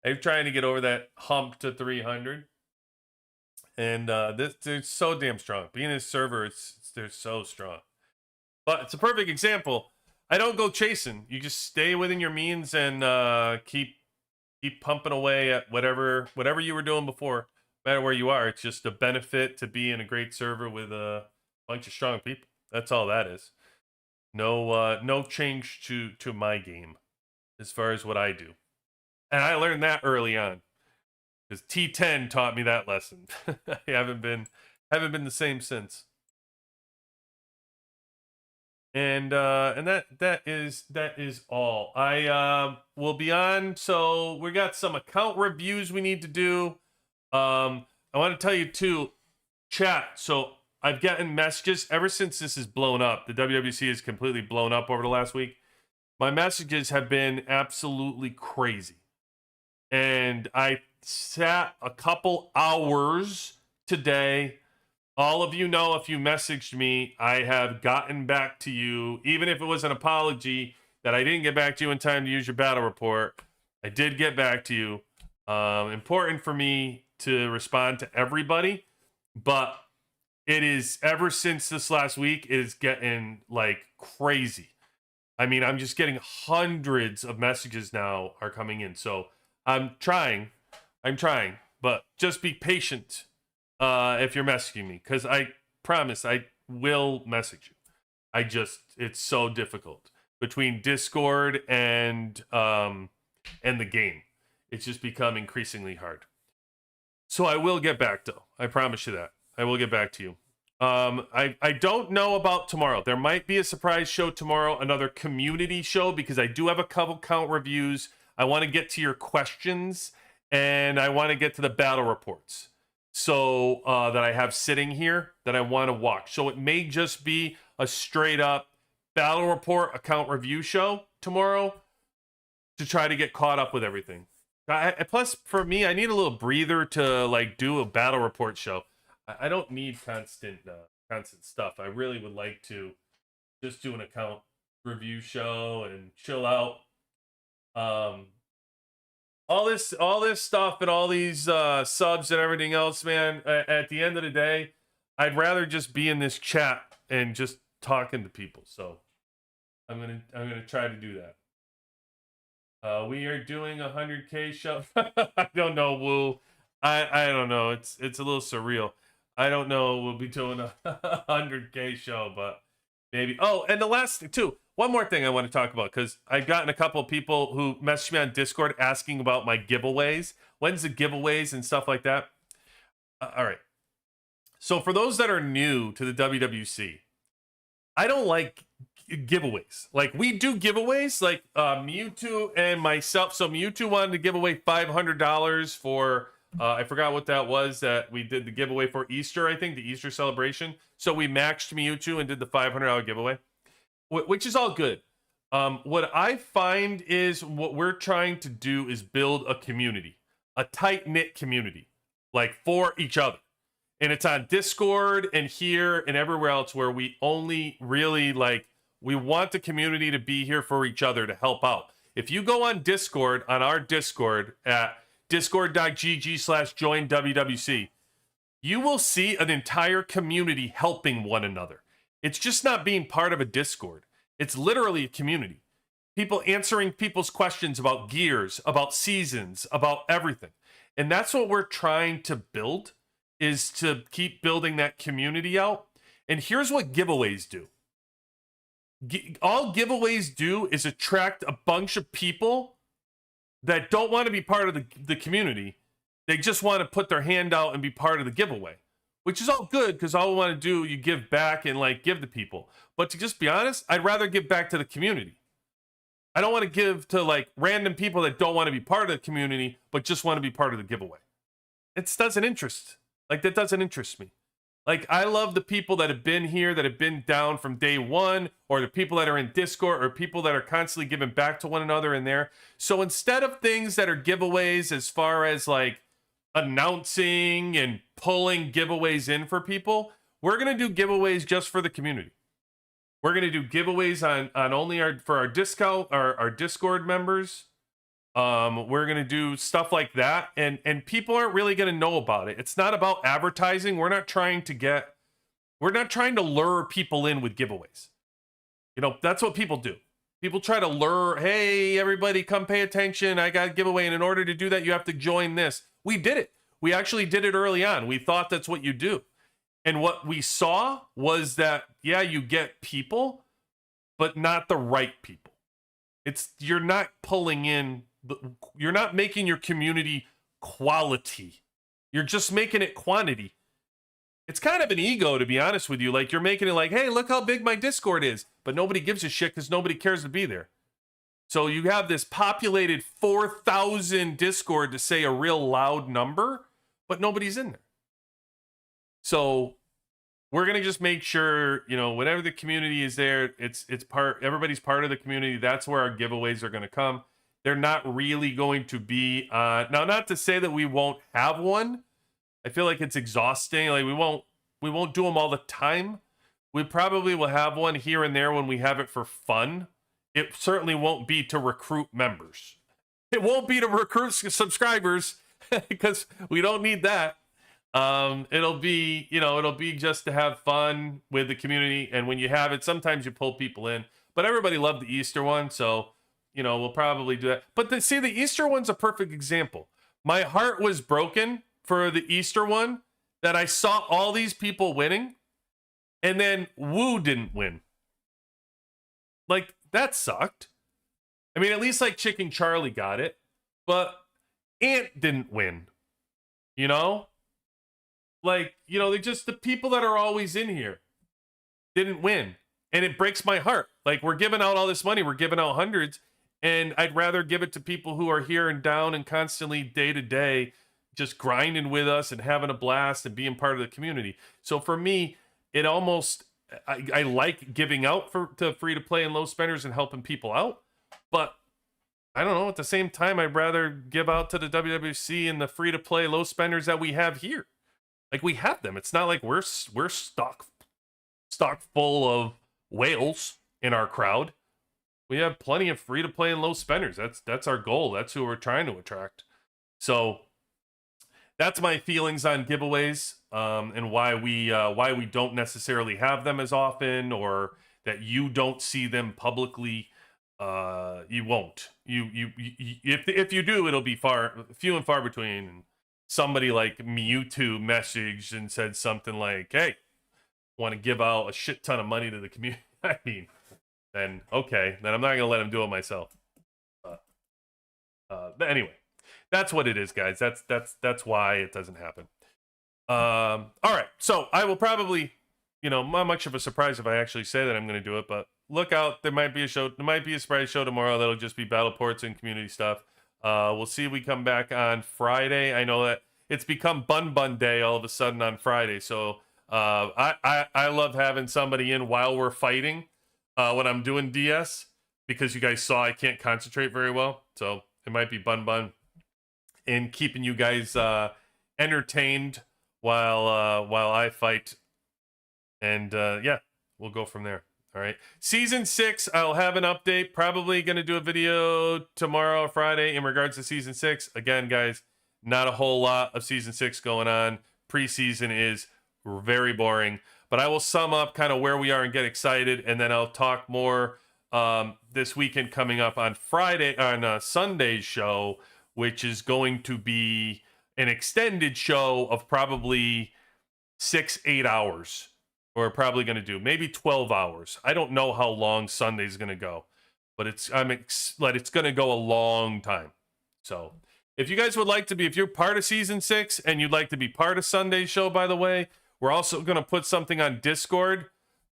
I'm trying to get over that hump to 300. And they're so damn strong. Being a server, they're so strong. But it's a perfect example. I don't go chasing. You just stay within your means and keep pumping away at whatever you were doing before. No matter where you are, it's just a benefit to be in a great server with a bunch of strong people. That's all that is. No change to my game as far as what I do. And I learned that early on. Because T10 taught me that lesson. I haven't been the same since. And that is all. I will be on. So we got some account reviews we need to do. I want to tell you too, chat. So I've gotten messages ever since this is blown up. The WWC is completely blown up over the last week. My messages have been absolutely crazy. And I sat a couple hours today. All of you know, if you messaged me, I have gotten back to you, even if it was an apology that I didn't get back to you in time to use your battle report. I did get back to you. Important for me to respond to everybody, but it is, ever since this last week, it is getting like crazy. I mean, I'm just getting hundreds of messages now are coming in. So I'm trying, but just be patient if you're messaging me, because I promise I will message you. It's so difficult between Discord and the game. It's just become increasingly hard. So I will get back, though. I promise you that. I will get back to you. I don't know about tomorrow. There might be a surprise show tomorrow, another community show, because I do have a couple count reviews. I want to get to your questions, and I want to get to the battle reports. So that I have sitting here that I want to watch. So it may just be a straight up battle report account review show tomorrow to try to get caught up with everything. Plus, for me, I need a little breather to like do a battle report show. I don't need constant stuff. I really would like to just do an account review show and chill out. All this stuff and all these subs and everything else, man. At the end of the day, I'd rather just be in this chat and just talking to people. So I'm gonna try to do that. We are doing a 100K show. I don't know. I don't know. It's a little surreal. I don't know. We'll be doing a 100K show, but maybe. Oh, and the last thing too. One more thing I want to talk about, because I've gotten a couple of people who messaged me on Discord asking about my giveaways. When's the giveaways and stuff like that? All right. So for those that are new to the WWC, I don't like giveaways. Like, we do giveaways, like Mewtwo and myself. So Mewtwo wanted to give away $500 for, I forgot what that was that we did the giveaway for Easter, I think, the Easter celebration. So we matched Mewtwo and did the $500 giveaway, which is all good. What I find is what we're trying to do is build a community, a tight-knit community, like for each other. And it's on Discord and here and everywhere else, where we only really like, we want the community to be here for each other to help out. If you go on Discord, on our Discord at discord.gg/join WWC, you will see an entire community helping one another. It's just not being part of a Discord. It's literally a community. People answering people's questions about gears, about seasons, about everything. And that's what we're trying to build, is to keep building that community out. And here's what giveaways do. All giveaways do is attract a bunch of people that don't want to be part of the community. They just want to put their hand out and be part of the giveaway, which is all good because all we want to do, you give back and like give to people. But to just be honest, I'd rather give back to the community. I don't want to give to like random people that don't want to be part of the community, but just want to be part of the giveaway. It doesn't interest. Like, that doesn't interest me. Like, I love the people that have been here, that have been down from day one, or the people that are in Discord, or people that are constantly giving back to one another in there. So instead of things that are giveaways as far as like announcing and pulling giveaways in for people, we're going to do giveaways just for the community. We're going to do giveaways on only for our Discord members. We're going to do stuff like that. And people aren't really going to know about it. It's not about advertising. We're not trying to lure people in with giveaways. You know, that's what people do. People try to lure, hey, everybody come pay attention. I got a giveaway. And in order to do that, you have to join this. We did it. We actually did it early on. We thought that's what you do. And what we saw was that, yeah, you get people, but not the right people. You're not pulling in, you're not making your community quality. You're just making it quantity. It's kind of an ego, to be honest with you. Like, you're making it like, hey, look how big my Discord is. But nobody gives a shit because nobody cares to be there. So you have this populated 4,000 Discord to say a real loud number, but nobody's in there. So we're going to just make sure, you know, whenever the community is there, everybody's part of the community. That's where our giveaways are going to come. They're not really going to be, now, not to say that we won't have one. I feel like it's exhausting. Like, we won't do them all the time. We probably will have one here and there when we have it for fun. It certainly won't be to recruit members. It won't be to recruit subscribers because we don't need that. It'll be just to have fun with the community. And when you have it, sometimes you pull people in, but everybody loved the Easter one. So, you know, we'll probably do that. But the Easter one's a perfect example. My heart was broken for the Easter one that I saw all these people winning and then Woo didn't win. Like, that sucked. I mean, at least like Chicken Charlie got it, but Ant didn't win, you know? Like, you know, the people that are always in here didn't win. And it breaks my heart. Like, we're giving out all this money. We're giving out hundreds. And I'd rather give it to people who are here and down and constantly day to day just grinding with us and having a blast and being part of the community. So for me, it almost, I like giving out to free to play and low spenders and helping people out. But I don't know, at the same time, I'd rather give out to the WWC and the free to play low spenders that we have here. Like, we have them. It's not like we're stock full of whales in our crowd. We have plenty of free to play and low spenders. That's our goal. That's who we're trying to attract. So that's my feelings on giveaways, and why we don't necessarily have them as often, or that you don't see them publicly. You won't. If you do, it'll be few and far between. And somebody like Mewtwo messaged and said something like, hey, want to give out a shit ton of money to the community. I mean, then okay, then I'm not gonna let him do it myself. But anyway, that's what it is, guys. That's why it doesn't happen. All right, so I will probably, you know, not much of a surprise if I actually say that I'm gonna do it, but look out, there might be a surprise show tomorrow that'll just be battle ports and community stuff. We'll see if we come back on Friday. I know that it's become Bun Day all of a sudden on Friday, so I love having somebody in while we're fighting when I'm doing DS, because you guys saw I can't concentrate very well, so it might be Bun and keeping you guys entertained while I fight, and yeah, we'll go from there. All right. Season 6, I'll have an update. Probably going to do a video tomorrow or Friday in regards to season 6. Again, guys, not a whole lot of season 6 going on. Preseason is very boring. But I will sum up kind of where we are and get excited. And then I'll talk more this weekend coming up on Sunday's show, which is going to be an extended show of probably 6-8 hours. We're probably going to do maybe 12 hours. I don't know how long Sunday's going to go, but it's going to go a long time. So if you guys would like to be, if you're part of season 6 and you'd like to be part of Sunday's show, by the way, we're also going to put something on Discord.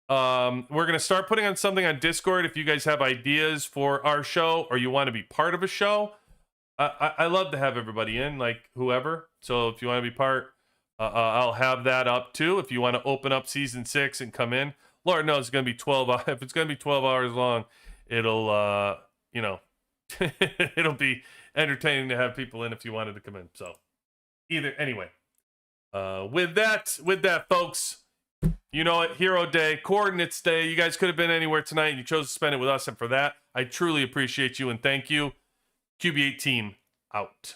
We're going to start putting on something on Discord if you guys have ideas for our show or you want to be part of a show. I love to have everybody in, like whoever. So if you want to be part, I'll have that up too. If you want to open up season 6 and come in, Lord knows it's going to be 12. If it's going to be 12 hours long, it'll, it'll be entertaining to have people in if you wanted to come in. So anyway, with that, folks, you know it, Hero Day, Coordinates Day. You guys could have been anywhere tonight and you chose to spend it with us. And for that, I truly appreciate you and thank you. QB8 team out.